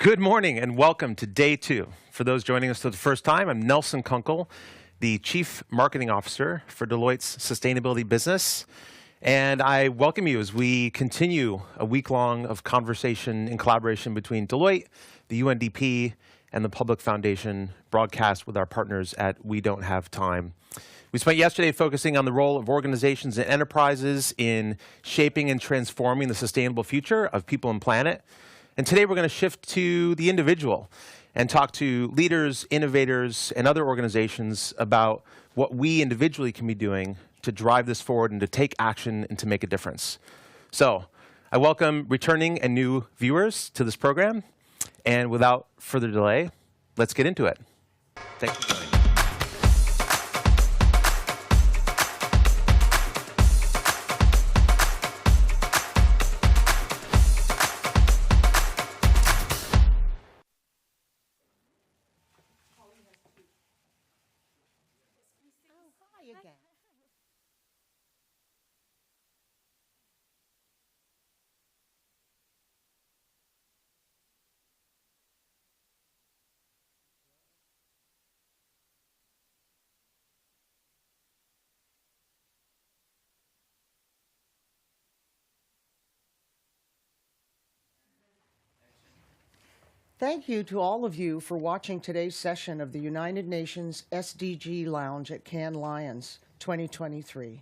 Good morning and welcome to day 2. For those joining us for the first time, I'm Nelson Kunkel, the Chief Marketing Officer for Deloitte's Sustainability Business. And I welcome you as we continue a week-long of conversation in collaboration between Deloitte, the UNDP, and the Public Foundation, broadcast with our partners at We Don't Have Time. We spent yesterday focusing on the role of organizations and enterprises in shaping and transforming the sustainable future of people and planet. And today we're going to shift to the individual and talk to leaders, innovators, and other organizations about what we individually can be doing to drive this forward and to take action and to make a difference. So I welcome returning and new viewers to this program. And without further delay, let's get into it. Thank you for joining. Thank you to all of you for watching today's session of the United Nations SDG Lounge at Cannes Lions 2023,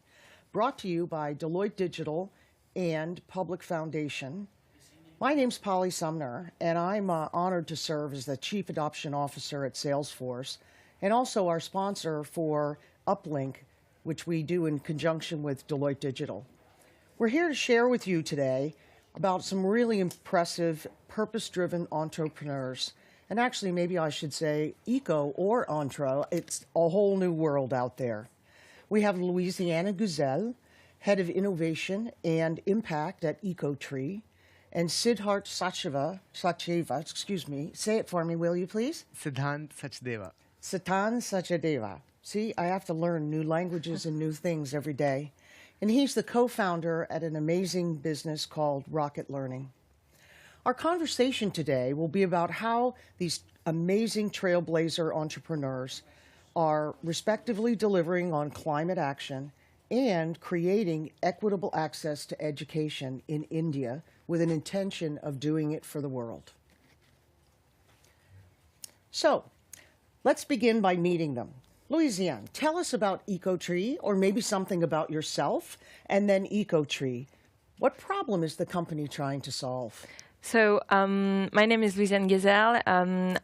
brought to you by Deloitte Digital and Public Foundation. My name's Polly Sumner, and I'm honored to serve as the Chief Adoption Officer at Salesforce, and also our sponsor for Uplink, which we do in conjunction with Deloitte Digital. We're here to share with you today about some really impressive purpose-driven entrepreneurs. And actually, maybe I should say eco or entre. It's a whole new world out there. We have Louisiana Guzel, Head of Innovation and Impact at EcoTree, and Siddharth Sacheva, excuse me. Say it for me, will you please? Siddhant Sachdeva. Siddhant Sachdeva. See, I have to learn new languages and new things every day. And he's the co-founder at an amazing business called Rocket Learning. Our conversation today will be about how these amazing trailblazer entrepreneurs are respectively delivering on climate action and creating equitable access to education in India with an intention of doing it for the world. So, let's begin by meeting them. Louisiane, tell us about EcoTree, or maybe something about yourself, and then EcoTree. What problem is the company trying to solve? So my name is Louisiane Guzel.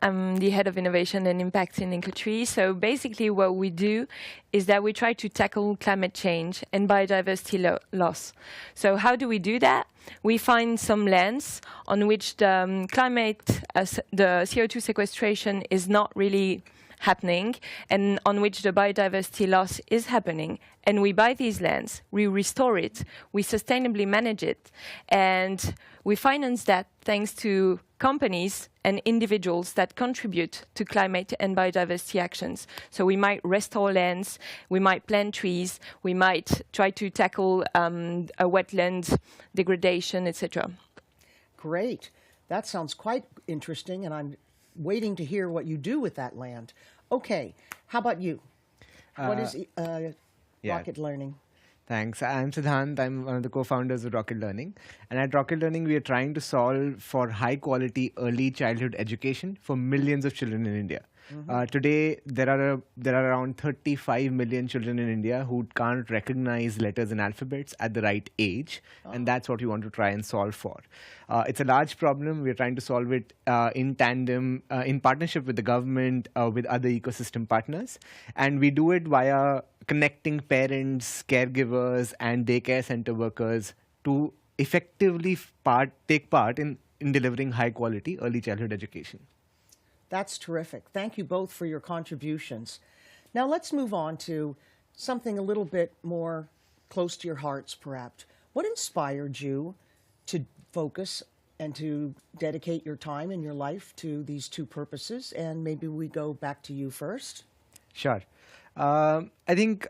I'm the head of innovation and impact in EcoTree. So basically what we do is that we try to tackle climate change and biodiversity loss. So how do we do that? We find some lands on which the climate, the CO2 sequestration is not really happening, and on which the biodiversity loss is happening. And we buy these lands, we restore it, we sustainably manage it, and we finance that thanks to companies and individuals that contribute to climate and biodiversity actions. So we might restore lands, we might plant trees, we might try to tackle a wetland degradation, etc. Great. That sounds quite interesting, and I'm waiting to hear what you do with that land. Okay, how about you? What is Rocket Learning? Thanks. I'm Siddhant. I'm one of the co-founders of Rocket Learning. And at Rocket Learning, we are trying to solve for high-quality early childhood education for millions of children in India. Today, there are around 35 million children in India who can't recognize letters and alphabets at the right age, and that's what we want to try and solve for. It's a large problem. We're trying to solve it in tandem, in partnership with the government, with other ecosystem partners, and we do it via connecting parents, caregivers, and daycare center workers to effectively take part in delivering high-quality early childhood education. That's terrific. Thank you both for your contributions. Now let's move on to something a little bit more close to your hearts, perhaps. What inspired you to focus and to dedicate your time and your life to these two purposes? And maybe we go back to you first. Sure. I think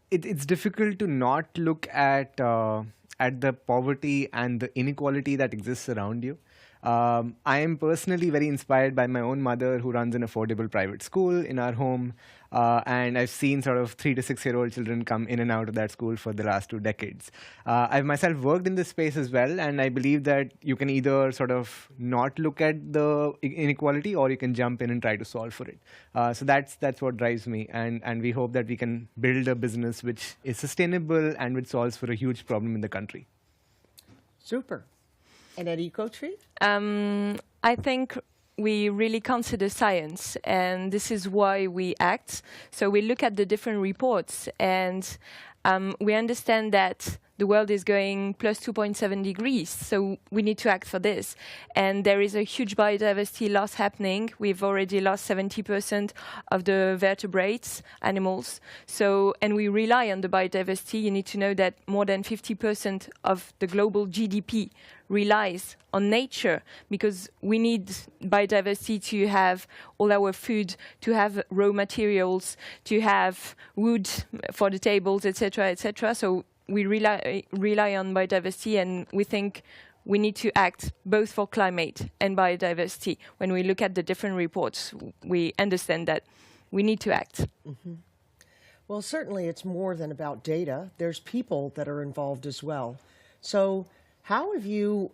it's difficult to not look at the poverty and the inequality that exists around you. I am personally very inspired by my own mother, who runs an affordable private school in our home. And I've seen sort of 3 to 6-year-old children come in and out of that school for the last 2 decades. I've myself worked in this space as well, and I believe that you can either sort of not look at the inequality, or you can jump in and try to solve for it. So that's what drives me, and we hope that we can build a business which is sustainable and which solves for a huge problem in the country. Super. And at EcoTree? I think we really consider science, and this is why we act. So we look at the different reports, and we understand that the world is going plus 2.7 degrees, so we need to act for this. And there is a huge biodiversity loss happening. We've already lost 70% of the vertebrates, animals. So, and we rely on the biodiversity. You need to know that more than 50% of the global GDP relies on nature, because we need biodiversity to have all our food, to have raw materials, to have wood for the tables, etc., etc. So we rely on biodiversity, and we think we need to act both for climate and biodiversity. When we look at the different reports, we understand that we need to act. Mm-hmm. Well, certainly it's more than about data. There's people that are involved as well. So how do you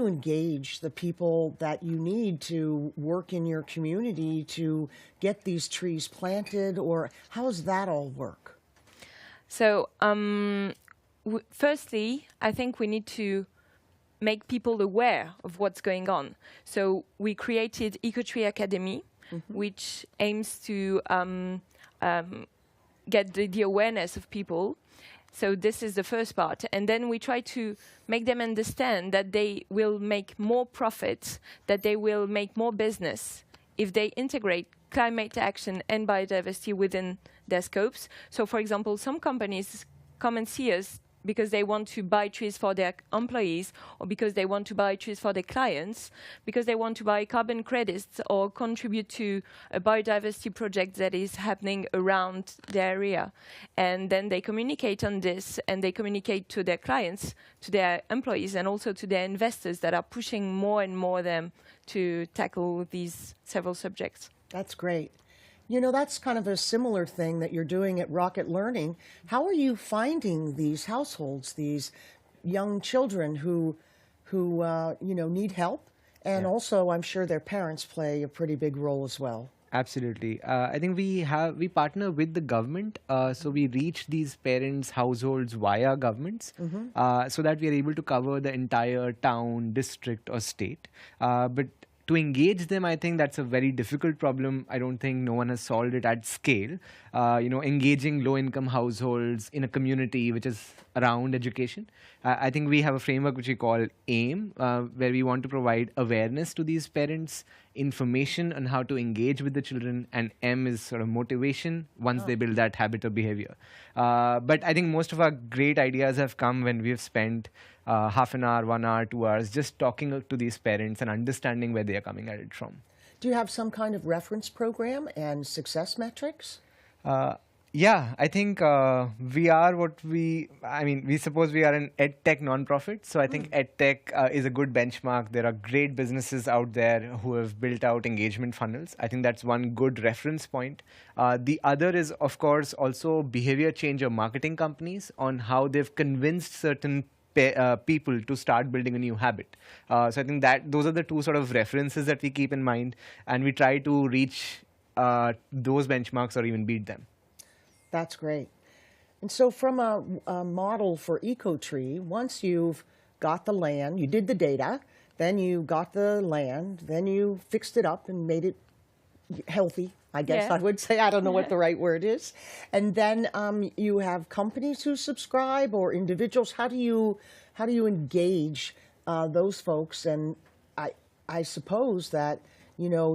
engage the people that you need to work in your community to get these trees planted, or how does that all work? So, firstly, I think we need to make people aware of what's going on. So we created EcoTree Academy, which aims to get the awareness of people. So this is the first part. And then we try to make them understand that they will make more profits, that they will make more business if they integrate climate action and biodiversity within their scopes. So, for example, some companies come and see us because they want to buy trees for their employees, or because they want to buy trees for their clients, because they want to buy carbon credits or contribute to a biodiversity project that is happening around the area. And then they communicate on this, and they communicate to their clients, to their employees, and also to their investors that are pushing more and more them to tackle these several subjects. That's great. You know, that's kind of a similar thing that you're doing at Rocket Learning. How are you finding these households, these young children who need help? And also, I'm sure their parents play a pretty big role as well. Absolutely. I think we partner with the government, so we reach these parents' households via governments, so that we are able to cover the entire town, district, or state. But to engage them, I think that's a very difficult problem. I don't think no one has solved it at scale. Engaging low-income households in a community which is around education. I think we have a framework which we call AIM, where we want to provide awareness to these parents, information on how to engage with the children, and M is sort of motivation once they build that habit or behavior. But I think most of our great ideas have come when we've spent half an hour, 1 hour, 2 hours just talking to these parents and understanding where they are coming at it from. Do you have some kind of reference program and success metrics? Yeah, I think we are we suppose we are an EdTech nonprofit. So I think EdTech is a good benchmark. There are great businesses out there who have built out engagement funnels. I think that's one good reference point. The other is, of course, also behavior change or marketing companies on how they've convinced certain people to start building a new habit. So I think that those are the two sort of references that we keep in mind, and we try to reach those benchmarks or even beat them. That's great. And so from a model for EcoTree, once you've got the land, you did the data, then you got the land, then you fixed it up and made it healthy, I guess I would say. I don't know what the right word is. And then you have companies who subscribe, or individuals. How do you engage those folks? And I suppose that,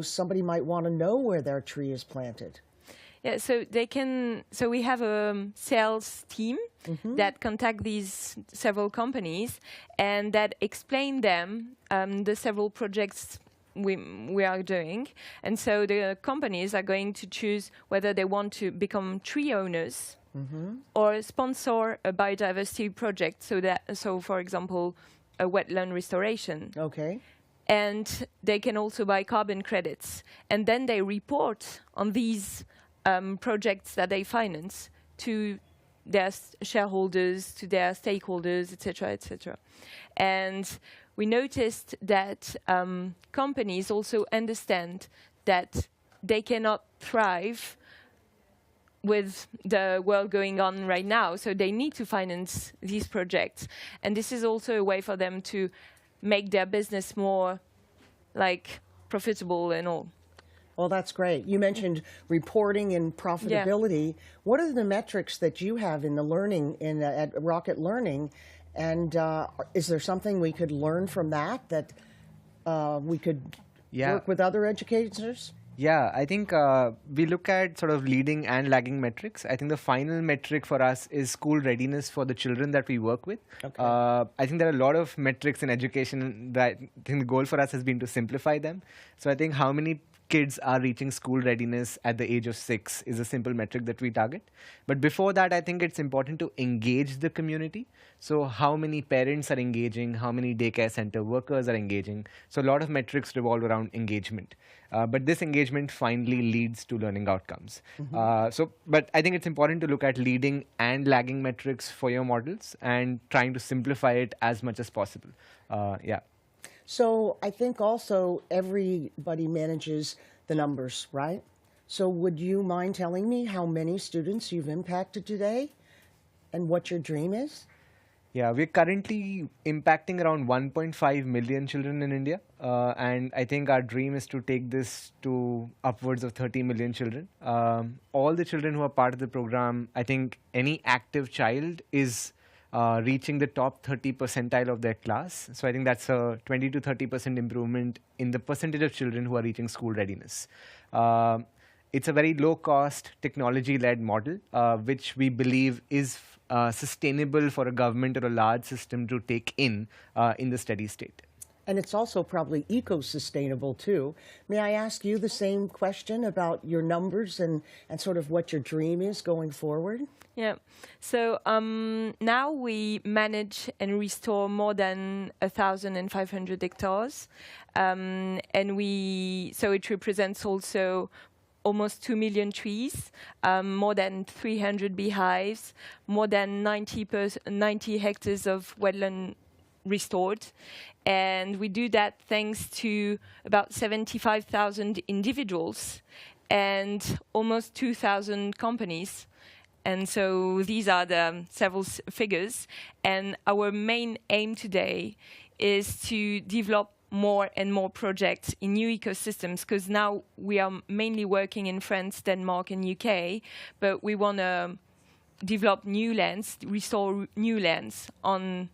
somebody might want to know where their tree is planted. Yeah, so they can. So we have a sales team that contact these several companies and that explain them the several projects we are doing. And so the companies are going to choose whether they want to become tree owners or sponsor a biodiversity project. So for example, a wetland restoration. Okay. And they can also buy carbon credits. And then they report on these projects that they finance to their shareholders, to their stakeholders, etc., etc. And we noticed that companies also understand that they cannot thrive with the world going on right now, so they need to finance these projects. And this is also a way for them to make their business more like profitable and all. Well, that's great. You mentioned reporting and profitability. Yeah. What are the metrics that you have in the learning at Rocket Learning? And is there something we could learn from that we could work with other educators? Yeah, I think we look at sort of leading and lagging metrics. I think the final metric for us is school readiness for the children that we work with. Okay. I think there are a lot of metrics in education that I think the goal for us has been to simplify them. So I think how many kids are reaching school readiness at the age of 6 is a simple metric that we target. But before that, I think it's important to engage the community. So how many parents are engaging, how many daycare center workers are engaging. So a lot of metrics revolve around engagement. But this engagement finally leads to learning outcomes. Mm-hmm. But I think it's important to look at leading and lagging metrics for your models and trying to simplify it as much as possible. Yeah. So I think also everybody manages the numbers, right? So would you mind telling me how many students you've impacted today and what your dream is? Yeah, we're currently impacting around 1.5 million children in India. And I think our dream is to take this to upwards of 30 million children. All the children who are part of the program, I think any active child is reaching the top 30 percentile of their class. So I think that's a 20 to 30% improvement in the percentage of children who are reaching school readiness. It's a very low-cost, technology-led model, which we believe is sustainable for a government or a large system to take in the steady state. And it's also probably eco-sustainable, too. May I ask you the same question about your numbers and sort of what your dream is going forward? Yeah. So now we manage and restore more than 1,500 hectares. And so it represents also almost 2 million trees, more than 300 beehives, more than 90 hectares of wetland restored. And we do that thanks to about 75,000 individuals and almost 2,000 companies. And so these are the several figures. And our main aim today is to develop more and more projects in new ecosystems, because now we are mainly working in France, Denmark, and UK, but we want to develop new lands, restore new lands on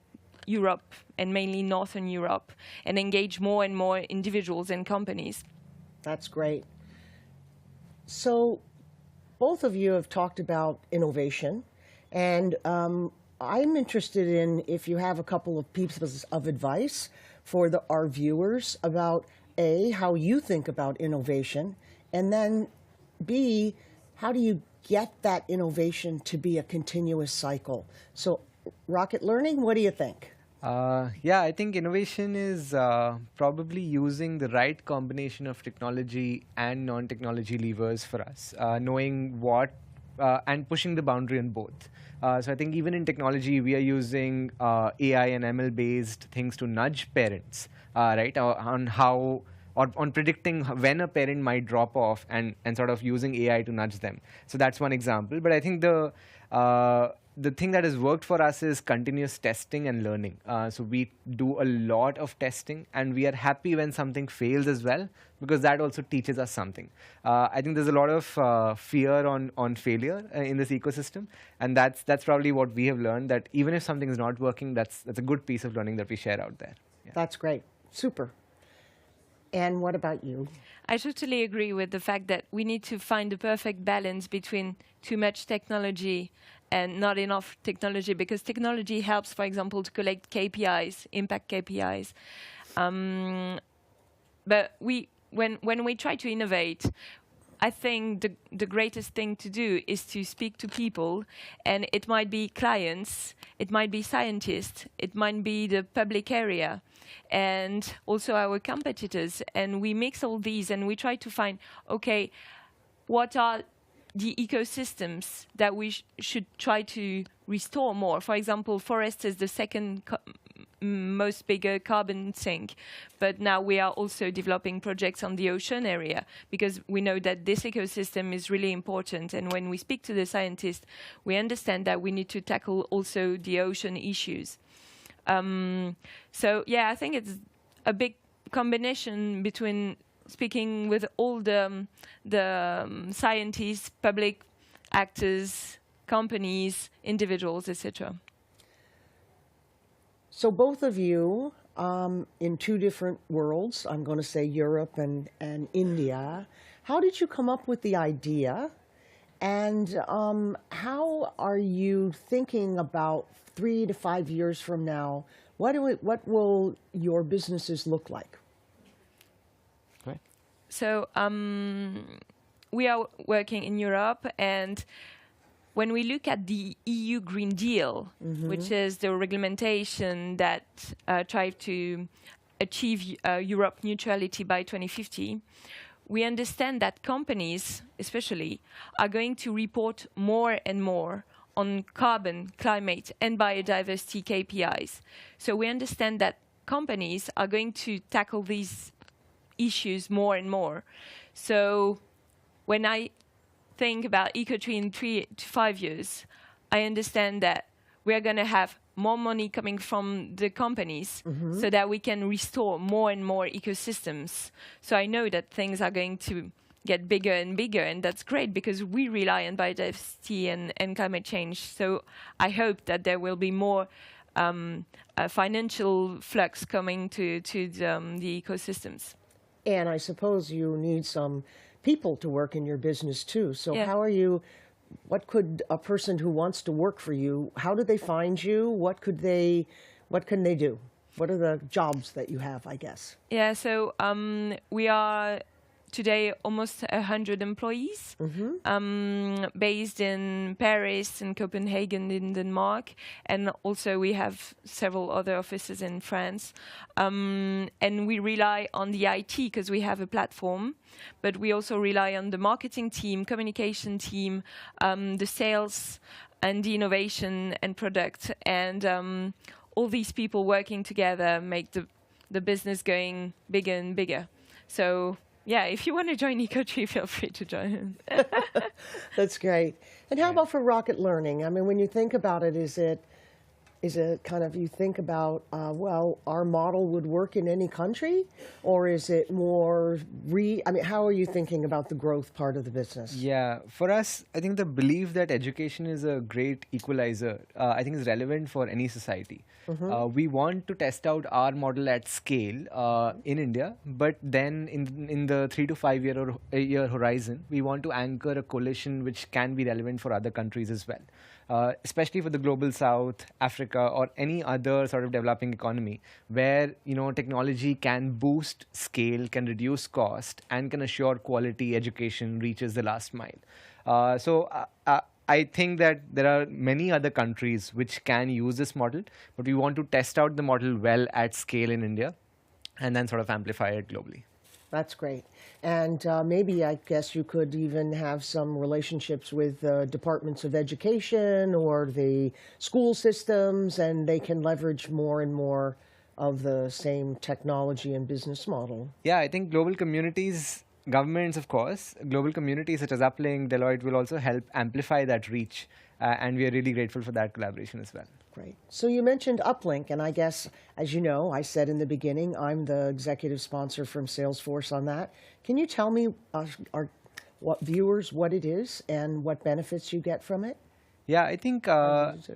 Europe and mainly Northern Europe, and engage more and more individuals and companies. That's great. So both of you have talked about innovation, and I'm interested in if you have a couple of pieces of advice for our viewers about A, how you think about innovation, and then B, how do you get that innovation to be a continuous cycle? So Rocket Learning, what do you think? Yeah, I think innovation is probably using the right combination of technology and non-technology levers for us, knowing what and pushing the boundary on both. So I think even in technology, we are using AI and ML-based things to nudge parents, right, on predicting when a parent might drop off and sort of using AI to nudge them. So that's one example. But I think the thing that has worked for us is continuous testing and learning. So we do a lot of testing, and we are happy when something fails as well, because that also teaches us something. I think there's a lot of fear on failure in this ecosystem, and that's probably what we have learned, that even if something is not working, that's a good piece of learning that we share out there. Yeah. That's great. Super. And what about you? I totally agree with the fact that we need to find the perfect balance between too much technology and not enough technology, because technology helps, for example, to collect KPIs, impact KPIs. But when we try to innovate, I think the greatest thing to do is to speak to people, and it might be clients, it might be scientists, it might be the public area, and also our competitors. And we mix all these and we try to find, okay, what are the ecosystems that we should try to restore more. For example, forest is the second most bigger carbon sink, but now we are also developing projects on the ocean area because we know that this ecosystem is really important. And when we speak to the scientists, we understand that we need to tackle also the ocean issues. So yeah, I think it's a big combination between speaking with all the scientists, public actors, companies, individuals, etc. So both of you, in two different worlds, I'm going to say Europe and India, how did you come up with the idea? And how are you thinking about 3 to 5 years from now? What will your businesses look like? Right. So we are working in Europe, and when we look at the EU Green Deal, which is the regulation that tries to achieve Europe neutrality by 2050, we understand that companies, especially, are going to report more and more on carbon, climate, and biodiversity KPIs. So we understand that companies are going to tackle these issues more and more. So when I think about EcoTree in 3 to 5 years, I understand that we are going to have more money coming from the companies so that we can restore more and more ecosystems. So I know that things are going to get bigger and bigger, and that's great because we rely on biodiversity and climate change. So I hope that there will be more financial flux coming to the ecosystems. And I suppose you need some people to work in your business too. So how are you, what could a person who wants to work for you, how do they find you? What can they do? What are the jobs that you have, I guess? Yeah, so we are today almost 100 employees, based in Paris and Copenhagen in Denmark, and also we have several other offices in France. And we rely on the IT because we have a platform, but we also rely on the marketing team, communication team, the sales and the innovation and product, and all these people working together make the business going bigger and bigger. So yeah, if you want to join EcoTree, feel free to join. That's great. And how about for Rocket Learning? I mean, when you think about it, is it kind of, you think about, well, our model would work in any country? Or is it more, I mean, how are you thinking about the growth part of the business? Yeah, for us, I think the belief that education is a great equalizer, I think is relevant for any society. We want to test out our model at scale in India, but then in the 3 to 5 year horizon, we want to anchor a coalition which can be relevant for other countries as well. Especially for the global south, Africa, or any other sort of developing economy where, technology can boost scale, can reduce cost, and can assure quality education reaches the last mile. So I think that there are many other countries which can use this model, but we want to test out the model well at scale in India and then sort of amplify it globally. That's great. And maybe, I guess, you could even have some relationships with departments of education or the school systems, and they can leverage more and more of the same technology and business model. Yeah, I think global communities, governments, of course, global communities such as Uplink, Deloitte will also help amplify that reach. And we are really grateful for that collaboration as well. Great. So you mentioned Uplink, and I guess, as you know, I said in the beginning, I'm the executive sponsor from Salesforce on that. Can you tell me, our viewers, what it is and what benefits you get from it? Yeah, I think, as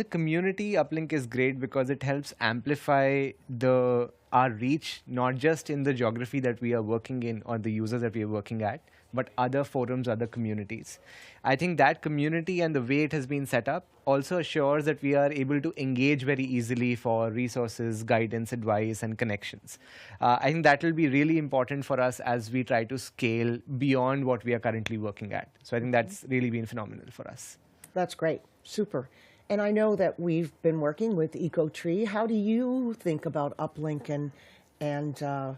a community, Uplink is great because it helps amplify our reach, not just in the geography that we are working in or the users that we are working at, but other forums, other communities. I think that community and the way it has been set up also assures that we are able to engage very easily for resources, guidance, advice, and connections. I think that will be really important for us as we try to scale beyond what we are currently working at. So I think that's really been phenomenal for us. That's great. Super. And I know that we've been working with EcoTree. How do you think about Uplink and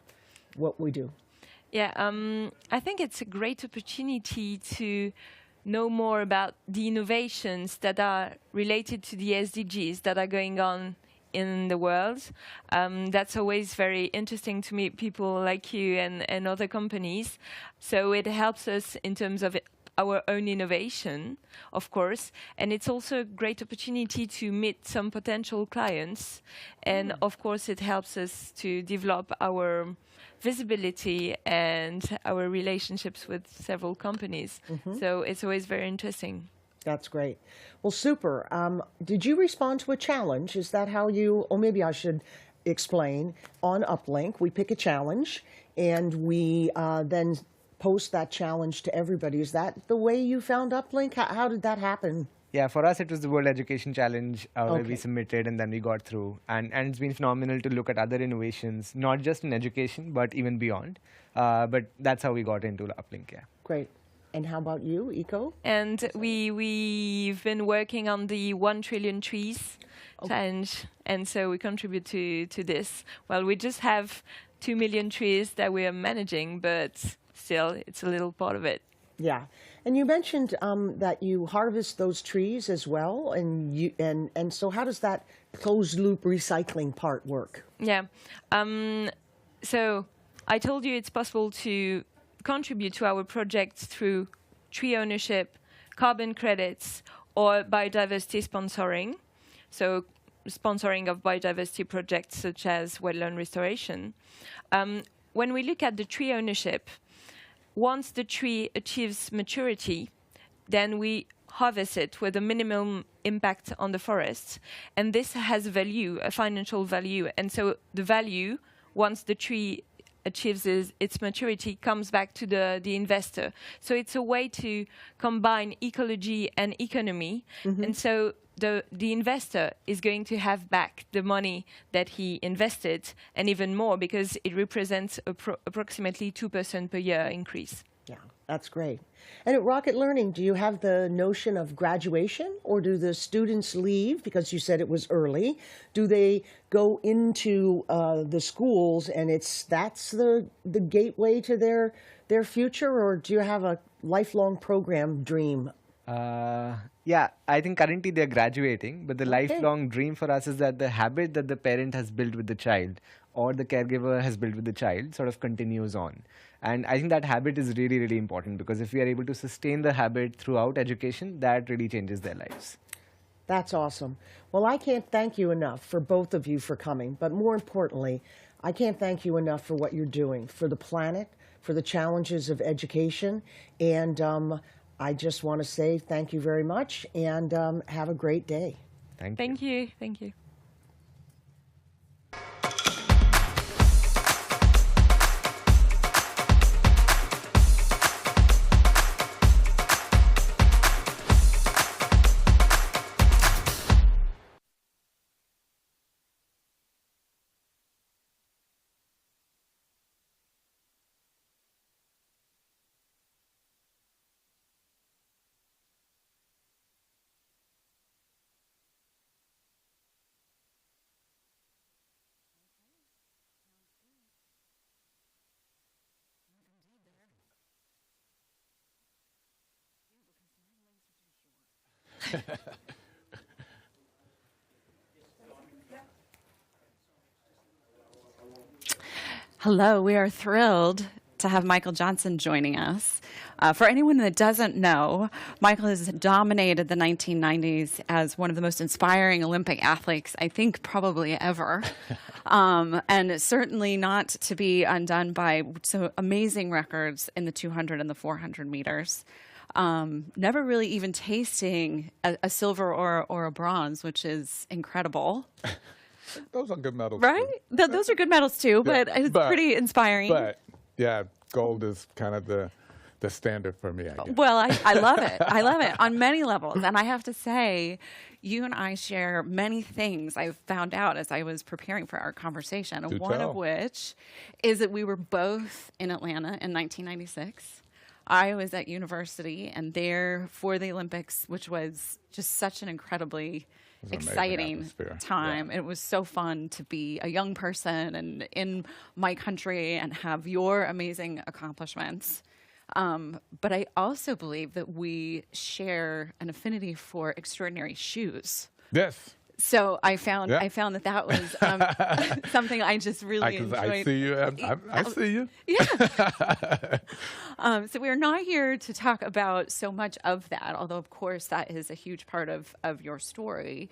what we do? Yeah, I think it's a great opportunity to know more about the innovations that are related to the SDGs that are going on in the world. That's always very interesting to meet people like you and other companies. So it helps us in terms of our own innovation, of course, and it's also a great opportunity to meet some potential clients. And of course, it helps us to develop our visibility and our relationships with several companies. So it's always very interesting. That's great. Well, super. Did you respond to a challenge? Is that how you, or maybe I should explain, on Uplink, we pick a challenge and we then post that challenge to everybody. Is that the way you found Uplink? How did that happen? Yeah, for us, it was the World Education Challenge where we submitted and then we got through. And it's been phenomenal to look at other innovations, not just in education, but even beyond. But that's how we got into Uplink, yeah. Great. And how about you, Eco? And we've been working on the 1 trillion trees challenge, and so we contribute to this. Well, we just have 2 million trees that we are managing, but still, it's a little part of it. Yeah. And you mentioned that you harvest those trees as well, and so how does that closed loop recycling part work? Yeah. So I told you it's possible to contribute to our project through tree ownership, carbon credits, or biodiversity sponsoring. So sponsoring of biodiversity projects such as wetland restoration. When we look at the tree ownership, once the tree achieves maturity, then we harvest it with a minimum impact on the forest. And this has value, a financial value. And so the value, once the tree achieves its maturity, comes back to the investor. So it's a way to combine ecology and economy. And so the investor is going to have back the money that he invested, and even more, because it represents approximately 2% per year increase. Yeah, that's great. And at Rocket Learning, do you have the notion of graduation, or do the students leave, because you said it was early? Do they go into the schools and that's the gateway to their future, or do you have a lifelong program dream? Yeah, I think currently they're graduating, but the lifelong dream for us is that the habit that the parent has built with the child or the caregiver has built with the child sort of continues on. And I think that habit is really, really important, because if we are able to sustain the habit throughout education, that really changes their lives. That's awesome. Well, I can't thank you enough for both of you for coming, but more importantly, I can't thank you enough for what you're doing for the planet, for the challenges of education, and I just want to say thank you very much, and have a great day. Thank you. Thank you. Hello, we are thrilled to have Michael Johnson joining us. For anyone that doesn't know, Michael has dominated the 1990s as one of the most inspiring Olympic athletes, I think probably ever, and certainly not to be undone by some amazing records in the 200 and the 400 meters. Never really even tasting a silver or a bronze, which is incredible. Those are good medals, right? Those are good medals too, but it's pretty inspiring. But yeah, gold is kind of the the standard for me, I guess. Well, I love it. I love it on many levels. And I have to say, you and I share many things I've found out as I was preparing for our conversation. And Do one tell. of which is that we were both in Atlanta in 1996. I was at university and there for the Olympics, which was just such an incredibly was an amazing exciting atmosphere. time. Yeah. It was so fun to be a young person and in my country and have your amazing accomplishments. But I also believe that we share an affinity for extraordinary shoes. Yes. So I found Yeah. that was something I just really enjoyed. I see you. I see you. So we're not here to talk about so much of that, although of course that is a huge part of your story.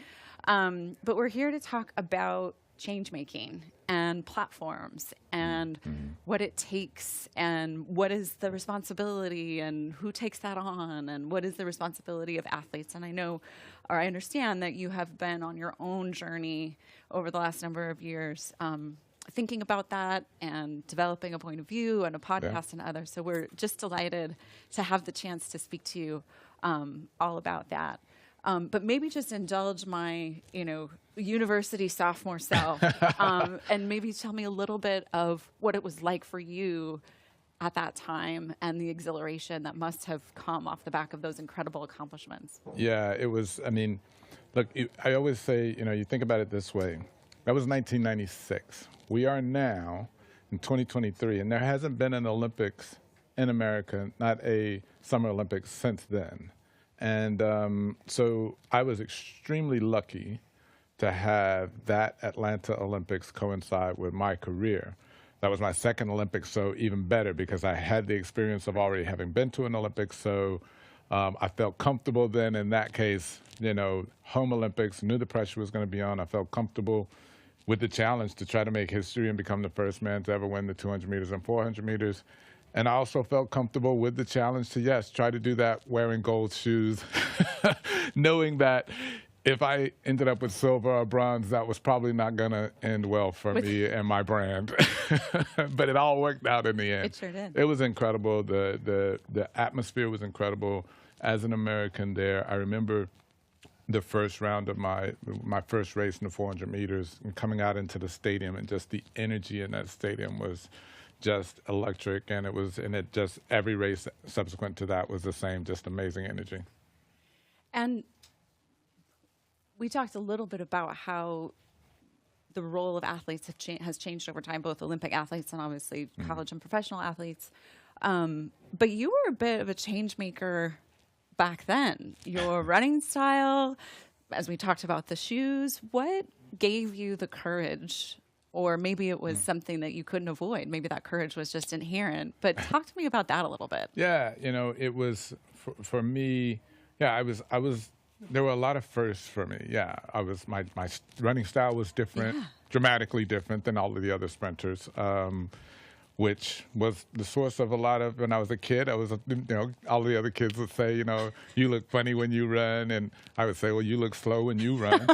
But we're here to talk about change making and platforms and what it takes and what is the responsibility and who takes that on and what is the responsibility of athletes. And I know, or I understand that you have been on your own journey over the last number of years, thinking about that and developing a point of view and a podcast and others. So we're just delighted to have the chance to speak to you all about that. But maybe just indulge my, university sophomore self, and maybe tell me a little bit of what it was like for you at that time and the exhilaration that must have come off the back of those incredible accomplishments. Yeah, it was. I mean, look, I always say, you think about it this way. That was 1996. We are now in 2023, and there hasn't been an Olympics in America, not a Summer Olympics since then. And so I was extremely lucky to have that Atlanta Olympics coincide with my career. That was my second Olympics, so even better because I had the experience of already having been to an Olympics. So I felt comfortable then in that case, home Olympics, knew the pressure was going to be on. I felt comfortable with the challenge to try to make history and become the first man to ever win the 200 meters and 400 meters. And I also felt comfortable with the challenge to, yes, try to do that wearing gold shoes, knowing that if I ended up with silver or bronze, that was probably not going to end well for me and my brand. But it all worked out in the end. It sure did. It was incredible. The atmosphere was incredible. As an American there, I remember the first round of my first race in the 400 meters and coming out into the stadium, and just the energy in that stadium was just electric, and it just every race subsequent to that was the same, just amazing energy. And we talked a little bit about how the role of athletes has changed over time, both Olympic athletes and obviously college and professional athletes. But you were a bit of a change maker back then. Your running style, as we talked about the shoes, what gave you the courage? Or maybe it was something that you couldn't avoid. Maybe that courage was just inherent. But talk to me about that a little bit. Yeah, it was for me. Yeah, I was. There were a lot of firsts for me. Yeah, my running style was different, dramatically different than all of the other sprinters, which was the source of a lot of. When I was a kid, I was, all the other kids would say, you look funny when you run, and I would say, well, you look slow when you run.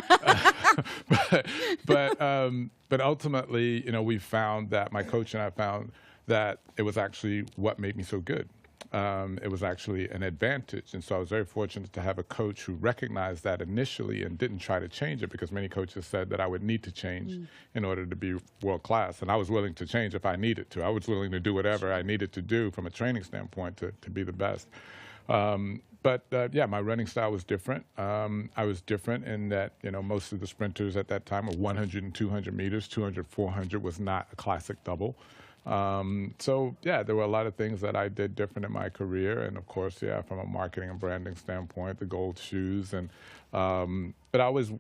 But ultimately, we found that my coach and I found that it was actually what made me so good. It was actually an advantage. And so I was very fortunate to have a coach who recognized that initially and didn't try to change it, because many coaches said that I would need to change in order to be world class. And I was willing to change if I needed to. I was willing to do whatever I needed to do from a training standpoint to be the best. But my running style was different. I was different in that, most of the sprinters at that time were 100 and 200 meters. 200, 400 was not a classic double. There were a lot of things that I did different in my career. And of course, from a marketing and branding standpoint, the gold shoes. But I always,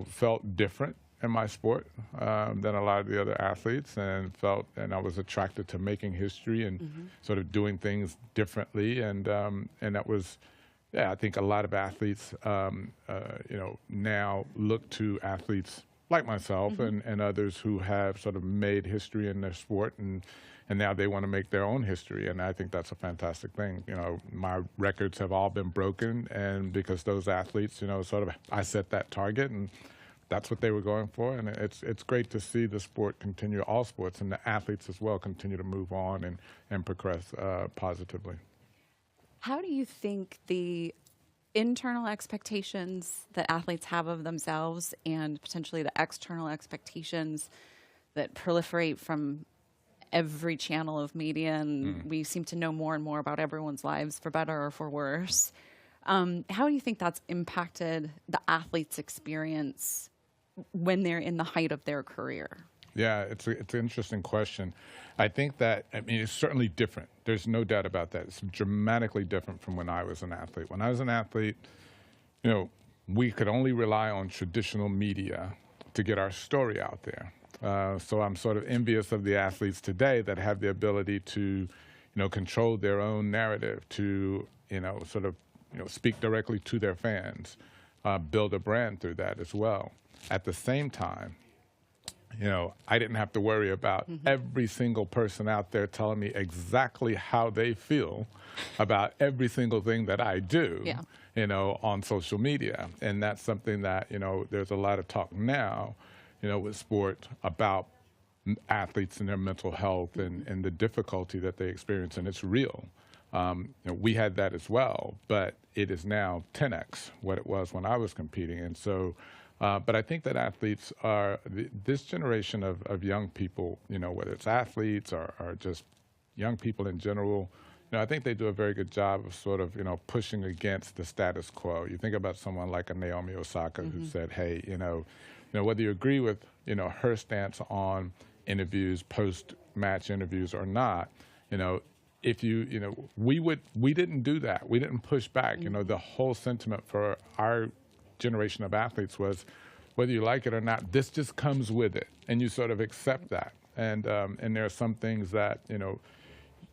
felt different in my sport than a lot of the other athletes, and I was attracted to making history and sort of doing things differently. And that was, I think a lot of athletes, now look to athletes like myself and others who have sort of made history in their sport, and now they want to make their own history. And I think that's a fantastic thing. My records have all been broken, and because those athletes, I set that target, and that's what they were going for. And it's great to see the sport continue, all sports, and the athletes as well, continue to move on and progress positively. How do you think the internal expectations that athletes have of themselves and potentially the external expectations that proliferate from every channel of media, and we seem to know more and more about everyone's lives, for better or for worse, how do you think that's impacted the athlete's experience when they're in the height of their career? Yeah, it's an interesting question. I think that, I mean, it's certainly different. There's no doubt about that. It's dramatically different from when I was an athlete. When I was an athlete, you know, we could only rely on traditional media to get our story out there. So I'm sort of envious of the athletes today that have the ability to, you know, control their own narrative, to, you know, sort of, you know, speak directly to their fans, build a brand through that as well. At the same time, you know, I didn't have to worry about every single person out there telling me exactly how they feel about every single thing that I do, you know, on social media. And that's something that, you know, there's a lot of talk now, you know, with sport about athletes and their mental health and the difficulty that they experience, and it's real. You know, we had that as well, but it is now 10x what it was when I was competing. And so, but I think that athletes are, this generation of young people, you know, whether it's athletes or just young people in general, you know, I think they do a very good job of sort of, you know, pushing against the status quo. You think about someone like a Naomi Osaka who said, hey, you know, whether you agree with, you know, her stance on interviews, post-match interviews or not, you know, if you know, we didn't do that. We didn't push back. You know, the whole sentiment for our generation of athletes was, whether you like it or not, this just comes with it, and you sort of accept that. And there are some things that, you know,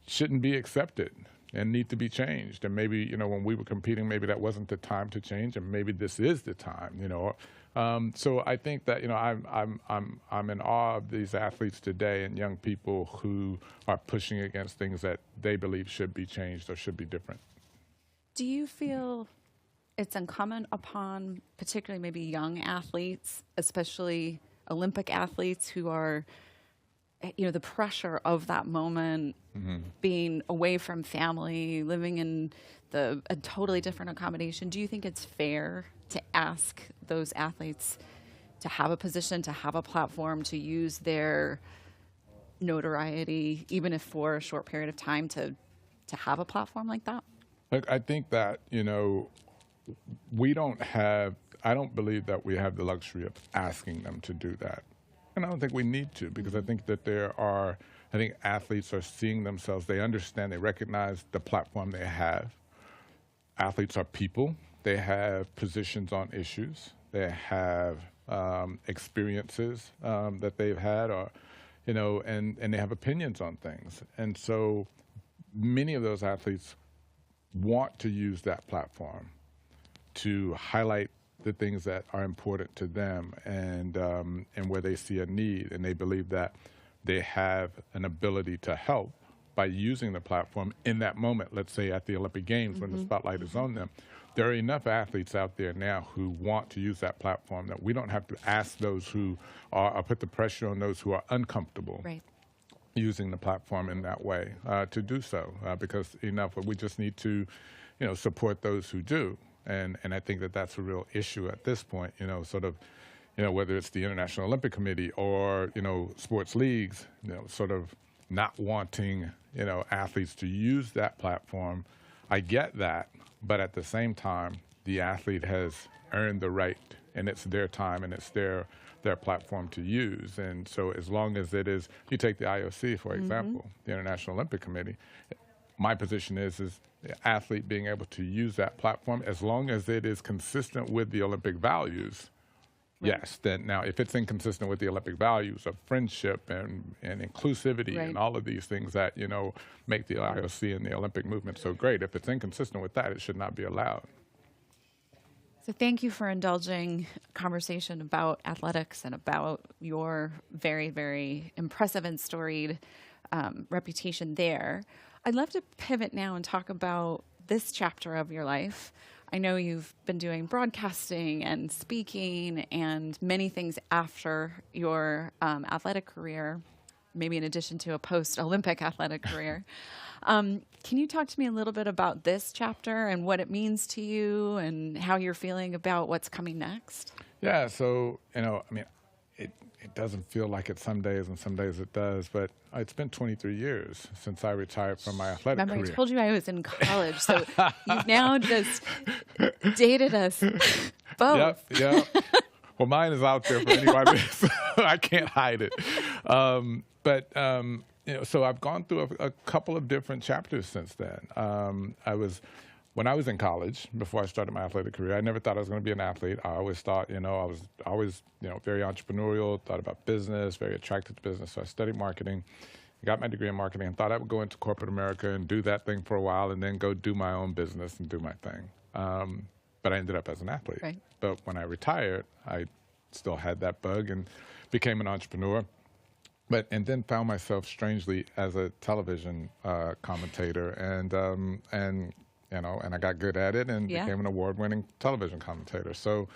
shouldn't be accepted and need to be changed. And maybe, you know, when we were competing, maybe that wasn't the time to change, and maybe this is the time, you know. So I think that, you know, I'm in awe of these athletes today and young people who are pushing against things that they believe should be changed or should be different. Do you feel it's incumbent upon particularly maybe young athletes, especially Olympic athletes who are, you know, the pressure of that moment, being away from family, living in a totally different accommodation? Do you think it's fair to ask those athletes to have a position, to have a platform, to use their notoriety, even if for a short period of time, to have a platform like that? Look, I think that, you know, I don't believe that we have the luxury of asking them to do that. And I don't think we need to, because I think that I think athletes are seeing themselves, they understand, they recognize the platform they have. Athletes are people. They have positions on issues. They have experiences that they've had, or, you know, and they have opinions on things. And so many of those athletes want to use that platform to highlight the things that are important to them, and where they see a need, and they believe that they have an ability to help by using the platform in that moment. Let's say at the Olympic Games, when the spotlight is on them, there are enough athletes out there now who want to use that platform that we don't have to ask those who are, or put the pressure on those who are uncomfortable using the platform in that way to do so, because we just need to, you know, support those who do. And I think that that's a real issue at this point, you know, sort of, you know, whether it's the International Olympic Committee or, you know, sports leagues, you know, sort of not wanting, you know, athletes to use that platform. I get that, but at the same time, the athlete has earned the right, and it's their time, and it's their platform to use. And so as long as it is, you take the IOC, for example, the International Olympic Committee, my position is the athlete being able to use that platform, as long as it is consistent with the Olympic values. Yes, then now if it's inconsistent with the Olympic values of friendship and inclusivity and all of these things that, you know, make the IOC and the Olympic movement so great, if it's inconsistent with that, it should not be allowed. So thank you for indulging conversation about athletics and about your very, very impressive and storied reputation there. I'd love to pivot now and talk about this chapter of your life. I know you've been doing broadcasting and speaking and many things after your athletic career. maybe in addition to a post-Olympic athletic career. Can you talk to me a little bit about this chapter and what it means to you and how you're feeling about what's coming next? Yeah, so, it doesn't feel like it some days, and some days it does, but it's been 23 years since I retired from my athletic Remember, career. I told you I was in college, so you've now just dated us both. Yep. Well, mine is out there for anybody, so I can't hide it. So I've gone through a couple of different chapters since then. When I was in college, before I started my athletic career, I never thought I was going to be an athlete. I always thought, I was always, very entrepreneurial, thought about business, very attracted to business. So I studied marketing, got my degree in marketing, and thought I would go into corporate America and do that thing for a while and then go do my own business and do my thing. But I ended up as an athlete. Right. But when I retired, I still had that bug and became an entrepreneur. And then found myself strangely as a television commentator, and I got good at it and became an award-winning television commentator. So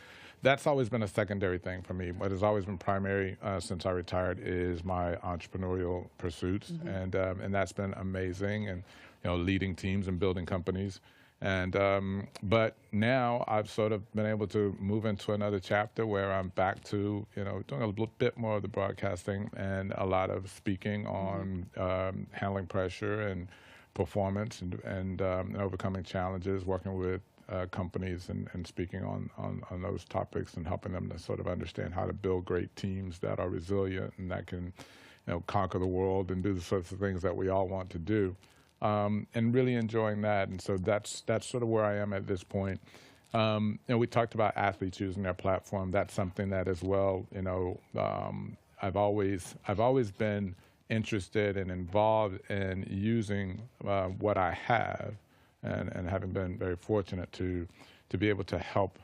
that's always been a secondary thing for me. What has always been primary since I retired is my entrepreneurial pursuits, and that's been amazing. And leading teams and building companies. But now I've sort of been able to move into another chapter where I'm back to, doing a little bit more of the broadcasting and a lot of speaking on handling pressure and performance and overcoming challenges, working with companies and speaking on those topics and helping them to sort of understand how to build great teams that are resilient and that can, conquer the world and do the sorts of things that we all want to do. And really enjoying that. And so that's sort of where I am at this point. We talked about athletes using their platform. That's something that as well, I've always been interested and involved in using what I have and having been very fortunate to be able to help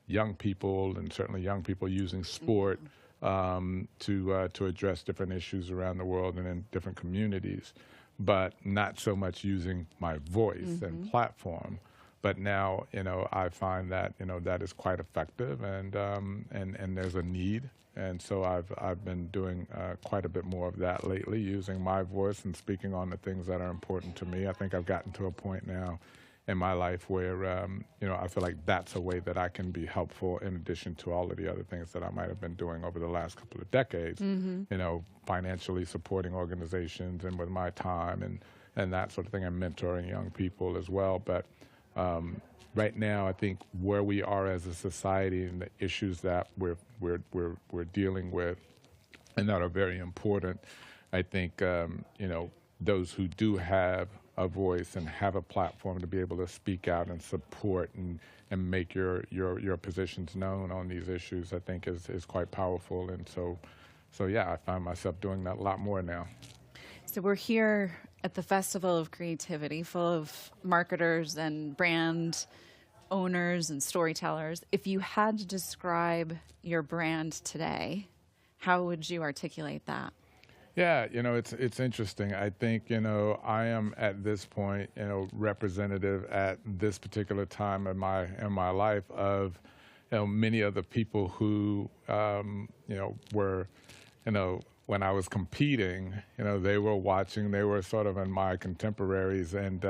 young people, and certainly young people using sport to address different issues around the world and in different communities, but not so much using my voice and platform. But now, I find that, that is quite effective, and there's a need. And so I've been doing quite a bit more of that lately, using my voice and speaking on the things that are important to me. I think I've gotten to a point now in my life where, I feel like that's a way that I can be helpful in addition to all of the other things that I might have been doing over the last couple of decades, financially supporting organizations and with my time and that sort of thing, and mentoring young people as well. But right now, I think where we are as a society and the issues that we're dealing with and that are very important, I think, those who do have a voice and have a platform to be able to speak out and support and make your positions known on these issues, I think is quite powerful. And so yeah, I find myself doing that a lot more now. So we're here at the Festival of Creativity, full of marketers and brand owners and storytellers. If you had to describe your brand today, how would you articulate that? Yeah, it's interesting. I think, I am at this point, representative at this particular time in my life of, many of the people who, were, when I was competing, they were watching, they were sort of in my contemporaries, and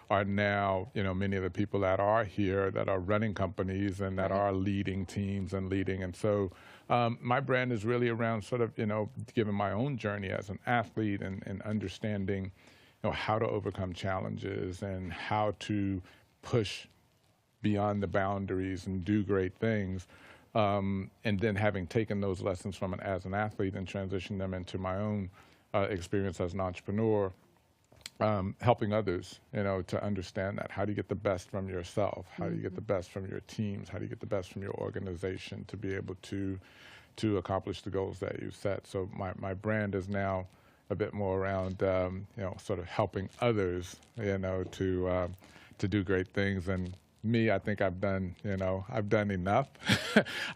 are now, many of the people that are here that are running companies and that are leading teams and leading. And so my brand is really around sort of, given my own journey as an athlete and understanding, how to overcome challenges and how to push beyond the boundaries and do great things. And then having taken those lessons from as an athlete and transitioned them into my own experience as an entrepreneur, helping others, to understand that. How do you get the best from yourself? How do you get the best from your teams? How do you get the best from your organization to be able to accomplish the goals that you set? So my brand is now a bit more around, sort of helping others, to do great things. And me, I think I've done enough.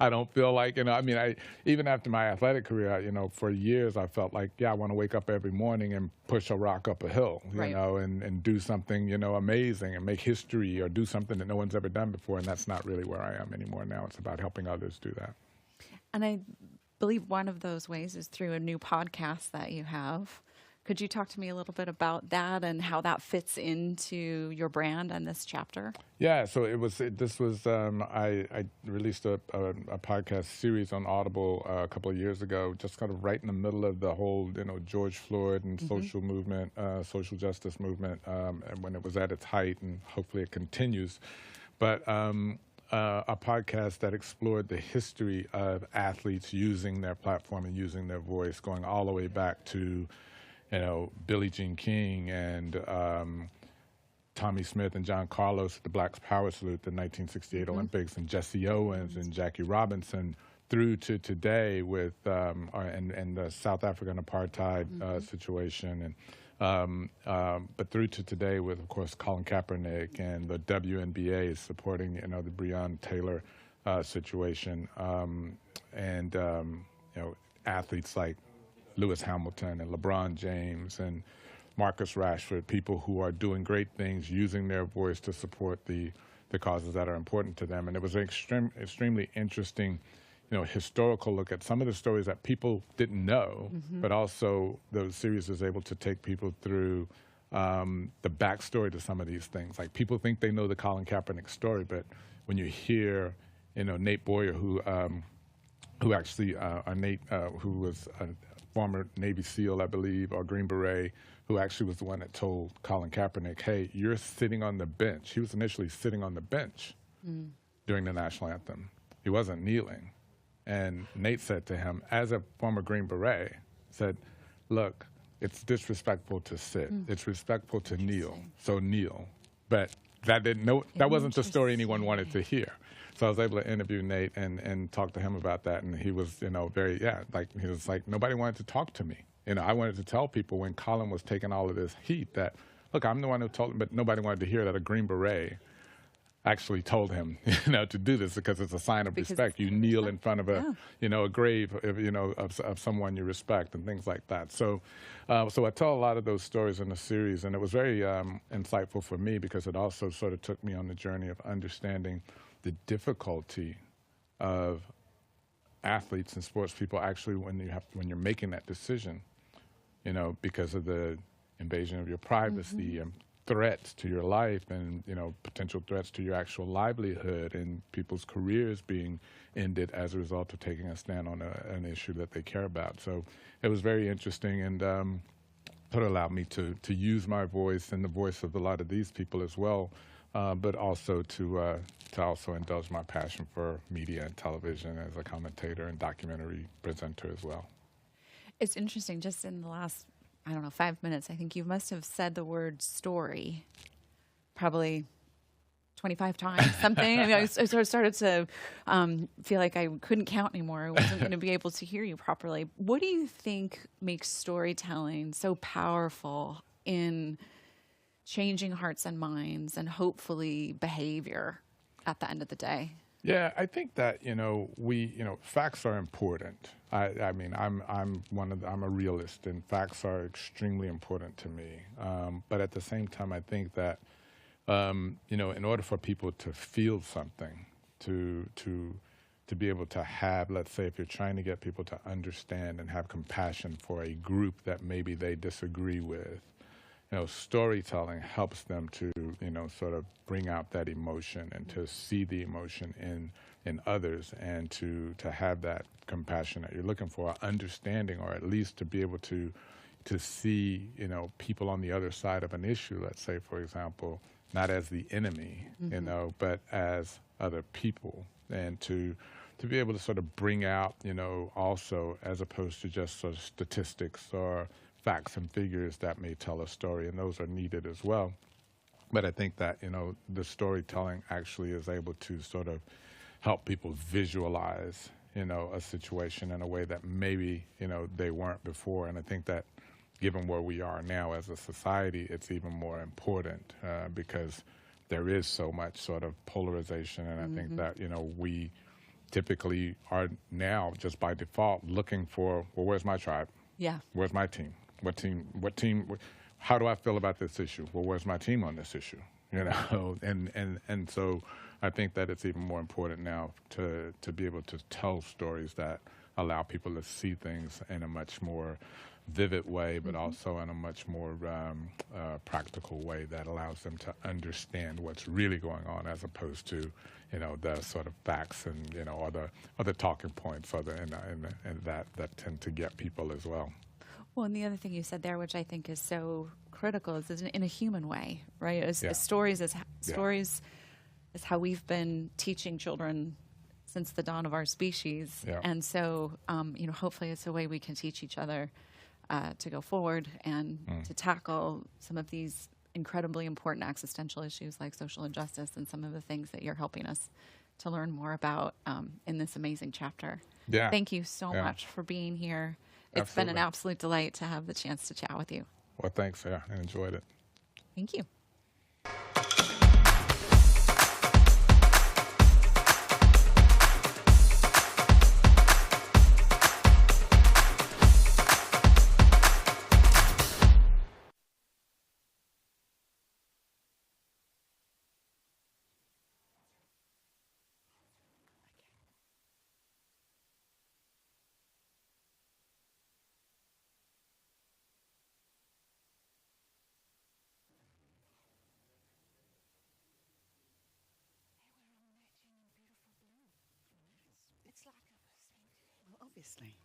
I don't feel like, even after my athletic career, for years I felt like, I want to wake up every morning and push a rock up a hill, and do something, amazing and make history or do something that no one's ever done before. And that's not really where I am anymore now. It's about helping others do that. And I believe one of those ways is through a new podcast that you have. Could you talk to me a little bit about that and how that fits into your brand and this chapter? Yeah, so I released a podcast series on Audible a couple of years ago, just kind of right in the middle of the whole, George Floyd and social movement, social justice movement, and when it was at its height, and hopefully it continues. But a podcast that explored the history of athletes using their platform and using their voice, going all the way back to Billie Jean King and Tommy Smith and John Carlos, the Black Power Salute, the 1968 Olympics, and Jesse Owens and Jackie Robinson, through to today with and the South African apartheid situation, and but through to today with, of course, Colin Kaepernick and the WNBA supporting the Breonna Taylor situation, and athletes like Lewis Hamilton and LeBron James and Marcus Rashford, people who are doing great things, using their voice to support the causes that are important to them. And it was an extremely interesting, historical look at some of the stories that people didn't know, but also the series is able to take people through the backstory to some of these things. Like, people think they know the Colin Kaepernick story, but when you hear, Nate Boyer, who actually, Nate, who was a former Navy SEAL, I believe, or Green Beret, who actually was the one that told Colin Kaepernick, hey, you're sitting on the bench. He was initially sitting on the bench during the national anthem. He wasn't kneeling. And Nate said to him, as a former Green Beret, said, look, it's disrespectful to sit. It's respectful to kneel, so kneel. But that wasn't the story anyone wanted to hear. So I was able to interview Nate and talk to him about that, and he was, he was like, nobody wanted to talk to me. I wanted to tell people when Colin was taking all of this heat that, look, I'm the one who told him, but nobody wanted to hear that a Green Beret actually told him, to do this, because it's a sign of respect. You kneel in front of a grave of someone you respect and things like that. So, so I tell a lot of those stories in the series, and it was very insightful for me, because it also sort of took me on the journey of understanding the difficulty of athletes and sports people actually when you're making that decision, because of the invasion of your privacy and threats to your life, and potential threats to your actual livelihood, and people's careers being ended as a result of taking a stand on an issue that they care about. So it was very interesting, and it allowed me to use my voice and the voice of a lot of these people as well, but also to also indulge my passion for media and television as a commentator and documentary presenter as well. It's interesting, just in the last, 5 minutes, I think you must have said the word story probably 25 times, something. I sort of started to feel like I couldn't count anymore. I wasn't going to be able to hear you properly. What do you think makes storytelling so powerful in changing hearts and minds and hopefully behavior at the end of the day? Yeah, I think that facts are important. I mean, I'm a realist, and facts are extremely important to me. But at the same time, I think that in order for people to feel something, to be able to have, let's say, if you're trying to get people to understand and have compassion for a group that maybe they disagree with, storytelling helps them to, sort of bring out that emotion and to see the emotion in others, and to have that compassion that you're looking for, understanding, or at least to be able to see, people on the other side of an issue, let's say, for example, not as the enemy, but as other people, and to be able to sort of bring out, also, as opposed to just sort of statistics or facts and figures that may tell a story, and those are needed as well. But I think that, the storytelling actually is able to sort of help people visualize, a situation in a way that maybe, they weren't before. And I think that given where we are now as a society, it's even more important because there is so much sort of polarization. And I think that, we typically are now just by default looking for, well, where's my tribe? Yeah. Where's my team? What team, how do I feel about this issue? Well, where's my team on this issue? And so I think that it's even more important now to be able to tell stories that allow people to see things in a much more vivid way, but also in a much more practical way that allows them to understand what's really going on, as opposed to, the sort of facts and, other talking points and that tend to get people as well. Well, and the other thing you said there, which I think is so critical, is in a human way, right? As stories is how we've been teaching children since the dawn of our species, and so hopefully it's a way we can teach each other to go forward and to tackle some of these incredibly important existential issues like social injustice and some of the things that you're helping us to learn more about in this amazing chapter. Yeah. Thank you so much for being here. It's been an absolute delight to have the chance to chat with you. Well, thanks. Yeah, I enjoyed it. Thank you. Obviously.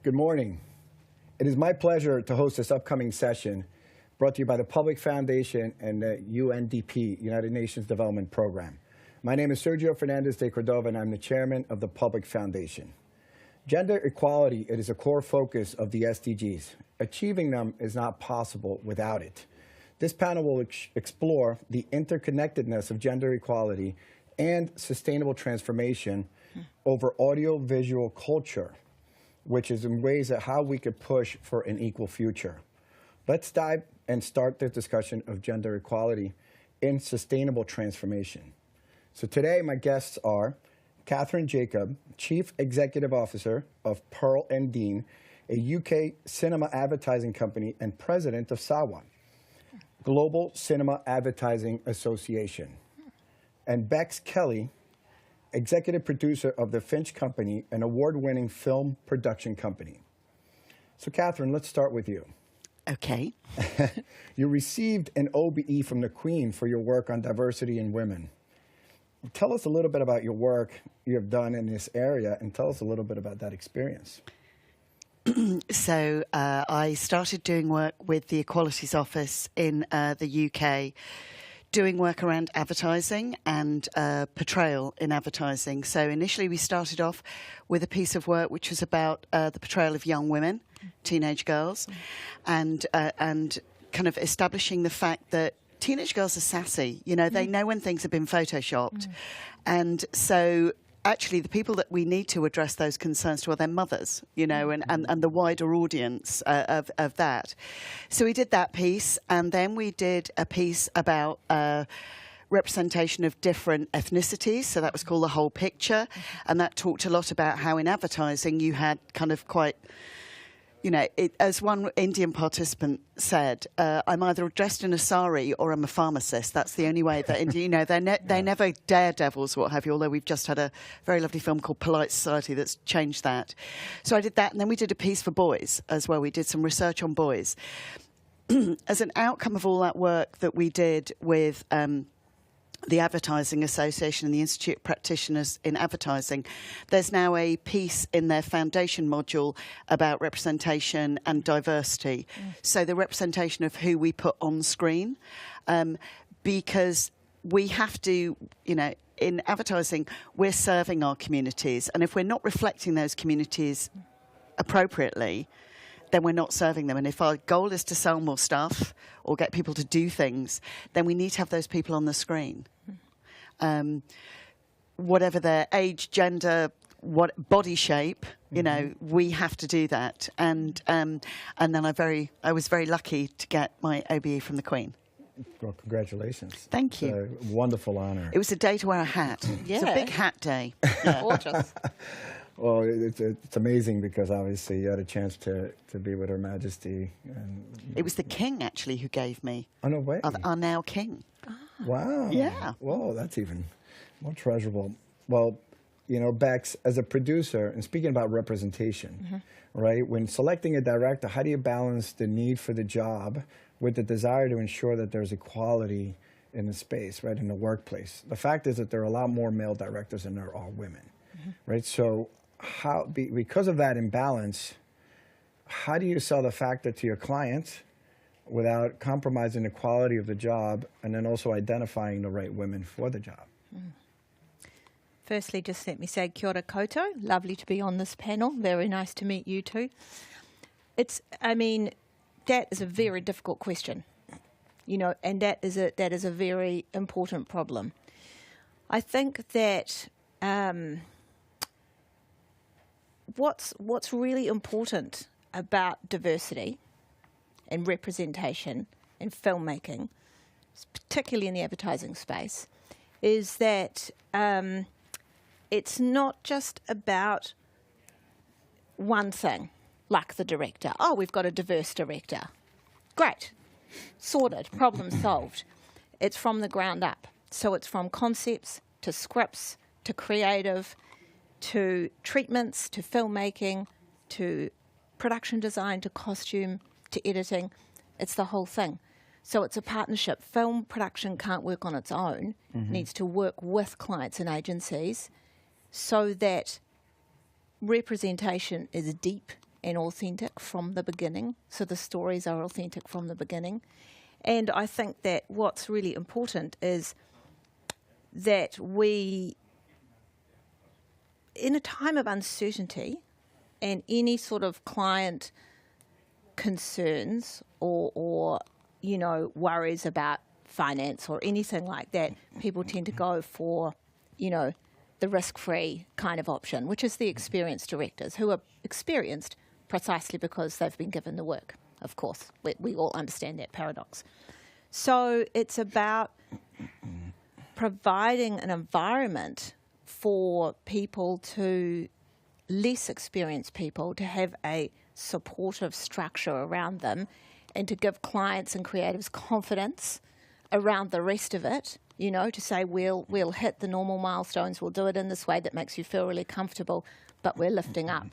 Good morning. It is my pleasure to host this upcoming session brought to you by the PVBLIC Foundation and the UNDP, United Nations Development Program. My name is Sergio Fernandez de Cordova, and I'm the chairman of the PVBLIC Foundation. Gender equality, it is a core focus of the SDGs. Achieving them is not possible without it. This panel will explore the interconnectedness of gender equality and sustainable transformation over audio-visual culture, which is in ways that how we could push for an equal future. Let's dive and start the discussion of gender equality in sustainable transformation. So today, my guests are Catherine Jacob, Chief Executive Officer of Pearl & Dean, a UK cinema advertising company and president of SAWA, Global Cinema Advertising Association. And Bex Kelly, executive producer of the Finch Company, an award-winning film production company. So Catherine, let's start with you. Okay. You received an OBE from the Queen for your work on diversity in women. Tell us a little bit about your work you have done in this area, and tell us a little bit about that experience. So I started doing work with the Equalities Office in the UK, doing work around advertising and portrayal in advertising. So initially we started off with a piece of work which was about the portrayal of young women, teenage girls, and kind of establishing the fact that teenage girls are sassy. They know when things have been photoshopped. And so actually the people that we need to address those concerns to are their mothers, and the wider audience of that. So we did that piece, and then we did a piece about representation of different ethnicities. So that was called The Whole Picture, and that talked a lot about how in advertising you had kind of quite, as one Indian participant said, I'm either dressed in a sari or I'm a pharmacist. That's the only way that India, they're never daredevils or what have you, although we've just had a very lovely film called Polite Society that's changed that. So I did that, and then we did a piece for boys as well. We did some research on boys. As an outcome of all that work that we did with the Advertising Association and the Institute of Practitioners in Advertising, there's now a piece in their foundation module about representation and diversity. So the representation of who we put on screen, because we have to, in advertising, we're serving our communities. And if we're not reflecting those communities appropriately, then we're not serving them. And if our goal is to sell more stuff or get people to do things, then we need to have those people on the screen. Whatever their age, gender, what body shape, we have to do that. And then I was very lucky to get my OBE from the Queen. Well, congratulations. Thank you. It's a wonderful honor. It was a day to wear a hat. It's a big hat day. Gorgeous. Well, it's amazing because obviously you had a chance to be with Her Majesty. And, It was the King, actually, who gave me oh, no way. our now King. Wow. Yeah. Whoa, that's even more treasurable. Well, Bex, as a producer, and speaking about representation, right? When selecting a director, how do you balance the need for the job with the desire to ensure that there's equality in the space, right, in the workplace? The fact is that there are a lot more male directors than there are women, right? So because of that imbalance, how do you sell the factor to your clients without compromising the quality of the job and then also identifying the right women for the job? Firstly, just let me say kia ora koutou. Lovely to be on this panel. Very nice to meet you too. That is a very difficult question, and that is a very important problem. I think that what's really important about diversity and representation in filmmaking, particularly in the advertising space, is that it's not just about one thing, like the director. Oh, we've got a diverse director. Great. Sorted. Problem solved. It's from the ground up. So it's from concepts to scripts to creative to treatments to filmmaking to production design to costume to editing. It's the whole thing. So it's a partnership. Film production can't work on its own. It needs to work with clients and agencies so that representation is deep and authentic from the beginning. So the stories are authentic from the beginning. And I think that what's really important is that we, in a time of uncertainty and any sort of client concerns or worries about finance or anything like that, people tend to go for, the risk-free kind of option, which is the experienced directors who are experienced precisely because they've been given the work, of course. We all understand that paradox. So it's about providing an environment for people less experienced people to have a supportive structure around them and to give clients and creatives confidence around the rest of it, to say we'll hit the normal milestones, we'll do it in this way that makes you feel really comfortable, but we're lifting up,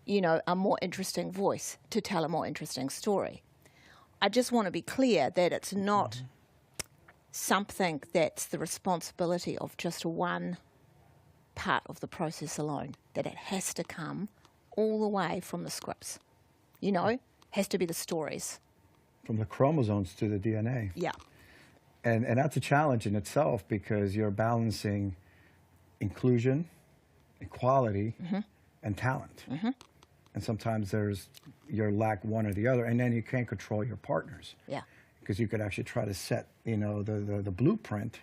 a more interesting voice to tell a more interesting story. I just want to be clear that it's not something that's the responsibility of just one part of the process alone, that it has to come all the way from the scripts, has to be the stories. From the chromosomes to the DNA. Yeah. And that's a challenge in itself because you're balancing inclusion, equality, and talent. And sometimes you lack one or the other, and then you can't control your partners. Yeah. Because you could actually try to set, the blueprint,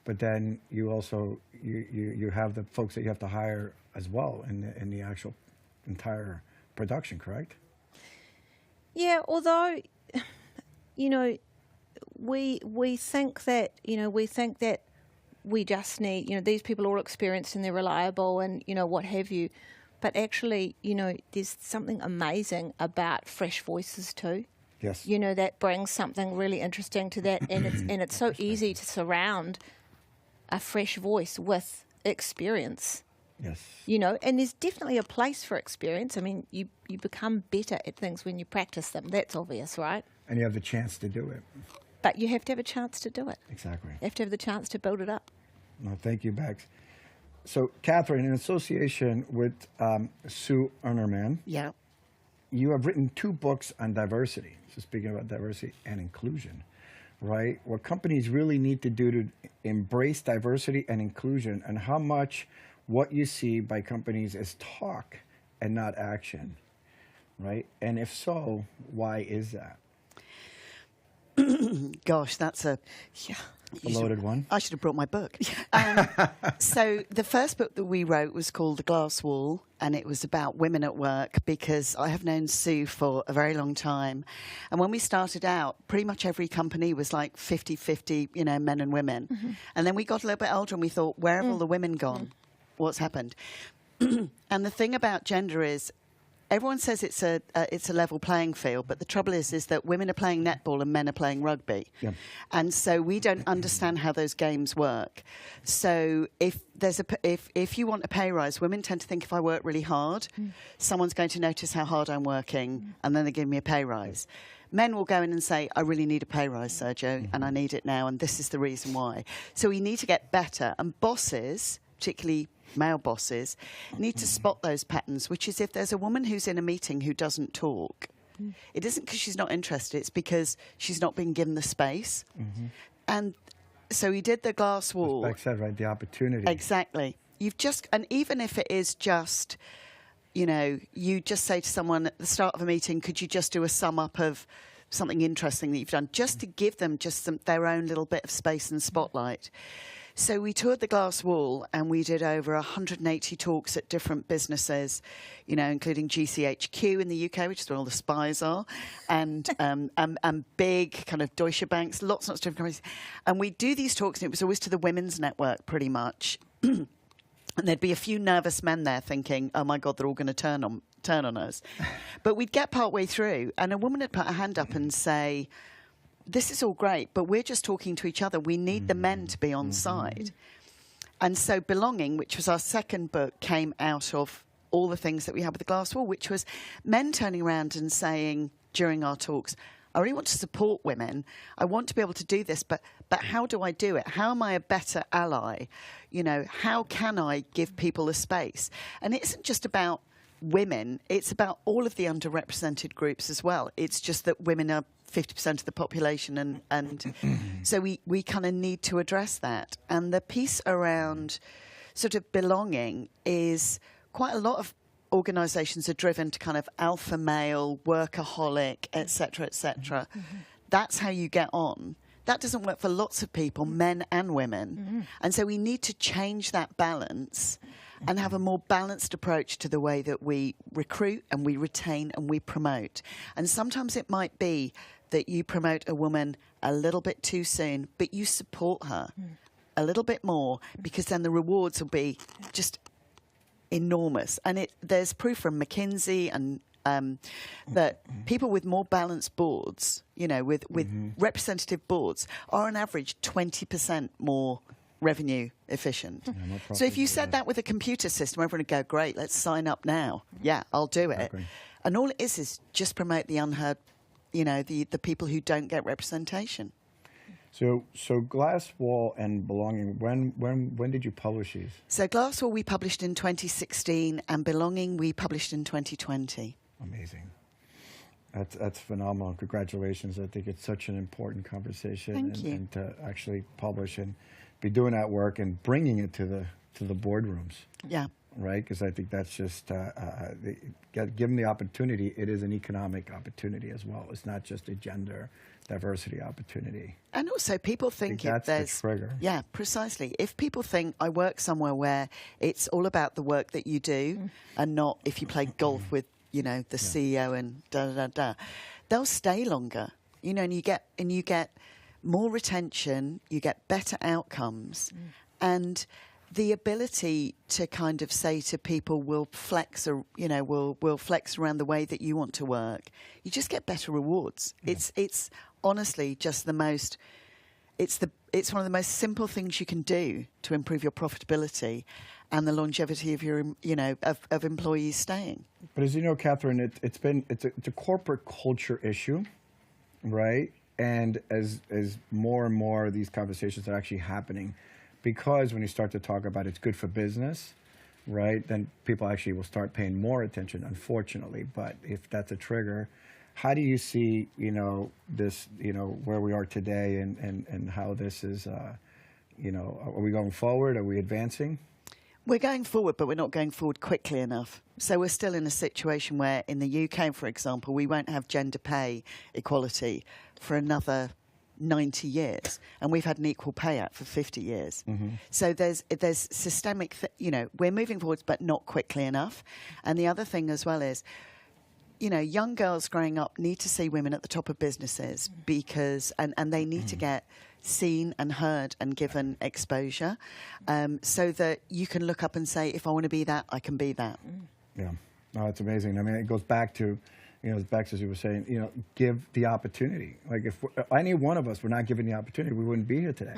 but then you also you have the folks that you have to hire as well in the actual entire production, correct? Yeah, although, we think that we just need, these people are all experienced and they're reliable and, what have you. But actually, there's something amazing about fresh voices too. Yes. That brings something really interesting to that. And it's so easy to surround a fresh voice with experience. Yes. And there's definitely a place for experience. I mean, you become better at things when you practice them. That's obvious, right? And you have the chance to do it. But you have to have a chance to do it. Exactly. You have to have the chance to build it up. No, thank you, Bex. So, Catherine, in association with Sue Ernerman, Yeah. you have written 2 books on diversity. So speaking about diversity and inclusion, right? What companies really need to do to embrace diversity and inclusion, and how much what you see by companies is talk and not action, right? And if so, why is that? Gosh, that's a loaded one. I should have brought my book. So the first book that we wrote was called The Glass Wall, and it was about women at work because I have known Sue for a very long time. And when we started out, pretty much every company was like 50-50, men and women. And then we got a little bit older and we thought, where have all the women gone? What's happened? And the thing about gender is everyone says it's a level playing field, but the trouble is that women are playing netball and men are playing rugby, and so we don't understand how those games work. So if you want a pay rise, women tend to think if I work really hard, someone's going to notice how hard I'm working, and then they give me a pay rise. Men will go in and say, I really need a pay rise, Sergio, and I need it now, and this is the reason why. So we need to get better, and bosses, particularly male bosses, need to spot those patterns, which is if there's a woman who's in a meeting who doesn't talk, it isn't because she's not interested, it's because she's not been given the space. And so he did the glass wall. Like I said, right, the opportunity. Exactly. And even if it is just, you just say to someone at the start of a meeting, could you just do a sum up of something interesting that you've done, just to give them just their own little bit of space and spotlight. So we toured the glass wall and we did over 180 talks at different businesses, including GCHQ in the UK, which is where all the spies are, and big kind of Deutsche Banks, lots of different companies. And we'd do these talks, and it was always to the Women's Network, pretty much. And there'd be a few nervous men there thinking, oh, my God, they're all going to turn on us. But we'd get partway through, and a woman would put her hand up and say, this is all great, but we're just talking to each other. We need the men to be on side. And so Belonging, which was our second book, came out of all the things that we had with the glass wall, which was men turning around and saying during our talks, I really want to support women. I want to be able to do this, but how do I do it? How am I a better ally? How can I give people a space? And it isn't just about women, it's about all of the underrepresented groups as well. It's just that women are 50% of the population, and so we kind of need to address that. And the piece around sort of belonging is quite a lot of organisations are driven to kind of alpha male, workaholic, etc., etc. That's how you get on. That doesn't work for lots of people, men and women. And so we need to change that balance and have a more balanced approach to the way that we recruit and we retain and we promote. And sometimes it might be that you promote a woman a little bit too soon, but you support her a little bit more, because then the rewards will be just enormous. And there's proof from McKinsey and that people with more balanced boards, with representative boards, are on average 20% more revenue efficient. So if you said that with a computer system, everyone would go, great, let's sign up now. Yeah, I'll do it. And all it is just promote the unheard, the people who don't get representation. So Glass Wall and Belonging, when did you publish these? So Glass Wall we published in 2016, and Belonging we published in 2020. Amazing. That's phenomenal. Congratulations. I think it's such an important conversation. Thank you. And to actually publish and be doing that work and bringing it to the boardrooms. Yeah. Right? Because I think that's just, given the opportunity, it is an economic opportunity as well. It's not just a gender diversity opportunity. And also people think that's the trigger. Yeah, precisely. If people think I work somewhere where it's all about the work that you do and not if you play golf with, the CEO and da-da-da-da, they'll stay longer, and you get more retention, you get better outcomes, and the ability to kind of say to people, we'll flex around the way that you want to work. You just get better rewards. Yeah. It's honestly just it's one of the most simple things you can do to improve your profitability and the longevity of your, of employees staying. But as you know, Catherine, it's a corporate culture issue, right? And as more and more of these conversations are actually happening, because when you start to talk about it's good for business, right, then people actually will start paying more attention, unfortunately. But if that's a trigger, how do you see, this, where we are today and how this is, are we going forward? Are we advancing? We're going forward, but we're not going forward quickly enough. So we're still in a situation where in the UK, for example, we won't have gender pay equality for another 90 years, and we've had an Equal Pay Act for 50 years. So there's systemic, we're moving forwards, but not quickly enough. And the other thing as well is, young girls growing up need to see women at the top of businesses because, and they need to get seen and heard and given exposure, so that you can look up and say, if I want to be that, I can be that. Yeah. No, it's amazing. I mean, it goes back to, back to as you were saying, give the opportunity. Like if any one of us were not given the opportunity, we wouldn't be here today,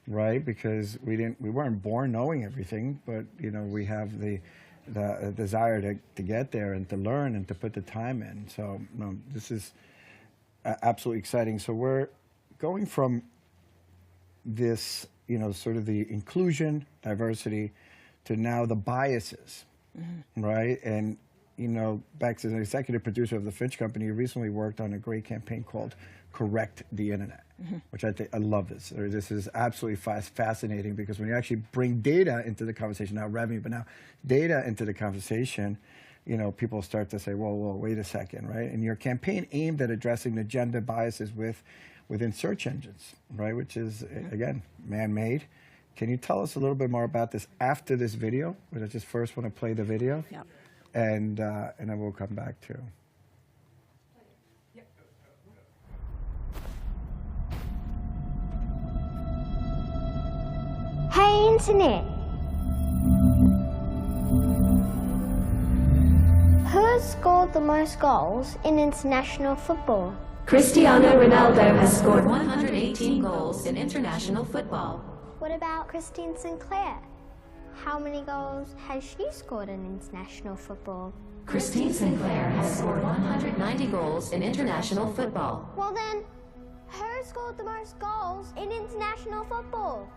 right? Because we weren't born knowing everything, but we have the desire to get there and to learn and to put the time in. So no, this is absolutely exciting. So we're going from this, sort of the inclusion, diversity, to now the biases, right? And Bex, as an executive producer of the Finch Company, recently worked on a great campaign called Correct the Internet, which I love this. This is absolutely fascinating because when you actually bring data into the conversation, not revenue, but now data into the conversation, people start to say, whoa, wait a second, right? And your campaign aimed at addressing the gender biases within search engines, right? Which is, again, man-made. Can you tell us a little bit more about this after this video? I just first want to play the video. Yep. And then we'll come back to. Hey Internet! Who scored the most goals in international football? Cristiano Ronaldo has scored 118 goals in international football. What about Christine Sinclair? How many goals has she scored in international football? Christine Sinclair has scored 190 goals in international football. Well then, who scored the most goals in international football?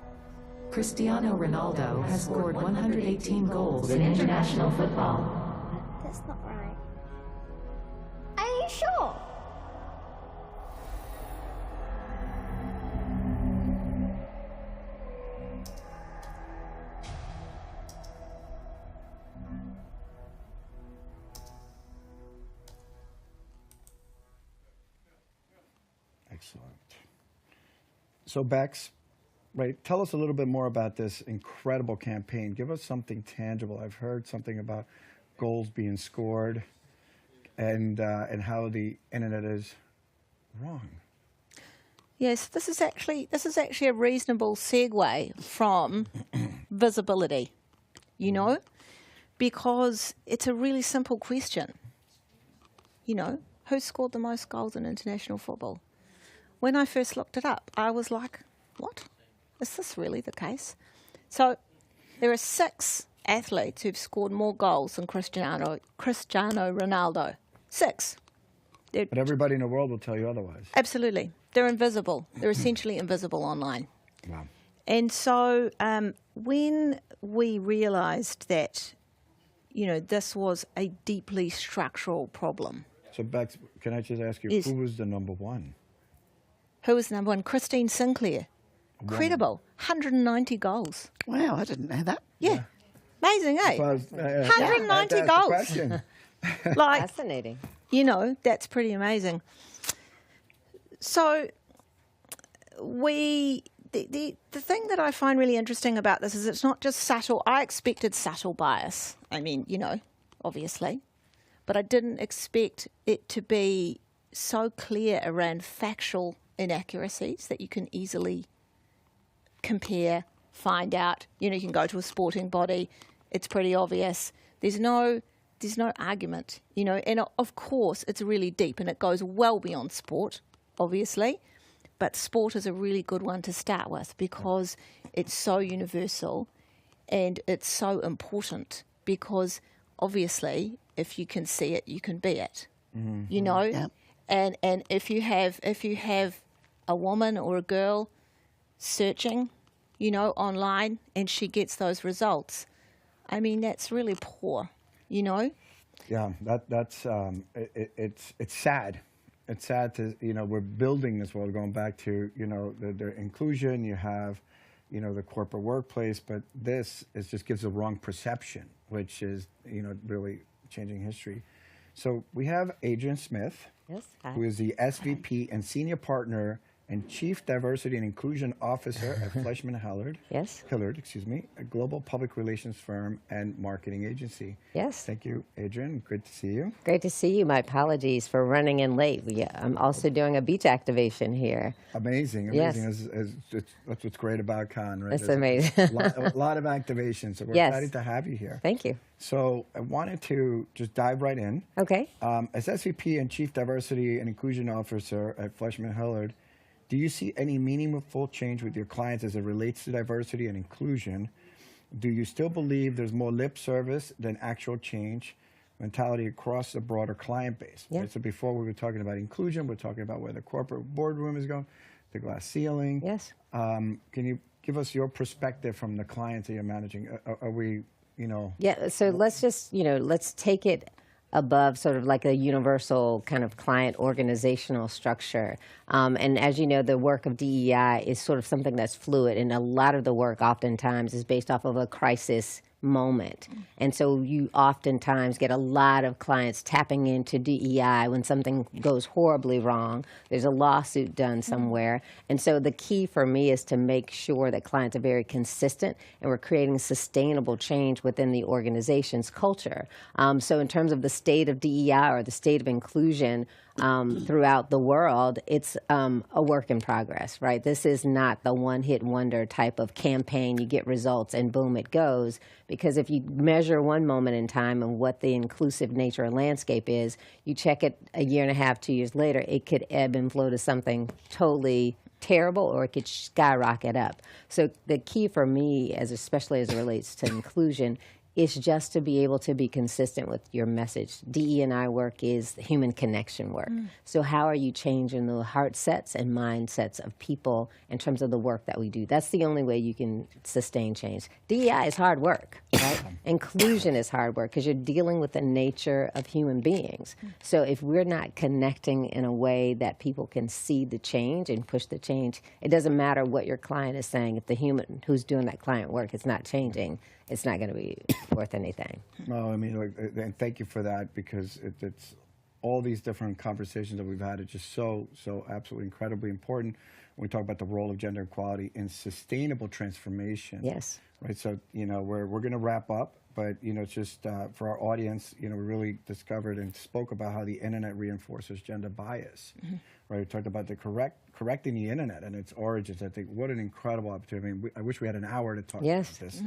Cristiano Ronaldo has scored 118 goals in international football. That's not right. Are you sure? Excellent. So Bex, right, tell us a little bit more about this incredible campaign. Give us something tangible. I've heard something about goals being scored and how the internet is wrong. Yes, this is actually a reasonable segue from visibility, because it's a really simple question. Who scored the most goals in international football? When I first looked it up, I was like, what? Is this really the case? So there are 6 athletes who've scored more goals than Cristiano Ronaldo. 6. But everybody in the world will tell you otherwise. Absolutely. They're invisible. They're essentially invisible online. Wow. And so when we realised that, this was a deeply structural problem. So Bex, can I just ask you, Yes. who was the number one? Who was number one? Christine Sinclair. Incredible. 190 goals. Wow, I didn't know that. Yeah. Amazing, eh? 190 goals. Like, Fascinating. That's pretty amazing. So the thing that I find really interesting about this is it's not just subtle. I expected subtle bias. I mean, obviously. But I didn't expect it to be so clear around factual inaccuracies that you can easily compare, find out. You can go to a sporting body. It's pretty obvious. There's no argument, and of course it's really deep and it goes well beyond sport, obviously, but sport is a really good one to start with because it's so universal and it's so important because obviously if you can see it, you can be it, Yep. and if you have a woman or a girl searching, online and she gets those results, I mean, that's really poor. Yeah, that's it's sad. It's sad to we're building this world going back to the inclusion. You have the corporate workplace, but this just gives a wrong perception, which is really changing history. So we have Adrian Smith, Yes. Hi. who is the SVP and senior partner and Chief Diversity and Inclusion Officer at Fleishman Hillard. Yes. Hillard, excuse me, a global public relations firm and marketing agency. Yes. Thank you, Adrian. Great to see you. Great to see you. My apologies for running in late. I'm also doing a beach activation here. Amazing, Yes. amazing. That's what's great about Cannes, right? It's There's amazing. a lot of activations, so we're Yes. excited to have you here. Thank you. So I wanted to just dive right in. Okay. As SVP and Chief Diversity and Inclusion Officer at Fleishman Hillard, do you see any meaningful change with your clients as it relates to diversity and inclusion? Do you still believe there's more lip service than actual change mentality across the broader client base? Yeah. Right? So before we were talking about inclusion, we're talking about where the corporate boardroom is going, the glass ceiling. Yes. Can you give us your perspective from the clients that you're managing? Are we, Yeah, so let's just, let's take it above sort of like a universal kind of client organizational structure. And as you know, the work of DEI is sort of something that's fluid, and a lot of the work oftentimes is based off of a crisis moment. And so you oftentimes get a lot of clients tapping into DEI when something goes horribly wrong. There's a lawsuit done somewhere. And so the key for me is to make sure that clients are very consistent and we're creating sustainable change within the organization's culture. So in terms of the state of DEI or the state of inclusion throughout the world, it's a work in progress, right? This is not the one-hit wonder type of campaign. You get results and boom, it goes. Because if you measure one moment in time and what the inclusive nature and landscape is, you check it a year and a half, 2 years later, it could ebb and flow to something totally terrible, or it could skyrocket up. So the key for me, especially as it relates to inclusion, is just to be able to be consistent with your message. DE&I work is human connection work. So how are you changing the heart sets and mindsets of people in terms of the work that we do? That's the only way you can sustain change. DEI is hard work, right? Inclusion is hard work because you're dealing with the nature of human beings. So if we're not connecting in a way that people can see the change and push the change, it doesn't matter what your client is saying. If the human who's doing that client work is not changing, it's not going to be worth anything. No, I mean, and thank you for that, because it's all these different conversations that we've had are just so absolutely incredibly important when we talk about the role of gender equality in sustainable transformation. Yes. Right. So, we're going to wrap up, but, it's just for our audience, we really discovered and spoke about how the internet reinforces gender bias. Right. We talked about the correcting the internet and its origins. I think what an incredible opportunity. I mean, I wish we had an hour to talk about this.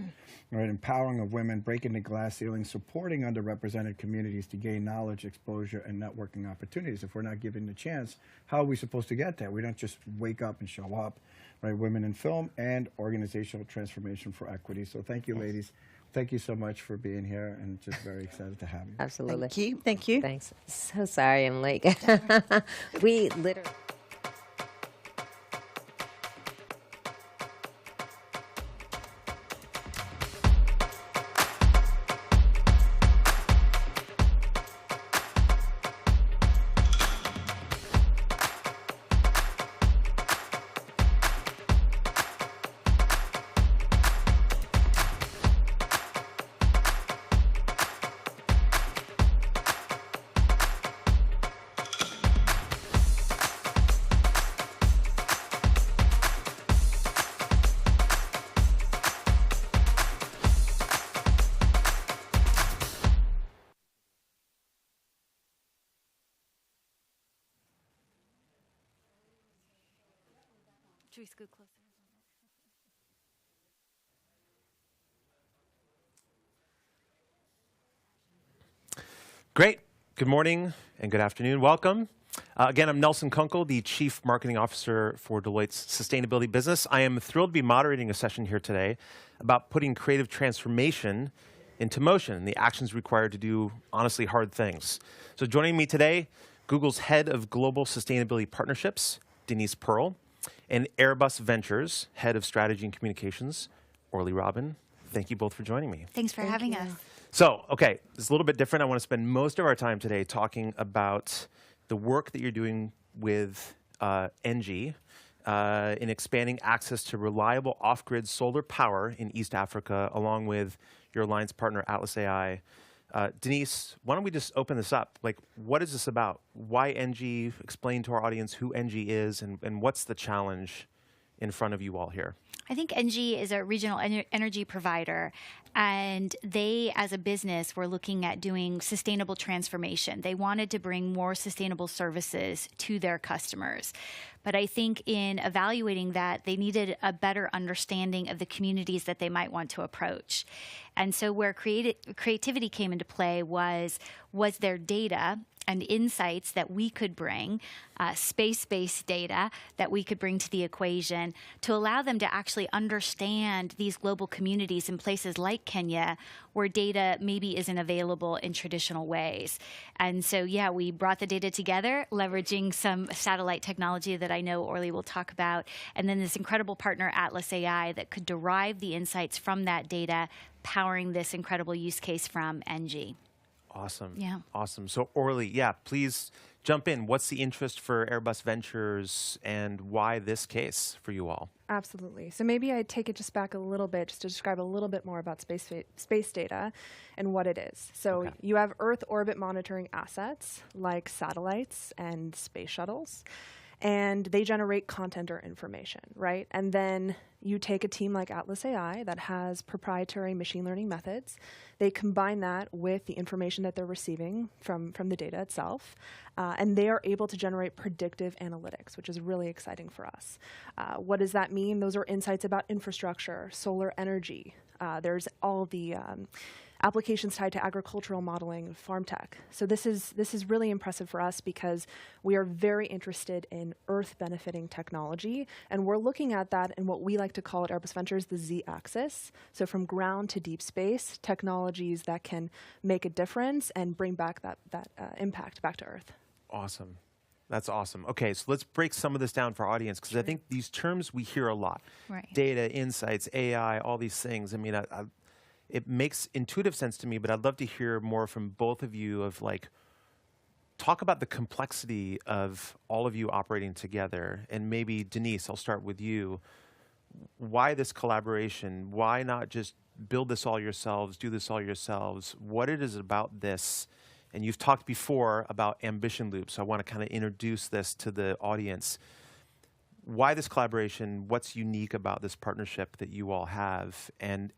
Right. Empowering of women, breaking the glass ceiling, supporting underrepresented communities to gain knowledge, exposure, and networking opportunities. If we're not given the chance, how are we supposed to get there? We don't just wake up and show up. Right. Women in film and organizational transformation for equity. So thank you, ladies. Thank you so much for being here, and just very excited to have you. Absolutely. Thank you. Thank you. Thanks. So sorry I'm late. We literally... Should we scoot closer? Great. Good morning and good afternoon. Welcome. Again, I'm Nelson Kunkel, the Chief Marketing Officer for Deloitte's Sustainability Business. I am thrilled to be moderating a session here today about putting creative transformation into motion, the actions required to do honestly hard things. So joining me today, Google's Head of Global Sustainability Partnerships, Denise Pearl, and Airbus Ventures, Head of Strategy and Communications, Orly Robin. Thank you both for joining me. Thanks for having us. So, okay, it's a little bit different. I want to spend most of our time today talking about the work that you're doing with NG in expanding access to reliable off-grid solar power in East Africa, along with your alliance partner, Atlas AI, Denise, why don't we just open this up? Like, what is this about? Why NG? Explain to our audience who NG is and what's the challenge in front of you all here. I think NG is a regional energy provider, and they, as a business, were looking at doing sustainable transformation. They wanted to bring more sustainable services to their customers. But I think in evaluating that, they needed a better understanding of the communities that they might want to approach. And so where creativity came into play was their data and insights that we could bring, space-based data that we could bring to the equation to allow them to actually understand these global communities in places like Kenya where data maybe isn't available in traditional ways. And so, yeah, we brought the data together, leveraging some satellite technology that I know Orly will talk about, and then this incredible partner, Atlas AI, that could derive the insights from that data, powering this incredible use case from NG. Awesome. Yeah. Awesome. So Orly, yeah, please jump in. What's the interest for Airbus Ventures and why this case for you all? Absolutely. So maybe I take it just back a little bit just to describe a little bit more about space data and what it is. So you have Earth orbit monitoring assets like satellites and space shuttles, and they generate content or information, right? And then you take a team like Atlas AI that has proprietary machine learning methods. They combine that with the information that they're receiving from the data itself, and they are able to generate predictive analytics, which is really exciting for us. What does that mean? Those are insights about infrastructure, solar energy. There's all the applications tied to agricultural modeling, farm tech. So this is really impressive for us because we are very interested in Earth benefiting technology, and we're looking at that in what we like to call at Airbus Ventures the Z-axis. So from ground to deep space, technologies that can make a difference and bring back that impact back to Earth. Awesome. That's awesome. Okay, so let's break some of this down for our audience because I think these terms we hear a lot. Right. Data, insights, AI, all these things. I mean, it makes intuitive sense to me, but I'd love to hear more from both of you of like, talk about the complexity of all of you operating together. And maybe Denise, I'll start with you. Why this collaboration? Why not just build this all yourselves, do this all yourselves? What it is about this? And you've talked before about ambition loops, so I want to kind of introduce this to the audience. Why this collaboration? What's unique about this partnership that you all have? And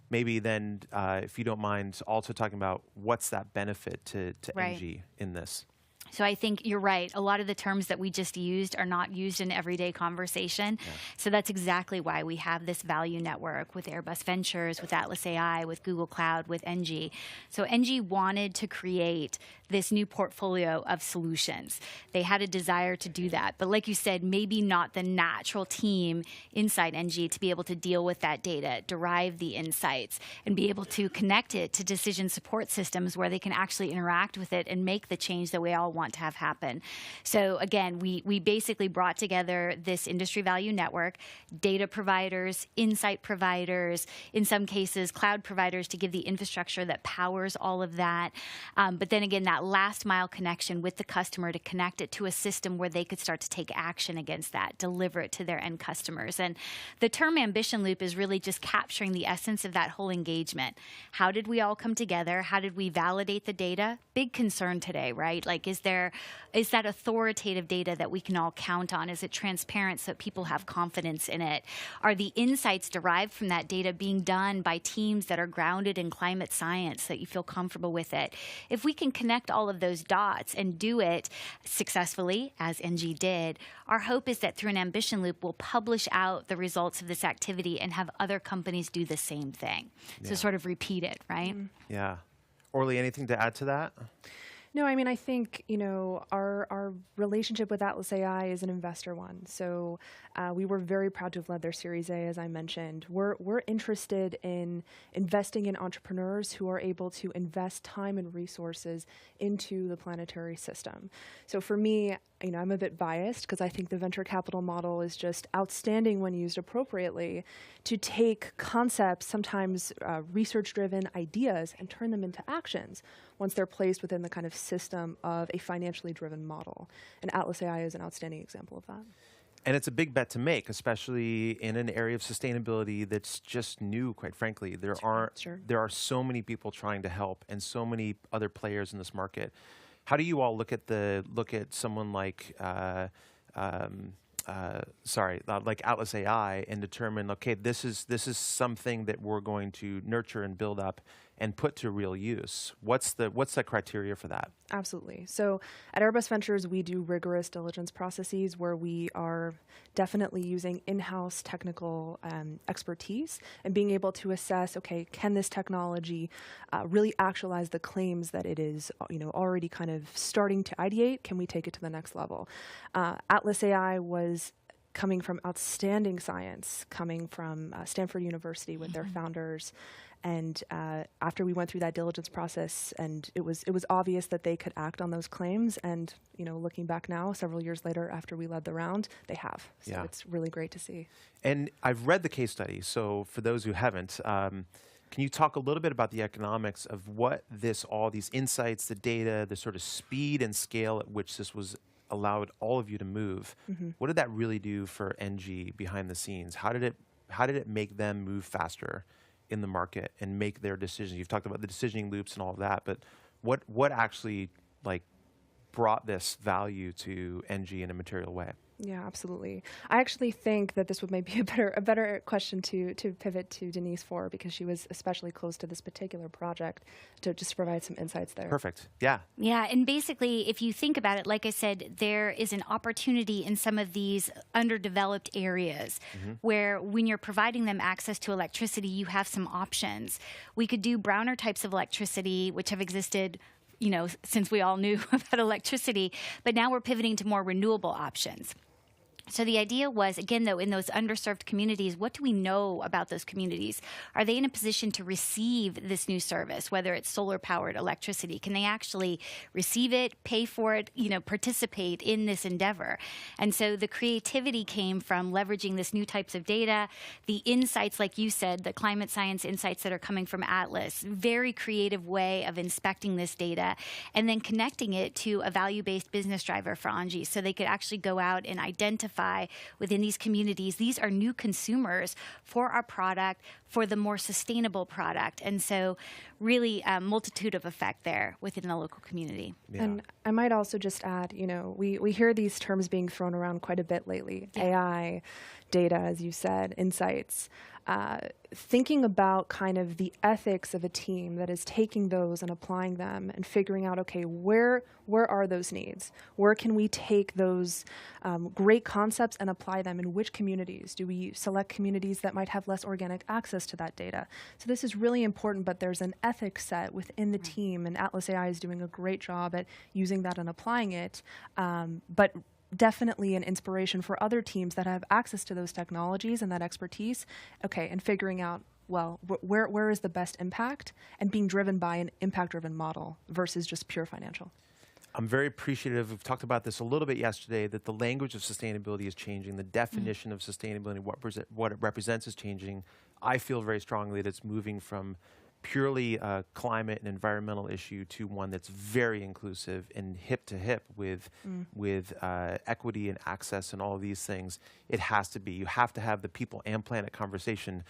maybe then, if you don't mind, also talking about what's that benefit to NG in this. So I think you're right. A lot of the terms that we just used are not used in everyday conversation. Yeah. So that's exactly why we have this value network with Airbus Ventures, with Atlas AI, with Google Cloud, with NG. So NG wanted to create this new portfolio of solutions. They had a desire to do that. But like you said, maybe not the natural team inside NG to be able to deal with that data, derive the insights, and be able to connect it to decision support systems where they can actually interact with it and make the change that we all want to have happen. So again, we basically brought together this industry value network, data providers, insight providers, in some cases cloud providers to give the infrastructure that powers all of that. But then again, that last mile connection with the customer to connect it to a system where they could start to take action against that, deliver it to their end customers. And the term ambition loop is really just capturing the essence of that whole engagement. How did we all come together? How did we validate the data? Big concern today, right? Like, is that authoritative data that we can all count on? Is it transparent so that people have confidence in it? Are the insights derived from that data being done by teams that are grounded in climate science so that you feel comfortable with it? If we can connect all of those dots and do it successfully, as NG did, our hope is that through an ambition loop, we'll publish out the results of this activity and have other companies do the same thing. Yeah. So sort of repeat it, right? Yeah. Orly, anything to add to that? No, I mean, I think, our relationship with Atlas AI is an investor one. So we were very proud to have led their Series A, as I mentioned. We're interested in investing in entrepreneurs who are able to invest time and resources into the planetary system. So for me, I'm a bit biased because I think the venture capital model is just outstanding when used appropriately to take concepts, sometimes research-driven ideas, and turn them into actions once they're placed within the kind of system of a financially driven model. And Atlas AI is an outstanding example of that. And it's a big bet to make, especially in an area of sustainability that's just new, quite frankly. There are so many people trying to help and so many other players in this market. How do you all look at someone like like Atlas AI and determine, okay, this is something that we're going to nurture and build up and put to real use? What's the criteria for that? Absolutely. So at Airbus Ventures, we do rigorous diligence processes where we are definitely using in-house technical expertise and being able to assess, okay, can this technology really actualize the claims that it is, already kind of starting to ideate? Can we take it to the next level? Atlas AI was coming from outstanding science, coming from Stanford University with their founders. And after we went through that diligence process, and it was obvious that they could act on those claims. And looking back now, several years later, after we led the round, they have. So it's really great to see. And I've read the case study. So for those who haven't, can you talk a little bit about the economics of what all these insights, the data, the sort of speed and scale at which this was allowed all of you to move? What did that really do for NG behind the scenes? How did it make them move faster in the market and make their decisions? You've talked about the decisioning loops and all of that, but what actually brought this value to NG in a material way? Yeah, absolutely. I actually think that this would maybe be a better question to pivot to Denise for, because she was especially close to this particular project to just provide some insights there. Perfect. Yeah. Yeah, and basically, if you think about it, like I said, there is an opportunity in some of these underdeveloped areas where when you're providing them access to electricity, you have some options. We could do browner types of electricity, which have existed since we all knew about electricity, but now we're pivoting to more renewable options. So the idea was, again, though, in those underserved communities, what do we know about those communities? Are they in a position to receive this new service, whether it's solar-powered electricity? Can they actually receive it, pay for it, participate in this endeavor? And so the creativity came from leveraging this new types of data, the insights, like you said, the climate science insights that are coming from Atlas, very creative way of inspecting this data, and then connecting it to a value-based business driver for Anji, so they could actually go out and identify within these communities, these are new consumers for our product, for the more sustainable product. And so really a multitude of effect there within the local community. Yeah. And I might also just add, we hear these terms being thrown around quite a bit lately. Yeah. AI, data, as you said, insights. Thinking about kind of the ethics of a team that is taking those and applying them and figuring out, okay, where are those needs? Where can we take those great concepts and apply them in which communities? Do we select communities that might have less organic access to that data? So this is really important, but there's an ethics set within the team, and Atlas AI is doing a great job at using that and applying it. But definitely an inspiration for other teams that have access to those technologies and that expertise. Okay, and figuring out, well, where is the best impact, and being driven by an impact-driven model versus just pure financial. I'm very appreciative. We've talked about this a little bit yesterday, that the language of sustainability is changing. The definition of sustainability, what it represents, is changing. I feel very strongly that it's moving from purely a climate and environmental issue to one that's very inclusive and hip to hip with equity and access and all of these things. It has to be. You have to have the people and planet conversation.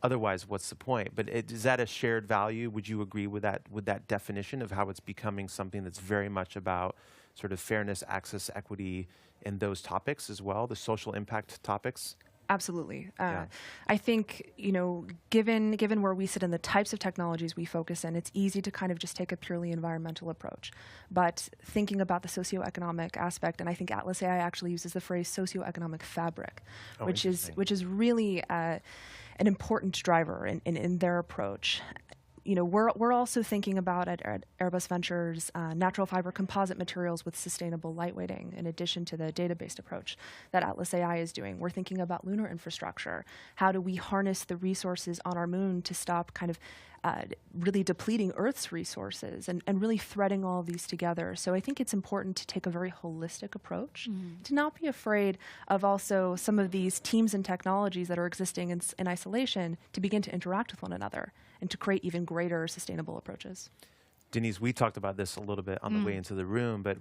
Otherwise, what's the point? But is that a shared value? Would you agree with that definition of how it's becoming something that's very much about sort of fairness, access, equity, and those topics as well, the social impact topics? Absolutely. I think, given where we sit and the types of technologies we focus in, it's easy to kind of just take a purely environmental approach. But thinking about the socioeconomic aspect, and I think Atlas AI actually uses the phrase socioeconomic fabric, which is really an important driver in their approach. We're also thinking about at Airbus Ventures natural fiber composite materials with sustainable lightweighting, in addition to the data-based approach that Atlas AI is doing. We're thinking about lunar infrastructure. How do we harness the resources on our moon to stop kind of really depleting Earth's resources and really threading all of these together? So I think it's important to take a very holistic approach, to not be afraid of also some of these teams and technologies that are existing in isolation, to begin to interact with one another and to create even greater sustainable approaches. Denise, we talked about this a little bit on the way into the room, but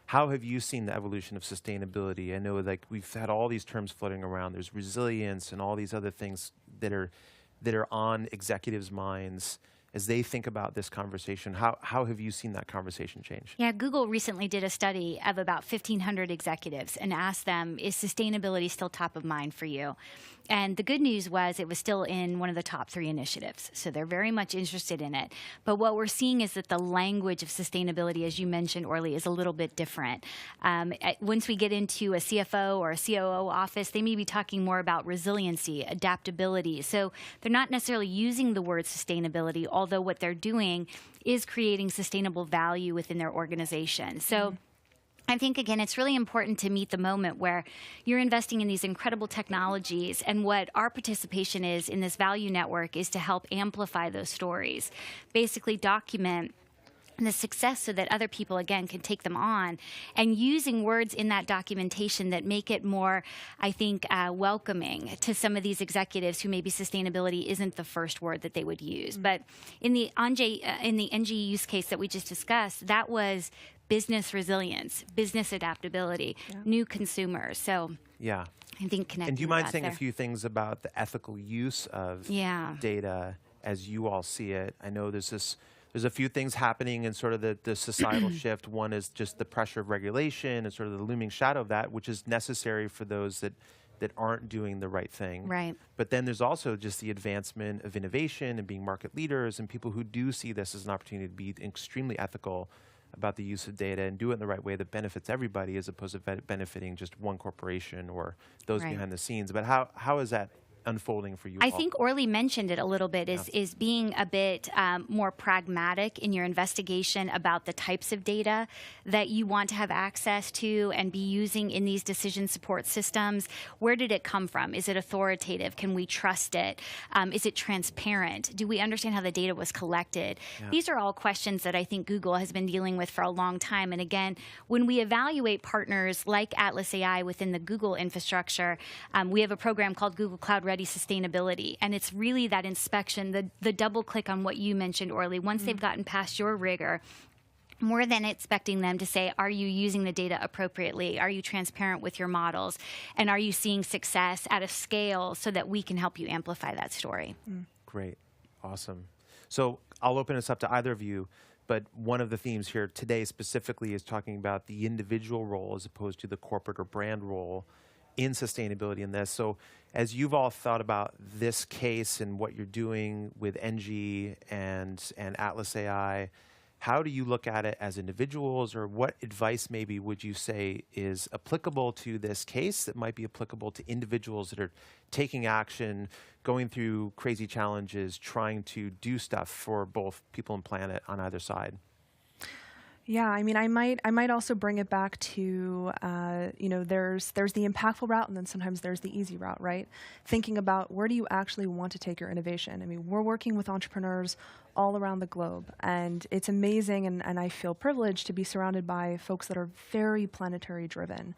how have you seen the evolution of sustainability? I know like we've had all these terms floating around. There's resilience and all these other things that are on executives' minds as they think about this conversation. How have you seen that conversation change? Yeah, Google recently did a study of about 1,500 executives and asked them, is sustainability still top of mind for you? And the good news was it was still in one of the top 3 initiatives. So they're very much interested in it. But what we're seeing is that the language of sustainability, as you mentioned, Orly, is a little bit different. Once we get into a CFO or a COO office, they may be talking more about resiliency, adaptability. So they're not necessarily using the word sustainability, although what they're doing is creating sustainable value within their organization. So I think, again, it's really important to meet the moment where you're investing in these incredible technologies, and what our participation is in this value network is to help amplify those stories, basically document the success so that other people, again, can take them on, and using words in that documentation that make it more, I think, welcoming to some of these executives who maybe sustainability isn't the first word that they would use. But in the NG use case that we just discussed, that was business resilience, business adaptability, new consumers. So yeah, I think connecting. And do you mind saying a few things about the ethical use of data as you all see it? I know there's a few things happening in sort of the societal shift. One is just the pressure of regulation and sort of the looming shadow of that, which is necessary for those that aren't doing the right thing. Right. But then there's also just the advancement of innovation and being market leaders and people who do see this as an opportunity to be extremely ethical about the use of data and do it in the right way that benefits everybody as opposed to benefiting just one corporation or those behind the scenes. But how is that unfolding for you I all? think Orly mentioned it a little bit, is being a bit more pragmatic in your investigation about the types of data that you want to have access to and be using in these decision support systems. Where did it come from? Is it authoritative? Can we trust it? Is it transparent? Do we understand how the data was collected? These are all questions that I think Google has been dealing with for a long time. And again, when we evaluate partners like Atlas AI within the Google infrastructure, we have a program called Google Cloud Ready Sustainability, and it's really that inspection, the double click on what you mentioned, Orly. Once they've gotten past your rigor, more than expecting them to say, are you using the data appropriately? Are you transparent with your models? And are you seeing success at a scale so that we can help you amplify that story? Great. Awesome. So I'll open this up to either of you, but one of the themes here today specifically is talking about the individual role as opposed to the corporate or brand role in sustainability in this. So as you've all thought about this case and what you're doing with NG and Atlas AI, how do you look at it as individuals, or what advice maybe would you say is applicable to this case that might be applicable to individuals that are taking action, going through crazy challenges, trying to do stuff for both people and planet on either side? Yeah, I mean, I might also bring it back to, there's the impactful route, and then sometimes there's the easy route, right? Thinking about where do you actually want to take your innovation. I mean, we're working with entrepreneurs all around the globe, and it's amazing, and I feel privileged to be surrounded by folks that are very planetary driven.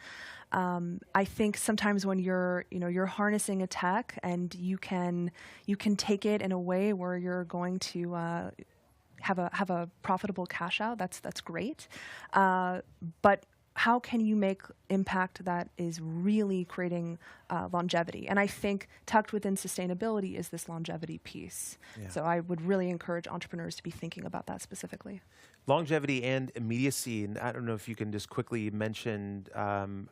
I think sometimes when you're harnessing a tech and you can take it in a way where you're going to have a profitable cash out, that's great. But how can you make impact that is really creating longevity? And I think tucked within sustainability is this longevity piece. Yeah. So I would really encourage entrepreneurs to be thinking about that specifically. Longevity and immediacy, and I don't know if you can just quickly mention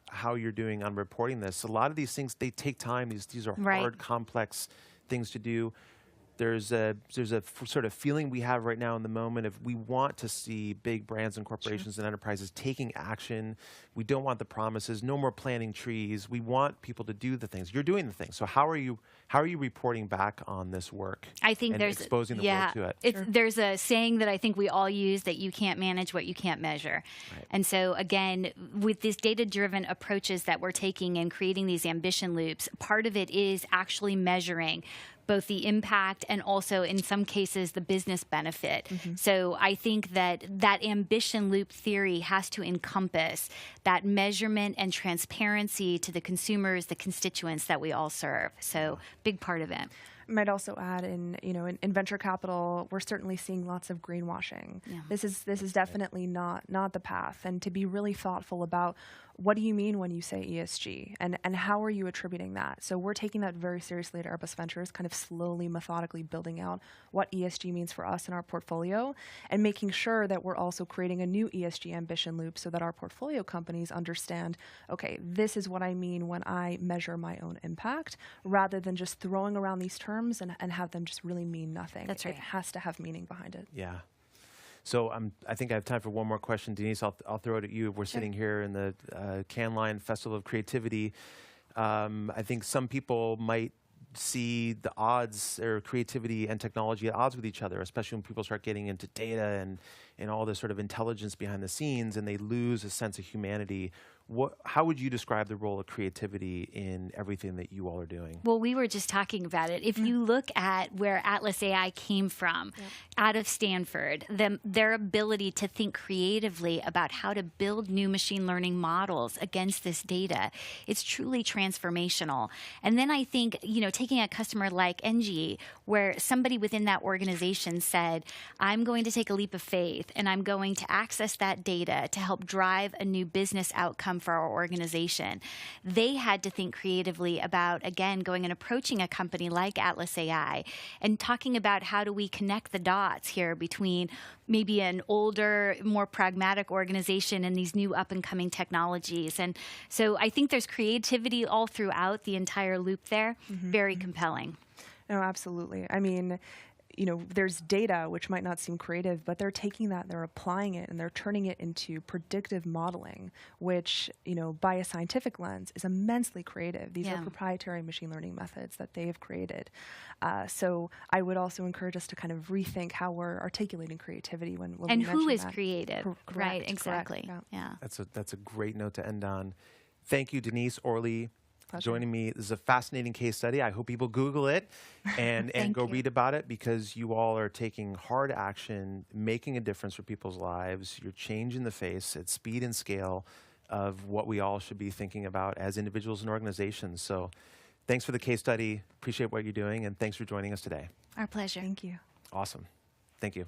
how you're doing on reporting this. A lot of these things, they take time. These are hard, complex things to do. There's a sort of feeling we have right now in the moment of we want to see big brands and corporations and enterprises taking action. We don't want the promises, no more planting trees. We want people to do the things. You're doing the things. So how are you reporting back on this work? I think and there's exposing the world to it. There's a saying that I think we all use, that you can't manage what you can't measure. Right. And so again, with these data-driven approaches that we're taking and creating these ambition loops, part of it is actually measuring both the impact and also, in some cases, the business benefit. So I think that ambition loop theory has to encompass that measurement and transparency to the consumers, the constituents that we all serve. So big part of it. might also add in venture capital, we're certainly seeing lots of greenwashing. Yeah. This is definitely not the path, and to be really thoughtful about what do you mean when you say ESG, and how are you attributing that? So we're taking that very seriously at Airbus Ventures, kind of slowly, methodically building out what ESG means for us in our portfolio, and making sure that we're also creating a new ESG ambition loop so that our portfolio companies understand, okay, this is what I mean when I measure my own impact, rather than just throwing around these terms and have them just really mean nothing. That's right. It has to have meaning behind it. Yeah. So I think I have time for one more question. Denise, I'll throw it at you. We're sitting here in the Cannes Lions Festival of Creativity. I think some people might see the odds, or creativity and technology at odds with each other, especially when people start getting into data and all this sort of intelligence behind the scenes, and they lose a sense of humanity. How would you describe the role of creativity in everything that you all are doing? Well, we were just talking about it. If you look at where Atlas AI came from, out of Stanford, their ability to think creatively about how to build new machine learning models against this data, it's truly transformational. And then I think, taking a customer like NGE, where somebody within that organization said, I'm going to take a leap of faith and I'm going to access that data to help drive a new business outcome for our organization. They had to think creatively about, again, going and approaching a company like Atlas AI and talking about how do we connect the dots here between maybe an older, more pragmatic organization and these new up-and-coming technologies. And so I think there's creativity all throughout the entire loop there. Very compelling. No, absolutely. I mean, there's data which might not seem creative, but they're taking that, they're applying it, and they're turning it into predictive modeling, which, by a scientific lens, is immensely creative. These are proprietary machine learning methods that they have created. So I would also encourage us to kind of rethink how we're articulating creativity when and we who mention is that. creative, right? Exactly. Correct, yeah. That's a great note to end on. Thank you, Denise, Orly, joining me. This is a fascinating case study. I hope people Google it and go read about it, because you all are taking hard action, making a difference for people's lives. You're changing the face at speed and scale of what we all should be thinking about as individuals and organizations. So thanks for the case study. Appreciate what you're doing, and thanks for joining us today. Our pleasure. Thank you. Awesome. Thank you.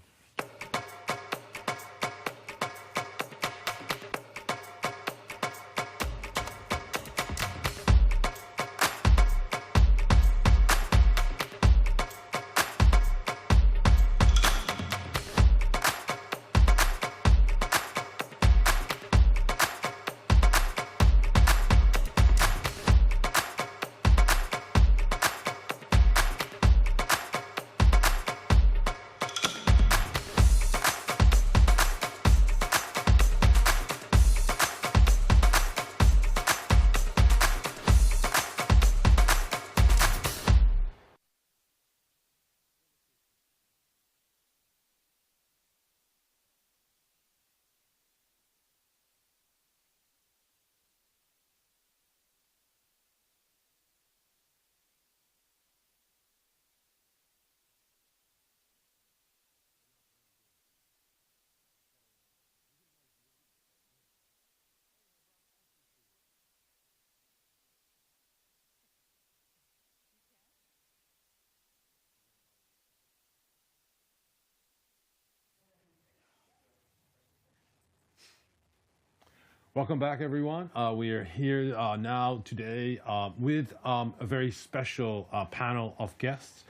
Welcome back, everyone. We are here now today with a very special panel of guests.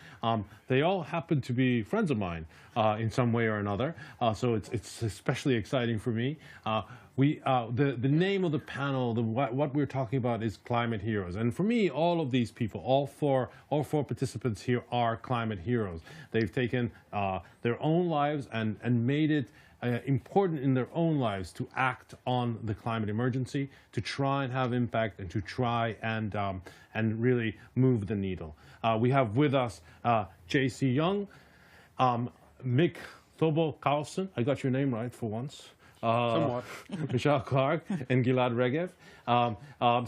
They all happen to be friends of mine in some way or another, so it's especially exciting for me. The name of the panel, what we're talking about, is Climate Heroes, and for me, all of these people, all four participants here, are climate heroes. They've taken their own lives and made it important in their own lives to act on the climate emergency, to try and have impact, and to try and really move the needle. We have with us J.C. Young, Mick Thobo-Carlson, I got your name right for once, Michelle Clark, and Gilad Regev.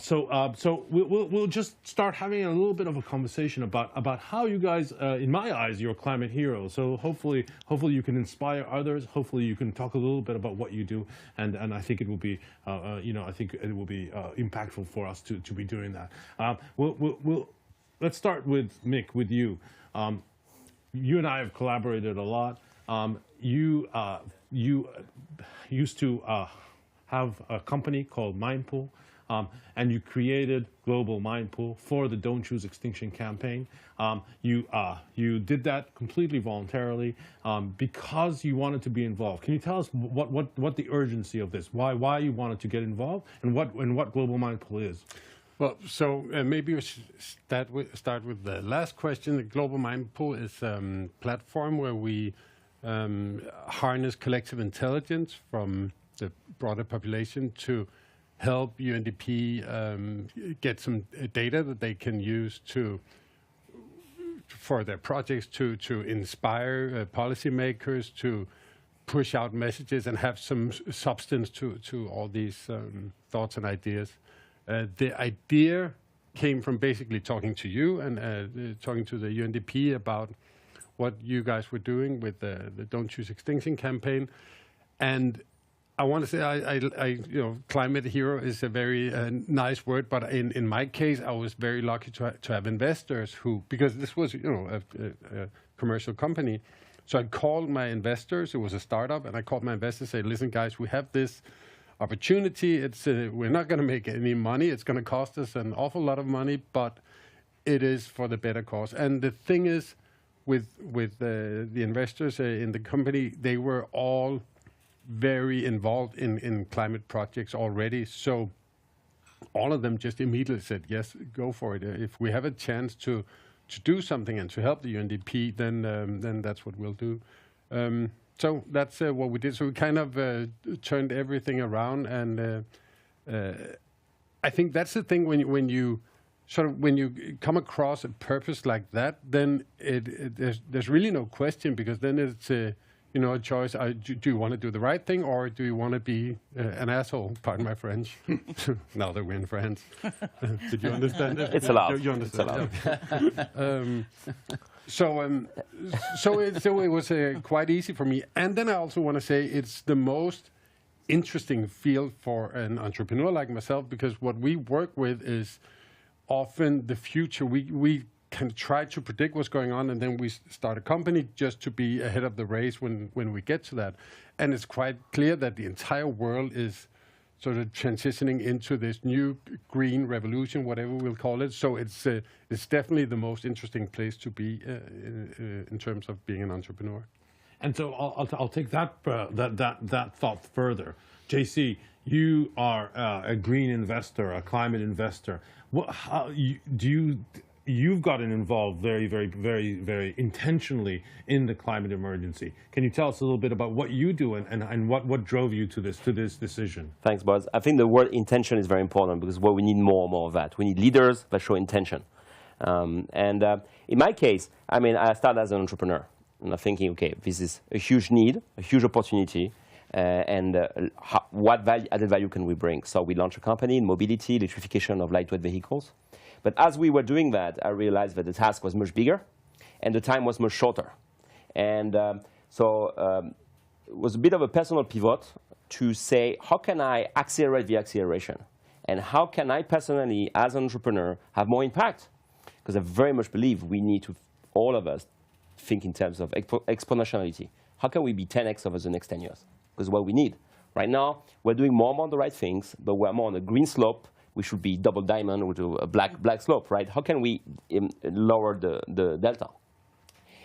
So we'll just start having a little bit of a conversation about how you guys, in my eyes, you're climate heroes. So hopefully you can inspire others. Hopefully you can talk a little bit about what you do, and I think it will be, I think it will be impactful for us to be doing that. Let's start with Mick, with you. You and I have collaborated a lot. You used to have a company called Mindpool, and you created Global Mindpool for the Don't Choose Extinction campaign. You did that completely voluntarily because you wanted to be involved. Can you tell us what the urgency of this, why you wanted to get involved, and what Global Mindpool is? Well, so maybe we should start with the last question. The Global Mindpool is a platform where we harness collective intelligence from the broader population to help UNDP get some data that they can use for their projects to inspire policymakers, to push out messages and have some substance to all these thoughts and ideas. The idea came from basically talking to you and talking to the UNDP about what you guys were doing with the Don't Choose Extinction campaign. And I want to say, climate hero is a very nice word, but in my case, I was very lucky to have investors who, because this was, a commercial company. So I called my investors. It was a startup, and I called my investors and said, listen, guys, we have this opportunity. It's we're not going to make any money. It's going to cost us an awful lot of money, but it is for the better cause. And the thing is, with the investors in the company, they were all very involved in climate projects already. So all of them just immediately said, yes, go for it. If we have a chance to do something and to help the UNDP, then that's what we'll do. So that's what we did. So we kind of turned everything around, and I think that's the thing when you come across a purpose like that, then there's really no question, because then it's a choice. Do you want to do the right thing, or do you want to be an asshole? Pardon my French. Now that we're in France. Did you understand it? It's allowed. You understand? It's allowed. So it was quite easy for me. And then I also want to say it's the most interesting field for an entrepreneur like myself, because what we work with is often the future. We can try to predict what's going on, and then we start a company just to be ahead of the race when we get to that. And it's quite clear that the entire world is sort of transitioning into this new green revolution, whatever we'll call it. So it's definitely the most interesting place to be in terms of being an entrepreneur. And so I'll take that thought further. JC, you are a green investor, a climate investor. You've gotten involved very, very, very, very intentionally in the climate emergency. Can you tell us a little bit about what you do and what drove you to this decision? Thanks, Buzz. I think the word intention is very important, because we need more and more of that. We need leaders that show intention. In my case, I started as an entrepreneur, and I'm thinking, okay, this is a huge need, a huge opportunity, what added value can we bring? So we launched a company in mobility, electrification of lightweight vehicles. But as we were doing that, I realized that the task was much bigger, and the time was much shorter. And so it was a bit of a personal pivot to say, how can I accelerate the acceleration? And how can I personally, as an entrepreneur, have more impact? Because I very much believe we need to, all of us, think in terms of exponentiality. How can we be 10x over the next 10 years? Because what we need. Right now, we're doing more and more the right things, but we're more on a green slope. We should be double diamond or to a black slope, right? How can we lower the delta?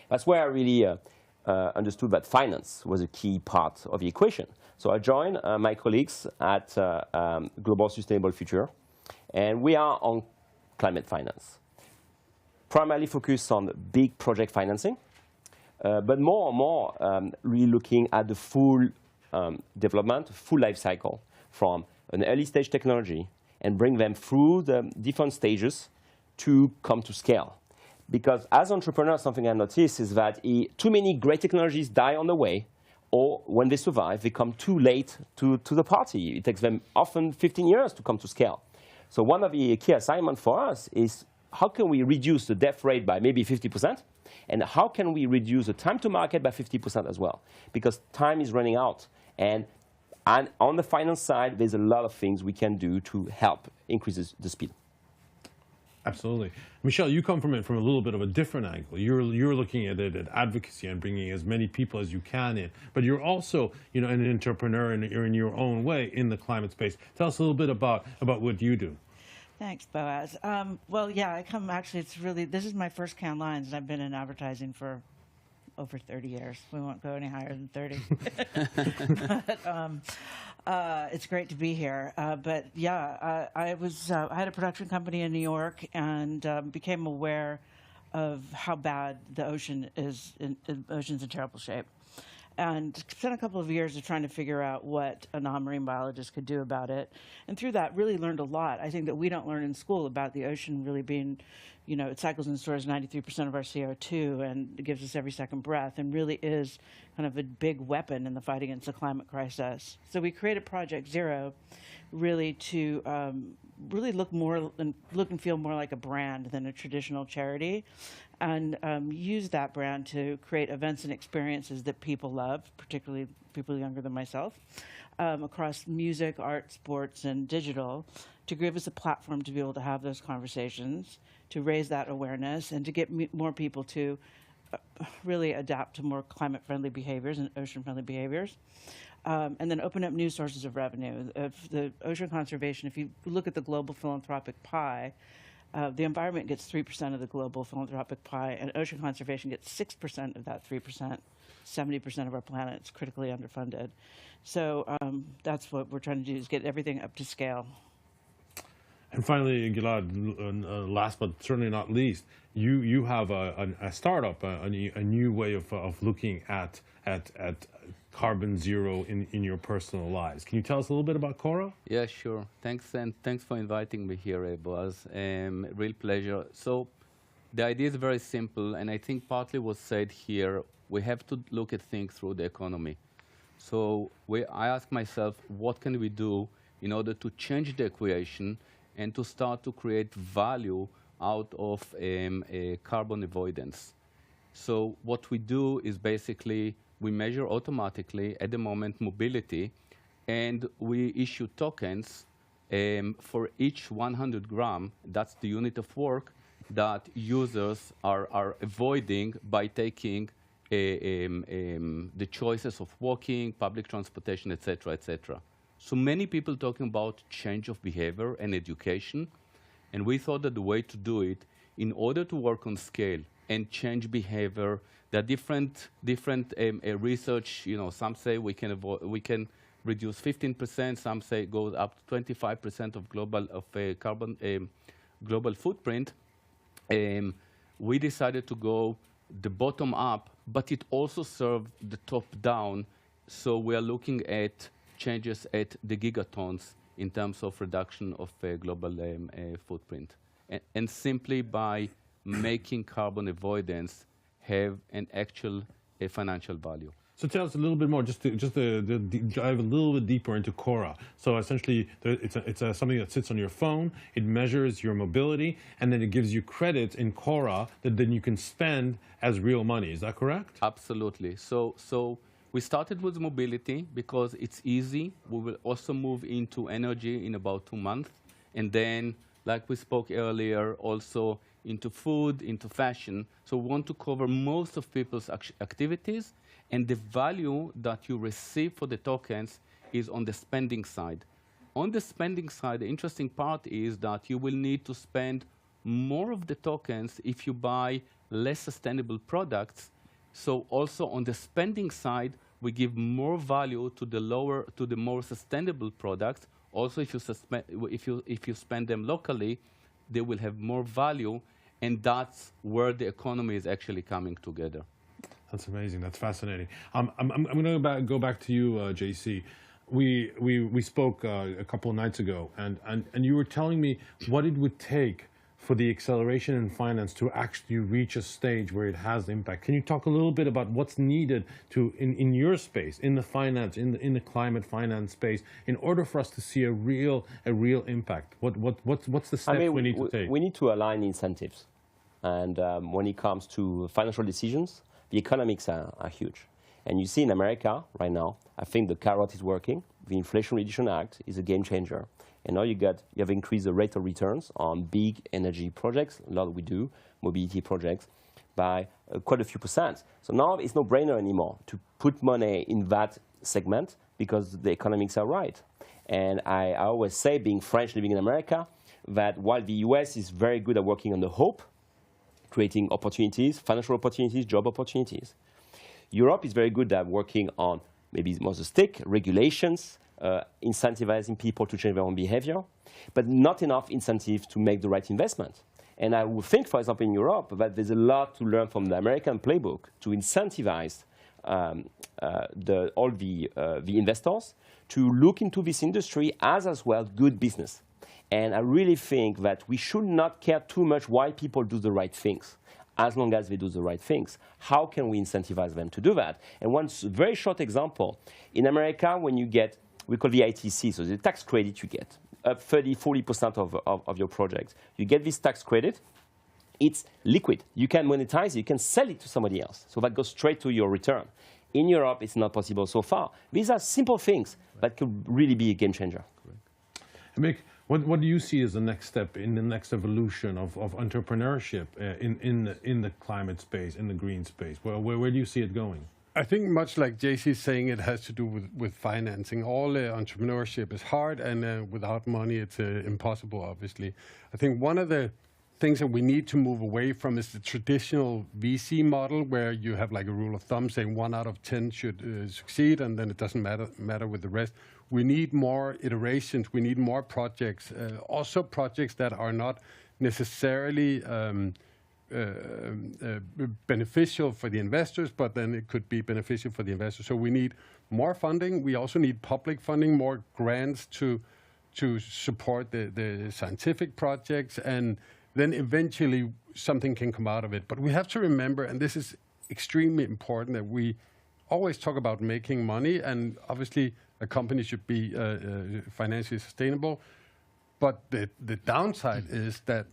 That's where I really understood that finance was a key part of the equation. So I joined my colleagues at Global Sustainable Future, and we are on climate finance. Primarily focused on big project financing, but more and more really looking at the full development, full life cycle, from an early stage technology and bring them through the different stages to come to scale. Because as entrepreneurs, something I noticed is that too many great technologies die on the way, or when they survive, they come too late to the party. It takes them often 15 years to come to scale. So one of the key assignments for us is, how can we reduce the death rate by maybe 50%? And how can we reduce the time to market by 50% as well? Because time is running out. And on the finance side, there's a lot of things we can do to help increase the speed. Absolutely. Michelle, you come from it from a little bit of a different angle. You're looking at it at advocacy and bringing as many people as you can in. But you're also, you know, an entrepreneur and you're in your own way in the climate space. Tell us a little bit about what you do. Thanks, Boaz. Well, yeah, I come actually, this is my first Cannes Lions, and I've been in advertising for over 30 years. We won't go any higher than 30. But it's great to be here. But yeah, I had a production company in New York and became aware of how bad the ocean is. The ocean's in terrible shape. And spent a couple of years of trying to figure out what a non-marine biologist could do about it. And through that, really learned a lot. I think that we don't learn in school about the ocean really being, you know, it cycles and stores 93% of our CO2 and it gives us every second breath and really is kind of a big weapon in the fight against the climate crisis. So we created Project Zero really to really look and feel more like a brand than a traditional charity, and use that brand to create events and experiences that people love, particularly people younger than myself, across music, art, sports, and digital, to give us a platform to be able to have those conversations, to raise that awareness, and to get more people to really adapt to more climate-friendly behaviors and ocean-friendly behaviors. And then open up new sources of revenue. The ocean conservation, if you look at the global philanthropic pie, the environment gets 3% of the global philanthropic pie, and ocean conservation gets 6% of that 3%. 70% of our planet is critically underfunded. So that's what we're trying to do, is get everything up to scale. And finally, Gilad, last but certainly not least, you have a startup, a new way of looking at carbon zero in your personal lives. Can you tell us a little bit about Cora? Yeah, sure. Thanks, and thanks for inviting me here, Boaz. Real pleasure. So the idea is very simple, and I think partly was said here. We have to look at things through the economy. So I ask myself, what can we do in order to change the equation and to start to create value out of carbon avoidance? So what we do is basically we measure automatically at the moment mobility, and we issue tokens for each 100 gram. That's the unit of work that users are avoiding by taking the choices of walking, public transportation, et cetera, et cetera. So many people talking about change of behavior and education, and we thought that the way to do it, in order to work on scale and change behavior, there are different research. You know, some say we can reduce 15%. Some say it goes up to 25% of carbon global footprint. We decided to go the bottom up, but it also served the top down. So we are looking at changes at the gigatons in terms of reduction of global footprint, and simply by making carbon avoidance have an actual financial value. So tell us a little bit more, just to dive a little bit deeper into Cora. So essentially, it's something that sits on your phone. It measures your mobility, and then it gives you credits in Cora that then you can spend as real money. Is that correct? Absolutely. So we started with mobility because it's easy. We will also move into energy in about 2 months, and then, like we spoke earlier, also into food, into fashion. So we want to cover most of people's activities, and the value that you receive for the tokens is on the spending side. On the spending side, the interesting part is that you will need to spend more of the tokens if you buy less sustainable products. So also on the spending side, we give more value to the more sustainable products. Also, if you spend them locally, they will have more value, and that's where the economy is actually coming together. That's amazing. That's fascinating. I'm going to go back to you, JC. We spoke a couple of nights ago, and you were telling me what it would take for the acceleration in finance to actually reach a stage where it has impact. Can you talk a little bit about what's needed in your space, in the finance, in the climate finance space, in order for us to see a real impact? What's the steps we need to take? We need to align incentives, and when it comes to financial decisions, the economics are huge. And you see in America right now, I think the carrot is working. The Inflation Reduction Act is a game changer. And now you have increased the rate of returns on big energy projects, a lot we do, mobility projects, by quite a few percent. So now it's no brainer anymore to put money in that segment because the economics are right. And I always say, being French, living in America, that while the US is very good at working on the hope, creating opportunities, financial opportunities, job opportunities, Europe is very good at working on maybe more the stick, regulations, incentivizing people to change their own behavior, but not enough incentive to make the right investment. And I would think, for example, in Europe, that there's a lot to learn from the American playbook to incentivize all the investors to look into this industry as well good business. And I really think that we should not care too much why people do the right things, as long as they do the right things. How can we incentivize them to do that? And one very short example, in America, when you get, we call the ITC, so the tax credit you get, up 30–40% of your project. You get this tax credit, it's liquid. You can monetize it, you can sell it to somebody else. So that goes straight to your return. In Europe, it's not possible so far. These are simple things that could really be a game changer. Mick, what do you see as the next step in the next evolution of entrepreneurship in the climate space, in the green space? Where do you see it going? I think much like JC is saying, it has to do with financing. All entrepreneurship is hard, and without money, it's impossible, obviously. I think one of the things that we need to move away from is the traditional VC model, where you have like a rule of thumb saying 1 out of 10 should succeed, and then it doesn't matter with the rest. We need more iterations. We need more projects, also projects that are not necessarily beneficial for the investors, but then it could be beneficial for the investors. So we need more funding. We also need public funding, more grants to support the scientific projects, and then eventually something can come out of it. But we have to remember, and this is extremely important, that we always talk about making money, and obviously a company should be financially sustainable. But the downside is that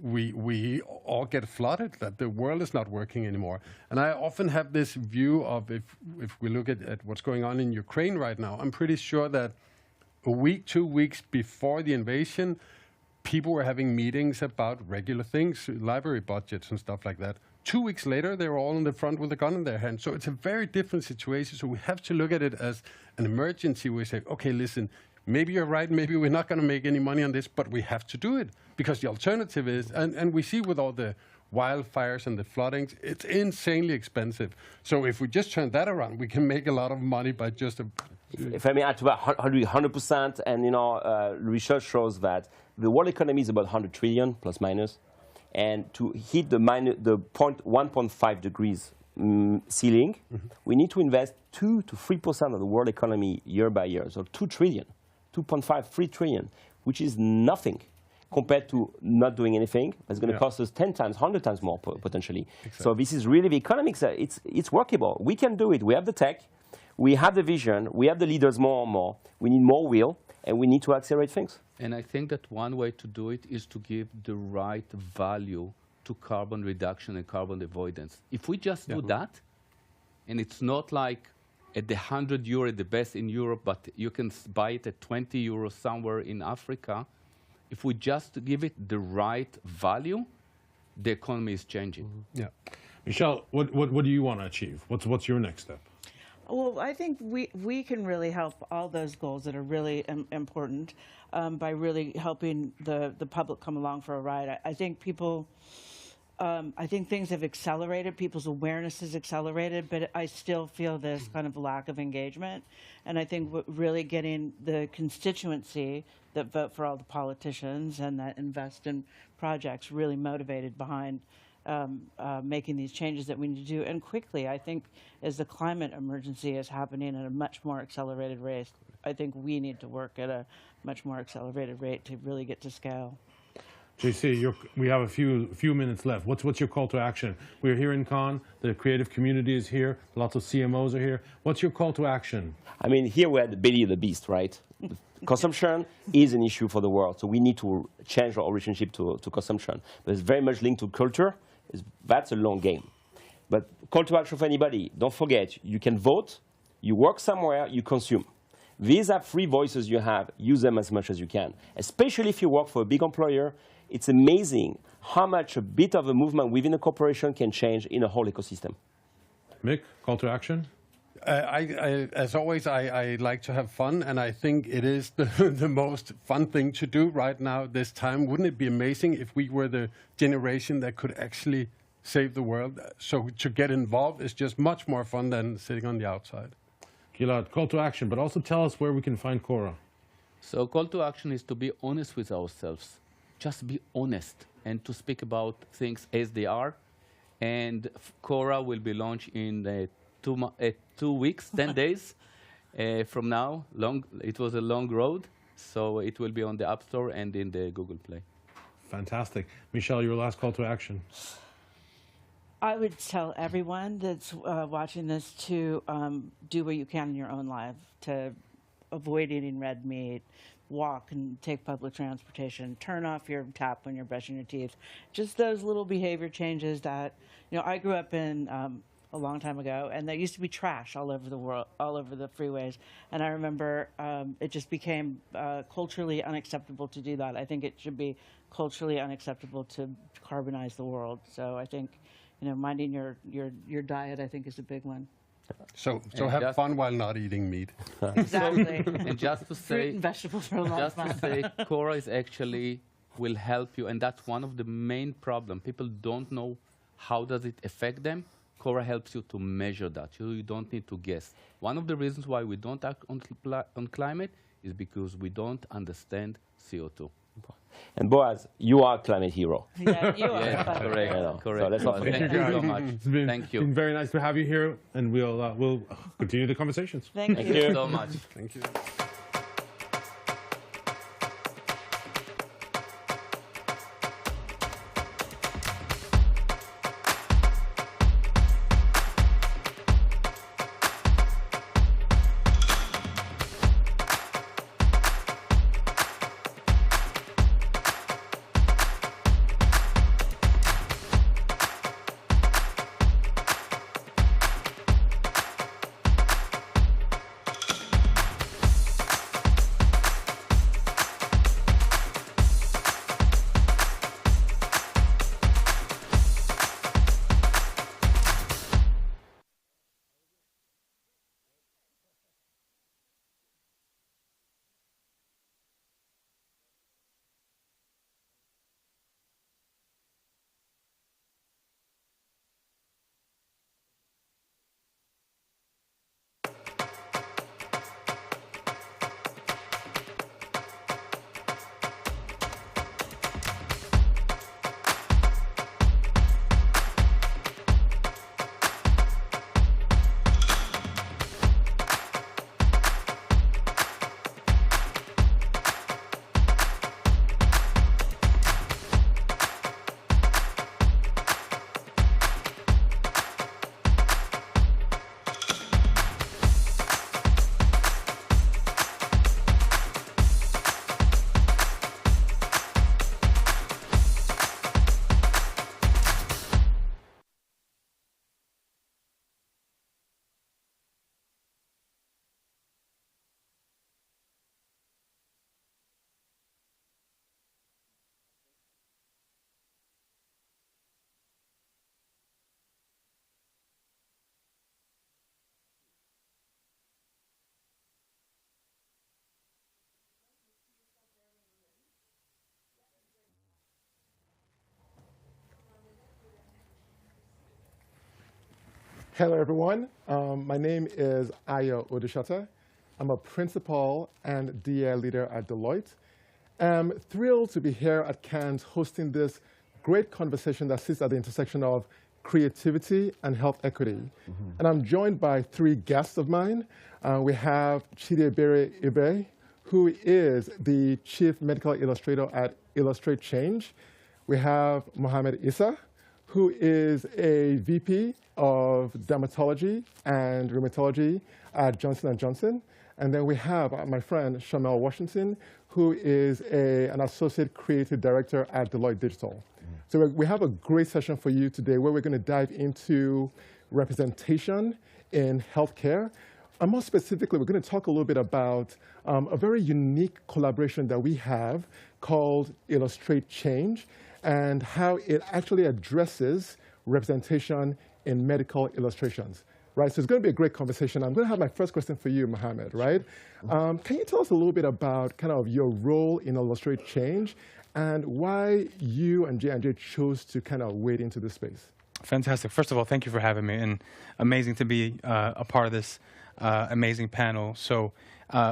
we all get flooded, that the world is not working anymore. And I often have this view of, if we look at what's going on in Ukraine right now, I'm pretty sure that a week, 2 weeks before the invasion, people were having meetings about regular things, library budgets and stuff like that. 2 weeks later, they were all in the front with a gun in their hand. So it's a very different situation. So we have to look at it as an emergency. We say, okay, listen, maybe you're right, maybe we're not going to make any money on this, but we have to do it, because the alternative is, and we see with all the wildfires and the floodings, it's insanely expensive. So if we just turn that around, we can make a lot of money by just If I may add to that, 100%, and research shows that the world economy is about 100 trillion, plus minus, and to hit the 1.5 degrees ceiling, we need to invest 2 to 3% of the world economy year by year. So 2 trillion, 2.5, 3 trillion, which is nothing compared to not doing anything. It's going to cost us 10 times, 100 times more potentially. Exactly. So this is really the economics. It's workable. We can do it. We have the tech. We have the vision. We have the leaders more and more. We need more will, and we need to accelerate things. And I think that one way to do it is to give the right value to carbon reduction and carbon avoidance. If we just do that, and it's not like at the 100 euro, the best in Europe, but you can buy it at 20 euros somewhere in Africa, if we just give it the right value, the economy is changing. Yeah. Michelle, what do you want to achieve? What's your next step? Well, I think we can really help all those goals that are really important by really helping the public come along for a ride. I think people, I think things have accelerated. People's awareness has accelerated, but I still feel this kind of lack of engagement. And I think really getting the constituency that vote for all the politicians and that invest in projects really motivated behind making these changes that we need to do, and quickly. I think as the climate emergency is happening at a much more accelerated rate, I think we need to work at a much more accelerated rate to really get to scale. JC, we have a few minutes left. What's your call to action? We're here in Cannes. The creative community is here. Lots of CMOs are here. What's your call to action? I mean, here we're at the belly of the beast, right? Consumption is an issue for the world, so we need to change our relationship to consumption. But it's very much linked to culture. That's a long game. But call to action for anybody, don't forget, you can vote, you work somewhere, you consume. These are free voices you have. Use them as much as you can, especially if you work for a big employer. It's amazing how much a bit of a movement within a corporation can change in a whole ecosystem. Mick, call to action? As always, I like to have fun, and I think it is the most fun thing to do right now, this time. Wouldn't it be amazing if we were the generation that could actually save the world? So to get involved is just much more fun than sitting on the outside. Gilad, call to action, but also tell us where we can find Cora. So call to action is to be honest with ourselves. Just be honest and to speak about things as they are. And Cora will be launched in 2 weeks, 10 days from now. It was a long road, so it will be on the App Store and in the Google Play. Fantastic. Michelle, your last call to action. I would tell everyone that's watching this to do what you can in your own life, to avoid eating red meat, walk and take public transportation, turn off your tap when you're brushing your teeth. Just those little behavior changes that, I grew up in a long time ago, and there used to be trash all over the world, all over the freeways. And I remember it just became culturally unacceptable to do that. I think it should be culturally unacceptable to carbonize the world. So I think, minding your diet, I think, is a big one. So have fun while not eating meat. Exactly. And just to say, fruit and vegetables are a lot of fun. Just to say, Cora is actually will help you, and that's one of the main problems. People don't know how does it affect them. Cora helps you to measure that. You don't need to guess. One of the reasons why we don't act on climate is because we don't understand CO2. And Boaz, you are a climate hero. Yeah, you are. Yes, correct. Correct. So let's not forget. Thank you so much. Thank you. It's been very nice to have you here, and we'll continue the conversations. Thank you so much. Thank you. Hello, everyone. My name is Ayo Odeshata. I'm a principal and DI leader at Deloitte. I'm thrilled to be here at Cannes hosting this great conversation that sits at the intersection of creativity and health equity. And I'm joined by three guests of mine. We have Chidiebere Ibe, who is the Chief Medical Illustrator at Illustrate Change. We have Mohamed Issa, who is a VP of Dermatology and Rheumatology at Johnson & Johnson. And then we have my friend Shamel Washington, who is an Associate Creative Director at Deloitte Digital. So we have a great session for you today where we're going to dive into representation in healthcare And more specifically, we're going to talk a little bit about a very unique collaboration that we have called Illustrate Change and how it actually addresses representation in medical illustrations. Right, so it's going to be a great conversation. I'm going to have my first question for you, Mohammed, right? Can you tell us a little bit about kind of your role in Illustrate Change and why you and J&J chose to kind of wade into this space? Fantastic. First of all, thank you for having me, and amazing to be a part of this amazing panel. So,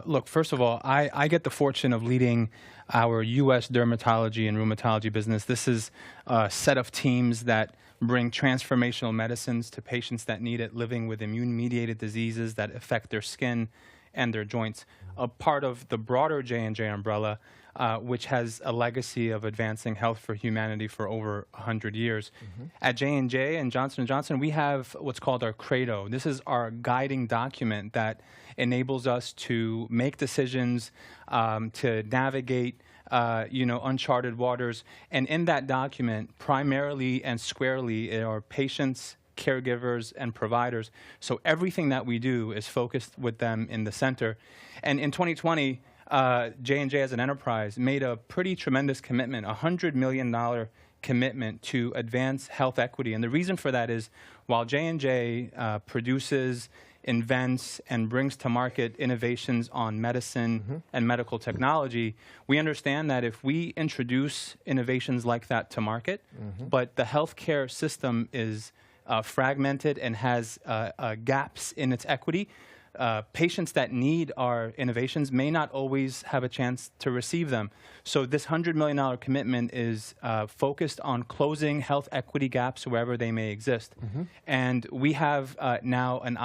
look, first of all, I get the fortune of leading our U.S. dermatology and rheumatology business. This is a set of teams that bring transformational medicines to patients that need it, living with immune-mediated diseases that affect their skin and their joints. A part of the broader J&J umbrella, which has a legacy of advancing health for humanity for over 100 years. At J&J and Johnson & Johnson, we have what's called our credo. This is our guiding document that enables us to make decisions, to navigate uncharted waters. And in that document, primarily and squarely, are patients, caregivers, and providers. So everything that we do is focused with them in the center. And in 2020, J&J as an enterprise made a pretty tremendous commitment, $100 million commitment to advance health equity. And the reason for that is while J&J produces, invents, and brings to market innovations on medicine and medical technology, we understand that if we introduce innovations like that to market, but the healthcare system is fragmented and has gaps in its equity, patients that need our innovations may not always have a chance to receive them. So this $100 million commitment is focused on closing health equity gaps wherever they may exist. And we have now an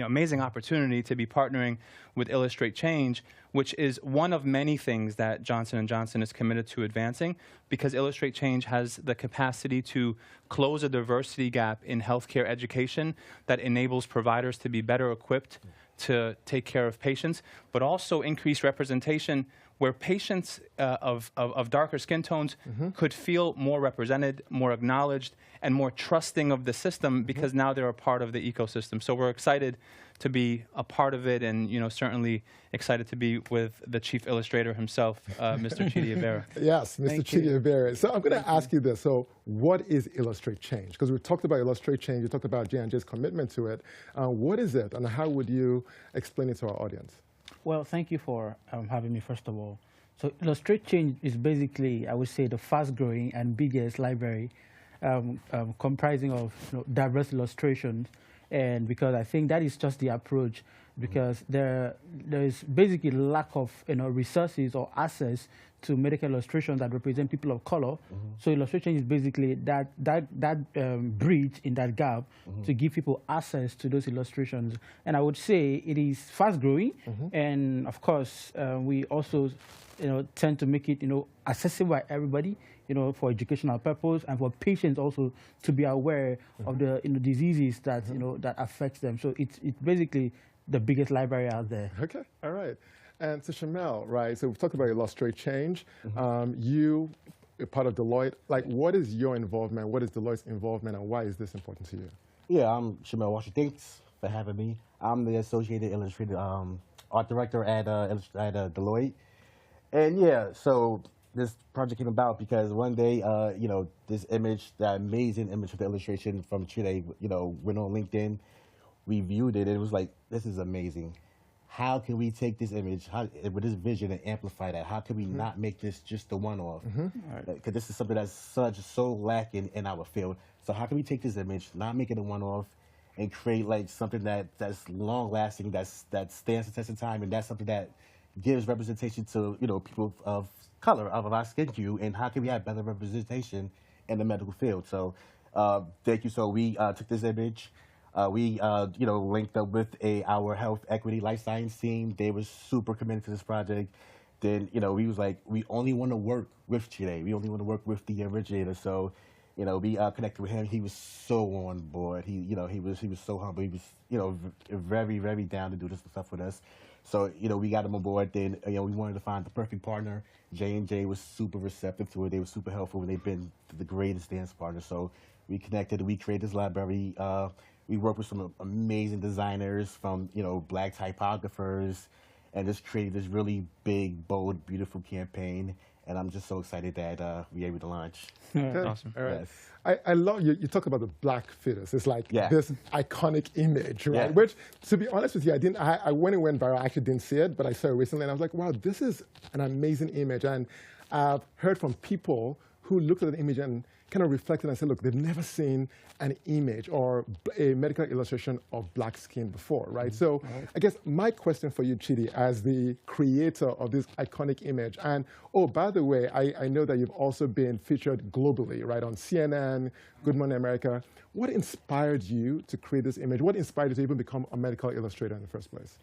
amazing opportunity to be partnering with Illustrate Change, which is one of many things that Johnson & Johnson is committed to advancing, because Illustrate Change has the capacity to close a diversity gap in healthcare education that enables providers to be better equipped to take care of patients, but also increase representation where patients of darker skin tones could feel more represented, more acknowledged, and more trusting of the system because now they're a part of the ecosystem. So we're excited to be a part of it, and certainly excited to be with the chief illustrator himself, Mr. Chidi Avera. Yes, Mr. Chidi Avera. So I'm going to ask you this. So what is Illustrate Change? Because we talked about Illustrate Change, you talked about J&J's commitment to it. What is it, and how would you explain it to our audience? Well, thank you for having me, first of all. So Illustrate Change is basically, I would say, the fast-growing and biggest library comprising of diverse illustrations. And because I think that is just the approach, because there is basically lack of resources or access to medical illustrations that represent people of color. So illustration is basically that bridge in that gap to give people access to those illustrations. And I would say it is fast growing, and of course we also tend to make it accessible by everybody, for educational purpose and for patients also to be aware of the diseases that that affects them. So it's basically the biggest library out there. Okay, all right. And so Shamel, right? So we've talked about Illustrate Change. You are part of Deloitte. Like, what is your involvement? What is Deloitte's involvement, and why is this important to you? Yeah, I'm Shamel Washington. Thanks for having me. I'm the Associated Illustrator Art Director at Deloitte. And yeah, so this project came about because one day, this image, that amazing image of the illustration from Chile, went on LinkedIn. We viewed it, and it was like, this is amazing. How can we take this image with this vision and amplify that? How can we not make this just the one-off? Because this is something that's so lacking in our field. So how can we take this image, not make it a one-off, and create like something that's long-lasting, that stands the test of time, and that's something that gives representation to people of color, of our skin hue, and how can we have better representation in the medical field? So thank you. So we took this image. We linked up with our health equity life science team. They were super committed to this project. Then we was like, we only want to work with Chile. We only want to work with the originator. So we connected with him. He was so on board. He was so humble. He was very, very down to do this stuff with us. So we got him on board. Then we wanted to find the perfect partner. J&J was super receptive to it. They were super helpful, and they've been the greatest dance partner. So we connected. We created this library We worked with some amazing designers from, Black typographers, and just created this really big, bold, beautiful campaign. And I'm just so excited that we're able to launch. Okay. Awesome. All right. Yes. I love you talk about the black fetus. It's like this iconic image, right? Yeah. Which, to be honest with you, when it went viral, I actually didn't see it, but I saw it recently, and I was like, wow, this is an amazing image. And I've heard from people who looked at the image and kind of reflected and said, look, they've never seen an image or a medical illustration of black skin before, right? So I guess my question for you, Chidi, as the creator of this iconic image, and oh, by the way, I know that you've also been featured globally, right, on CNN, Good Morning America. What inspired you to create this image? What inspired you to even become a medical illustrator in the first place?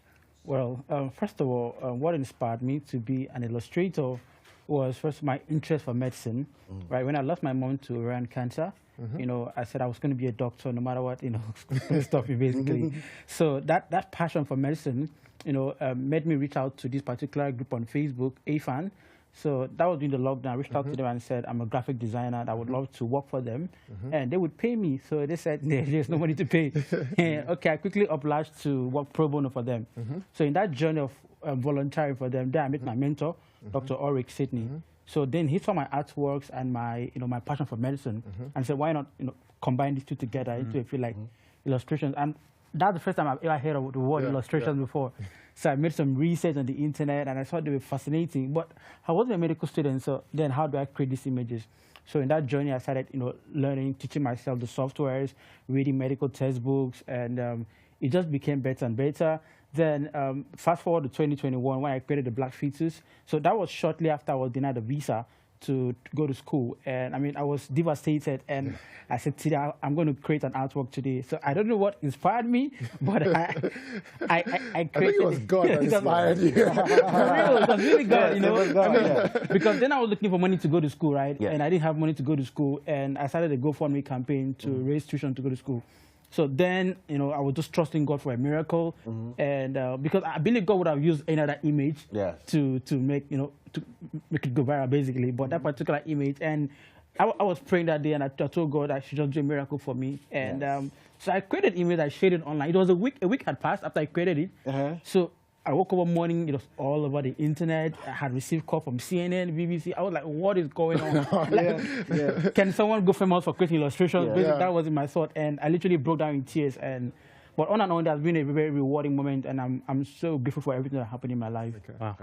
Well, first of all, what inspired me to be an illustrator was first my interest for medicine, right? When I lost my mom to ovarian cancer, I said I was going to be a doctor no matter what, stop me basically. So that passion for medicine, made me reach out to this particular group on Facebook, AFAN. So that was during the lockdown. I reached out to them and said, I'm a graphic designer and I would love to work for them. And they would pay me. So they said, there's no money to pay. Okay, I quickly obliged to work pro bono for them. So in that journey of volunteering for them, there I met my mentor, Dr. Ulrich Sidney. So then he saw my artworks and my, my passion for medicine and said, why not, combine these two together into a field like illustrations. And that's the first time I've ever heard of the word illustrations before. So I made some research on the internet and I thought they were fascinating. But I wasn't a medical student, so then how do I create these images? So in that journey, I started, learning, teaching myself the softwares, reading medical textbooks, and it just became better and better. Then fast forward to 2021 when I created the Black Fetus. So that was shortly after I was denied a visa to go to school. And I mean, I was devastated. And I said, today I'm going to create an artwork today. So I don't know what inspired me, but I created I think it was God that inspired you. It was really God, because then I was looking for money to go to school, right? And I didn't have money to go to school. And I started a GoFundMe campaign to raise tuition to go to school. So then, I was just trusting God for a miracle, and because I believe God would have used another image to make to make it go viral, basically. But that particular image, and I was praying that day, and I told God I should just do a miracle for me, and so I created an image, I shared it online. It was a week had passed after I created it, so I woke up one morning, it was all over the internet. I had received call from CNN, BBC. I was like, what is going on? Can someone go famous for creating illustrations? Basically, that was in my thought. And I literally broke down in tears. But on and on, that's been a very rewarding moment. And I'm so grateful for everything that happened in my life. Okay. Wow.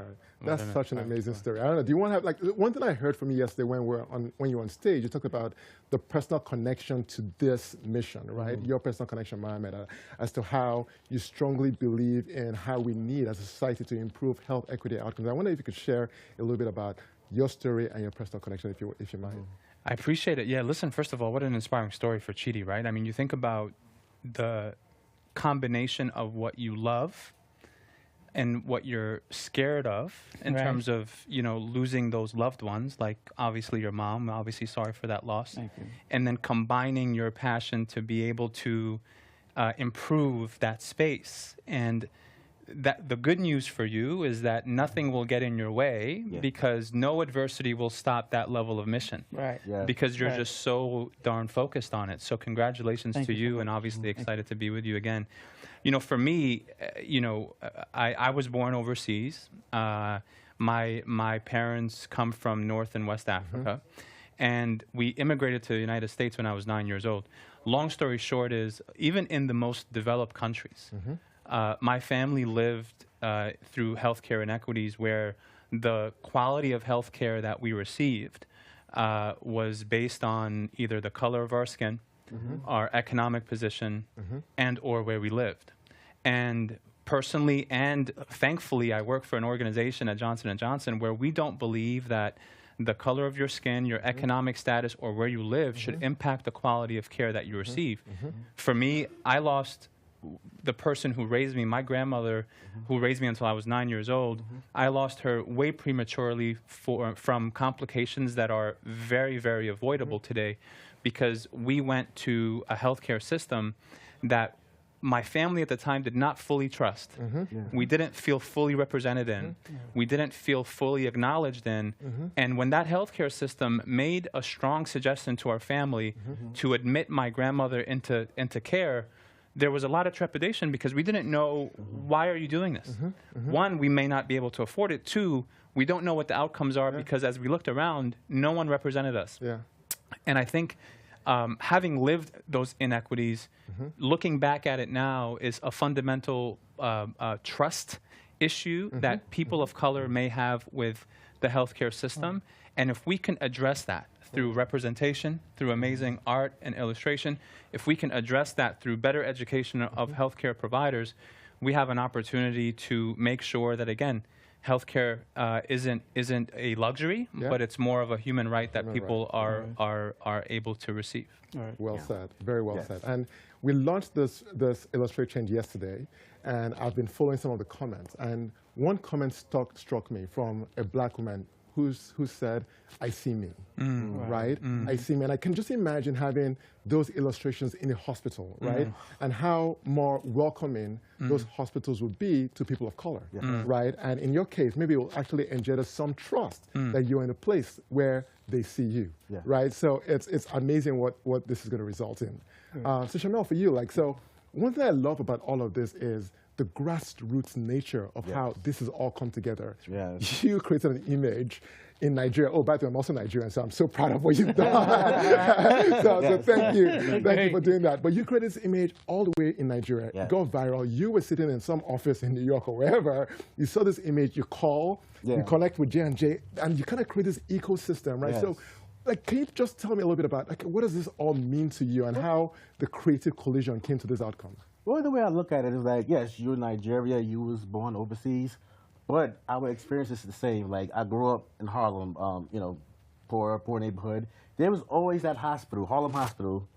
That's such an amazing story. I don't know. Do you want to have, like, one thing I heard from you yesterday when you were on stage, you talked about the personal connection to this mission, right? Your personal connection, Mohammed, as to how you strongly believe in how we need as a society to improve health equity outcomes. I wonder if you could share a little bit about your story and your personal connection, if you mind. I appreciate it. Yeah, listen, first of all, what an inspiring story for Chidi, right? I mean, you think about the combination of what you love and what you're scared of in terms of, losing those loved ones, like obviously your mom, obviously sorry for that loss. Thank you. And then combining your passion to be able to improve that space. And that the good news for you is that nothing will get in your way because no adversity will stop that level of mission. Right. Because you're just so darn focused on it. So congratulations Thank to you so you, much. and obviously excited to be with you again. For me, I was born overseas. My parents come from North and West Africa, and we immigrated to the United States when I was 9 years old. Long story short is, even in the most developed countries, my family lived through healthcare inequities where the quality of healthcare that we received was based on either the color of our skin, our economic position, and or where we lived. And personally and thankfully, I work for an organization at Johnson & Johnson where we don't believe that the color of your skin, your economic status, or where you live should impact the quality of care that you receive. For me, I lost the person who raised me, my grandmother, who raised me until I was 9 years old. I lost her way prematurely from complications that are very, very avoidable today, because we went to a healthcare system that my family at the time did not fully trust. We didn't feel fully represented in. We didn't feel fully acknowledged in. And when that healthcare system made a strong suggestion to our family to admit my grandmother into care, there was a lot of trepidation because we didn't know, why are you doing this? One, we may not be able to afford it. Two, we don't know what the outcomes are because as we looked around, no one represented us. And I think having lived those inequities, looking back at it now is a fundamental trust issue that people of color may have with the healthcare system. And if we can address that through representation, through amazing art and illustration, if we can address that through better education of healthcare providers, we have an opportunity to make sure that, again, healthcare isn't a luxury, but it's more of a human right that people are able to receive. Well said, very well said. And we launched this Illustrate Change yesterday, and I've been following some of the comments. And one comment struck me from a black woman who said, I see me, right? I see me. And I can just imagine having those illustrations in a hospital, right? And how more welcoming those hospitals would be to people of color, right? And in your case, maybe it will actually engender some trust that you're in a place where they see you, right? So it's amazing what this is going to result in. So Shamel, for you, like, so one thing I love about all of this is the grassroots nature of how this has all come together. You created an image in Nigeria. Oh, by the way, I'm also Nigerian, so I'm so proud of what you've done. so thank you. Thank you for doing that. But you created this image all the way in Nigeria. It got viral. You were sitting in some office in New York or wherever. You saw this image. You call. You connect with J&J, and you kind of create this ecosystem, right? So, like, can you just tell me a little bit about, like, what does this all mean to you and how the creative collision came to this outcome? Well, the way I look at it is like, yes, you're in Nigeria, you was born overseas, but our experience is the same. Like, I grew up in Harlem, you know, poor neighborhood. There was always that hospital, Harlem Hospital.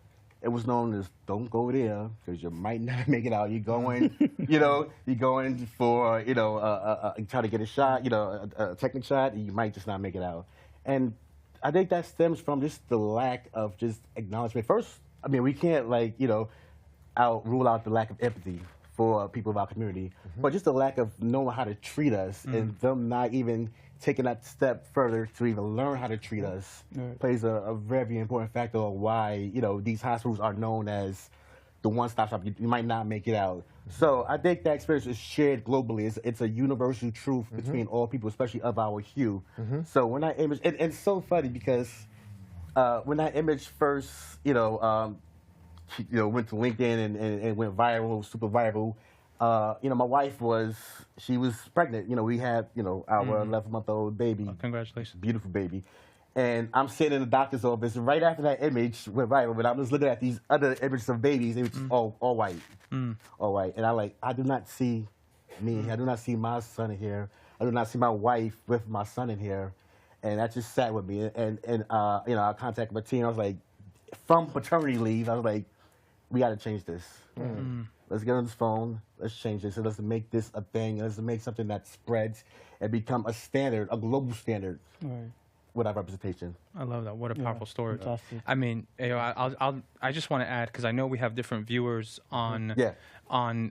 It was known as, don't go there, because you might not make it out. You're going, you know, you're going for, you know, try to get a shot, you know, a technical shot, and you might just not make it out. And I think that stems from just the lack of just acknowledgement. First, I mean, we can't, like, you know, rule out the lack of empathy for people of our community, but just the lack of knowing how to treat us and them not even taking that step further to even learn how to treat us plays a very important factor of why, you know, these hospitals are known as the one-stop shop. You might not make it out. So I think that experience is shared globally. It's a universal truth between all people, especially of our hue. So when that image, and it's so funny because when that image first, you know, went to LinkedIn and went viral, super viral. You know, my wife was pregnant. You know, we had, you know, our 11-month-old baby. Oh, congratulations. Beautiful baby. And I'm sitting in the doctor's office, and right after that image went viral, but I was looking at these other images of babies, it was all white. All white. And I do not see me. I do not see my son in here. I do not see my wife with my son in here. And that just sat with me. And you know, I contacted my team. I was like, from paternity leave, I was like, we got to change this. Let's get on this phone. Let's change this. And let's make this a thing. Let's make something that spreads and become a standard, a global standard with our representation. I love that. What a powerful story. Fantastic. I mean, you know, I just want to add, because I know we have different viewers on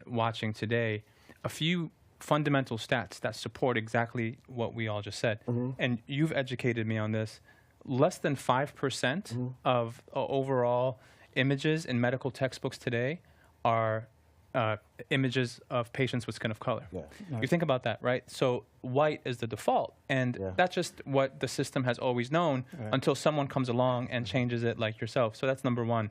watching today, a few fundamental stats that support exactly what we all just said. And you've educated me on this. Less than 5% of overall images in medical textbooks today are images of patients with skin of color. You think about that, right? So white is the default, and that's just what the system has always known until someone comes along and changes it, like yourself. So that's number one.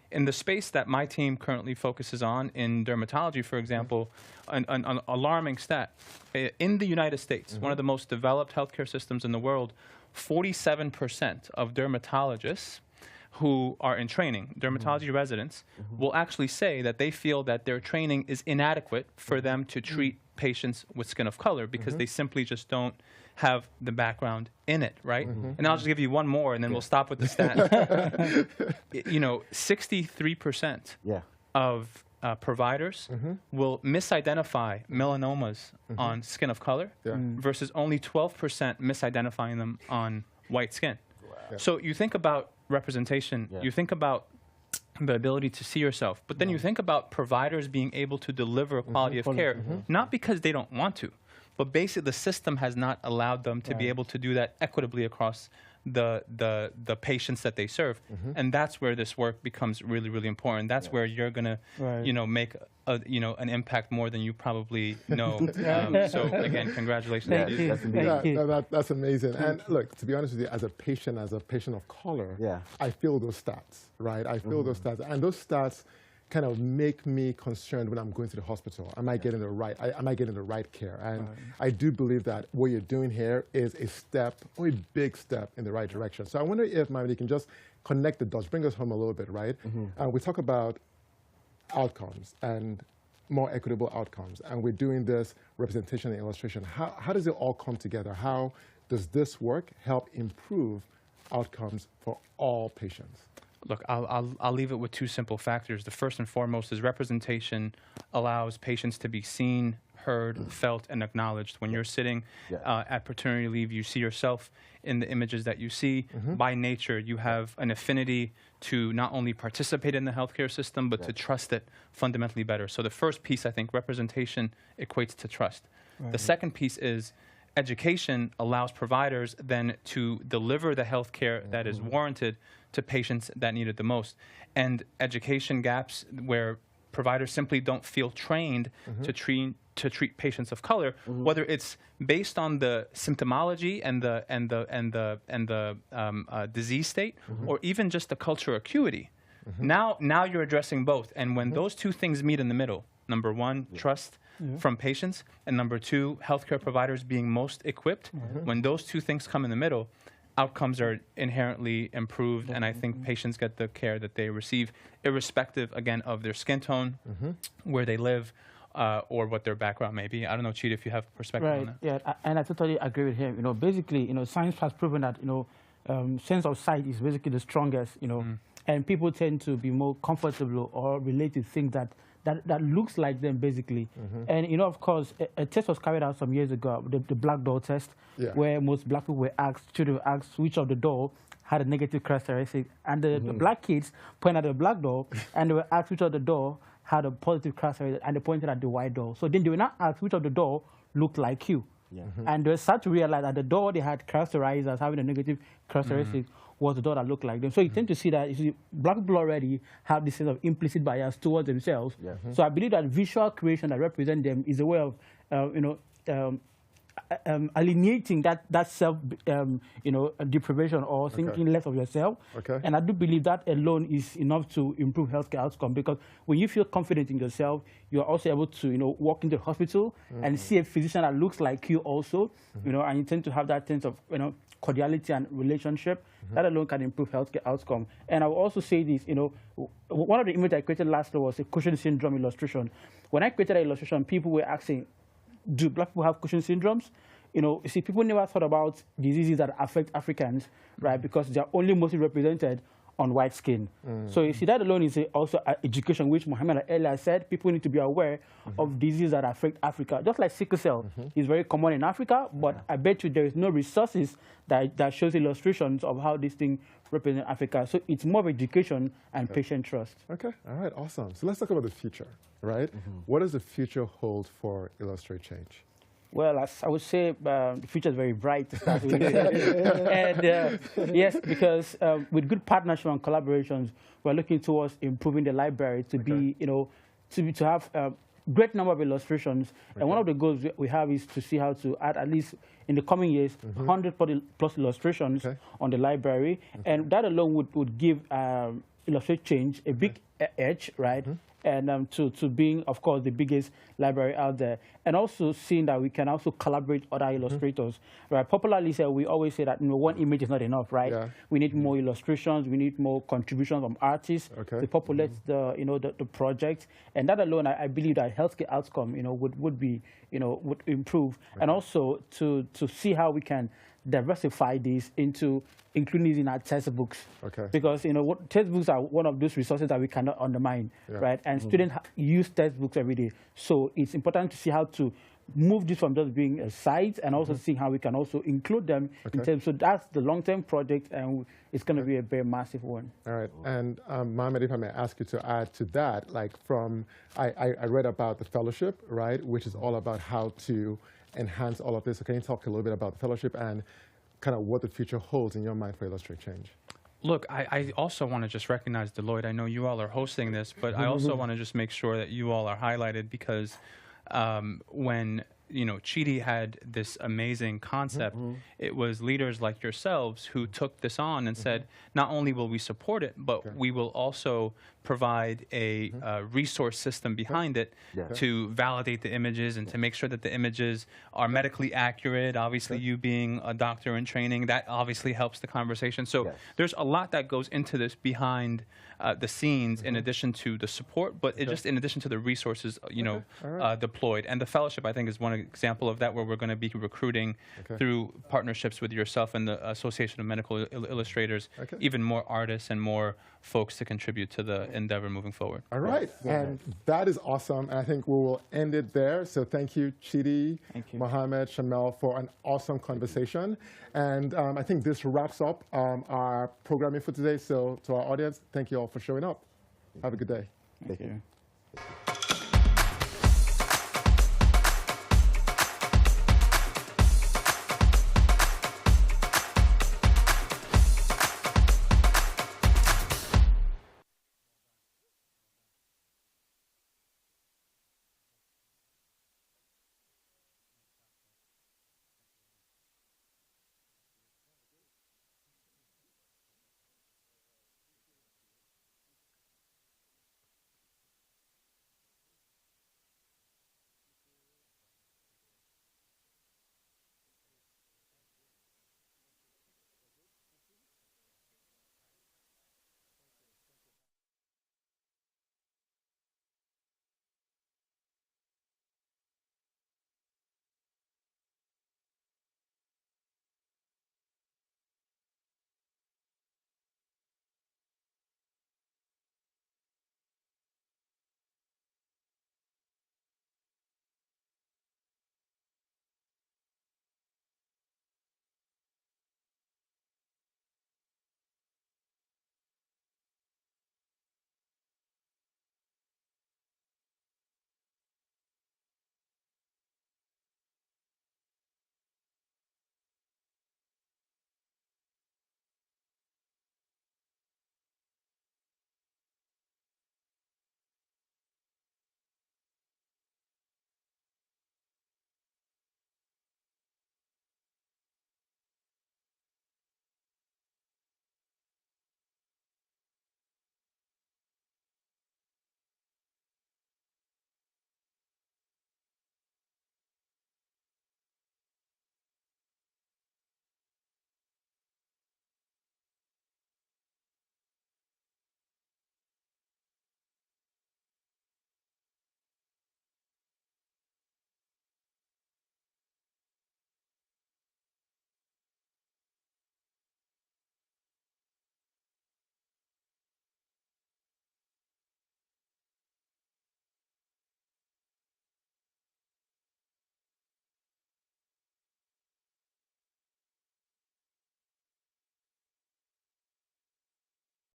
In the space that my team currently focuses on, in dermatology, for example, an alarming stat. In the United States, one of the most developed healthcare systems in the world, 47% of dermatologists who are in training, dermatology residents, will actually say that they feel that their training is inadequate for them to treat patients with skin of color because they simply just don't have the background in it, right? And I'll just give you one more, and then we'll stop with the stat. You know, 63% of providers will misidentify melanomas on skin of color versus only 12% misidentifying them on white skin. So you think about representation, you think about the ability to see yourself, but then you think about providers being able to deliver quality of care, not because they don't want to, but basically the system has not allowed them to be able to do that equitably across the patients that they serve, and that's where this work becomes really, really important. That's where you're gonna, make an impact more than you probably know. So again, congratulations. That's amazing. And look, to be honest with you, as a patient of color, I feel those stats, right? I feel those stats, and those stats kind of make me concerned when I'm going to the hospital. Am I getting the right care? And I do believe that what you're doing here is a step, or a big step, in the right direction. So I wonder if, Mohammed, you can just connect the dots, bring us home a little bit, right? We talk about outcomes and more equitable outcomes, and we're doing this representation and illustration. How does it all come together? How does this work help improve outcomes for all patients? Look, I'll leave it with two simple factors. The first and foremost is representation allows patients to be seen, heard, felt, and acknowledged. When you're sitting at paternity leave, you see yourself in the images that you see. By nature, you have an affinity to not only participate in the healthcare system, but to trust it fundamentally better. So the first piece, I think, representation equates to trust. The second piece is education allows providers then to deliver the healthcare that is warranted to patients that need it the most. And education gaps where providers simply don't feel trained to treat patients of color, whether it's based on the symptomology and the disease state, or even just the cultural acuity. Now you're addressing both, and when those two things meet in the middle, number one, trust from patients, and number two, healthcare providers being most equipped. When those two things come in the middle, outcomes are inherently improved, and I think patients get the care that they receive, irrespective, again, of their skin tone, where they live, or what their background may be. I don't know, Cheetah, if you have perspective on that. Yeah, and I totally agree with him. Basically, science has proven that, sense of sight is basically the strongest, and people tend to be more comfortable or relate to things that looks like them, basically. And, of course, a test was carried out some years ago, the black door test, where most black people were children were asked which of the door had a negative characteristic. And the black kids pointed at the black door, and they were asked which of the door had a positive characteristic, and they pointed at the white door. So then they were not asked which of the door looked like you. And they start to realize that the door they had characterized as having a negative characteristic was the door that looked like them. So you tend to see that black people already have this sense of implicit bias towards themselves. So I believe that visual creation that represents them is a way of, alienating that self, deprivation or thinking less of yourself. And I do believe that alone is enough to improve healthcare outcome, because when you feel confident in yourself, you're also able to, walk into the hospital and see a physician that looks like you also, and you tend to have that sense of, cordiality and relationship. That alone can improve healthcare outcome. And I will also say this, one of the images I created last year was a Cushing syndrome illustration. When I created that illustration, people were asking, do black people have Cushing syndromes? You see, people never thought about diseases that affect Africans, right? Because they're only mostly represented on white skin. So you see, that alone is also education, which Mohammed earlier said. People need to be aware of diseases that affect Africa. Just like sickle cell is very common in Africa, but I bet you there is no resources that shows illustrations of how this thing represents Africa. So it's more of education and patient trust. Okay, all right, awesome. So let's talk about the future, right? What does the future hold for Illustrate Change? Well, as I would say, the future is very bright to start with. And yes, because with good partnership and collaborations, we're looking towards improving the library to be, to have a great number of illustrations. And one of the goals we have is to see how to add, at least in the coming years, 100 plus illustrations on the library. And that alone would give Illustrate Change a big edge, right? And to being, of course, the biggest library out there. And also seeing that we can also collaborate with other illustrators. Right? Popularly said, we always say that one image is not enough, right? We need more illustrations, we need more contributions from artists to populate the project. And that alone, I believe that healthcare outcome, would be, would improve. And also to see how we can diversify this into including these in our textbooks. Because textbooks are one of those resources that we cannot undermine, right? And students use textbooks every day. So it's important to see how to move this from just being a site and also see how we can also include them in terms. So that's the long-term project, and it's going to be a very massive one. All right. And Mohammed, if I may ask you to add to that, like I read about the fellowship, right, which is all about how to enhance all of this. So can you talk a little bit about the fellowship and kind of what the future holds in your mind for Illustrate Change. Look, I also want to just recognize Deloitte. I know you all are hosting this, but I also want to just make sure that you all are highlighted, because when Chidi had this amazing concept, it was leaders like yourselves who took this on and said, not only will we support it, but we will also provide a resource system behind it to validate the images and to make sure that the images are medically accurate. Obviously, you being a doctor in training, that obviously helps the conversation. So there's a lot that goes into this behind the scenes, in addition to the support, but just in addition to the resources, deployed. And the fellowship, I think, is one example of that, where we're going to be recruiting through partnerships with yourself and the Association of Medical Illustrators, even more artists and more folks to contribute to the endeavor moving forward. All right, and that is awesome. And I think we will end it there. So thank you, Chidi, Mohammed, Shamel, for an awesome conversation. And I think this wraps up our programming for today. So to our audience, thank you all for showing up. Have a good day. Thank you.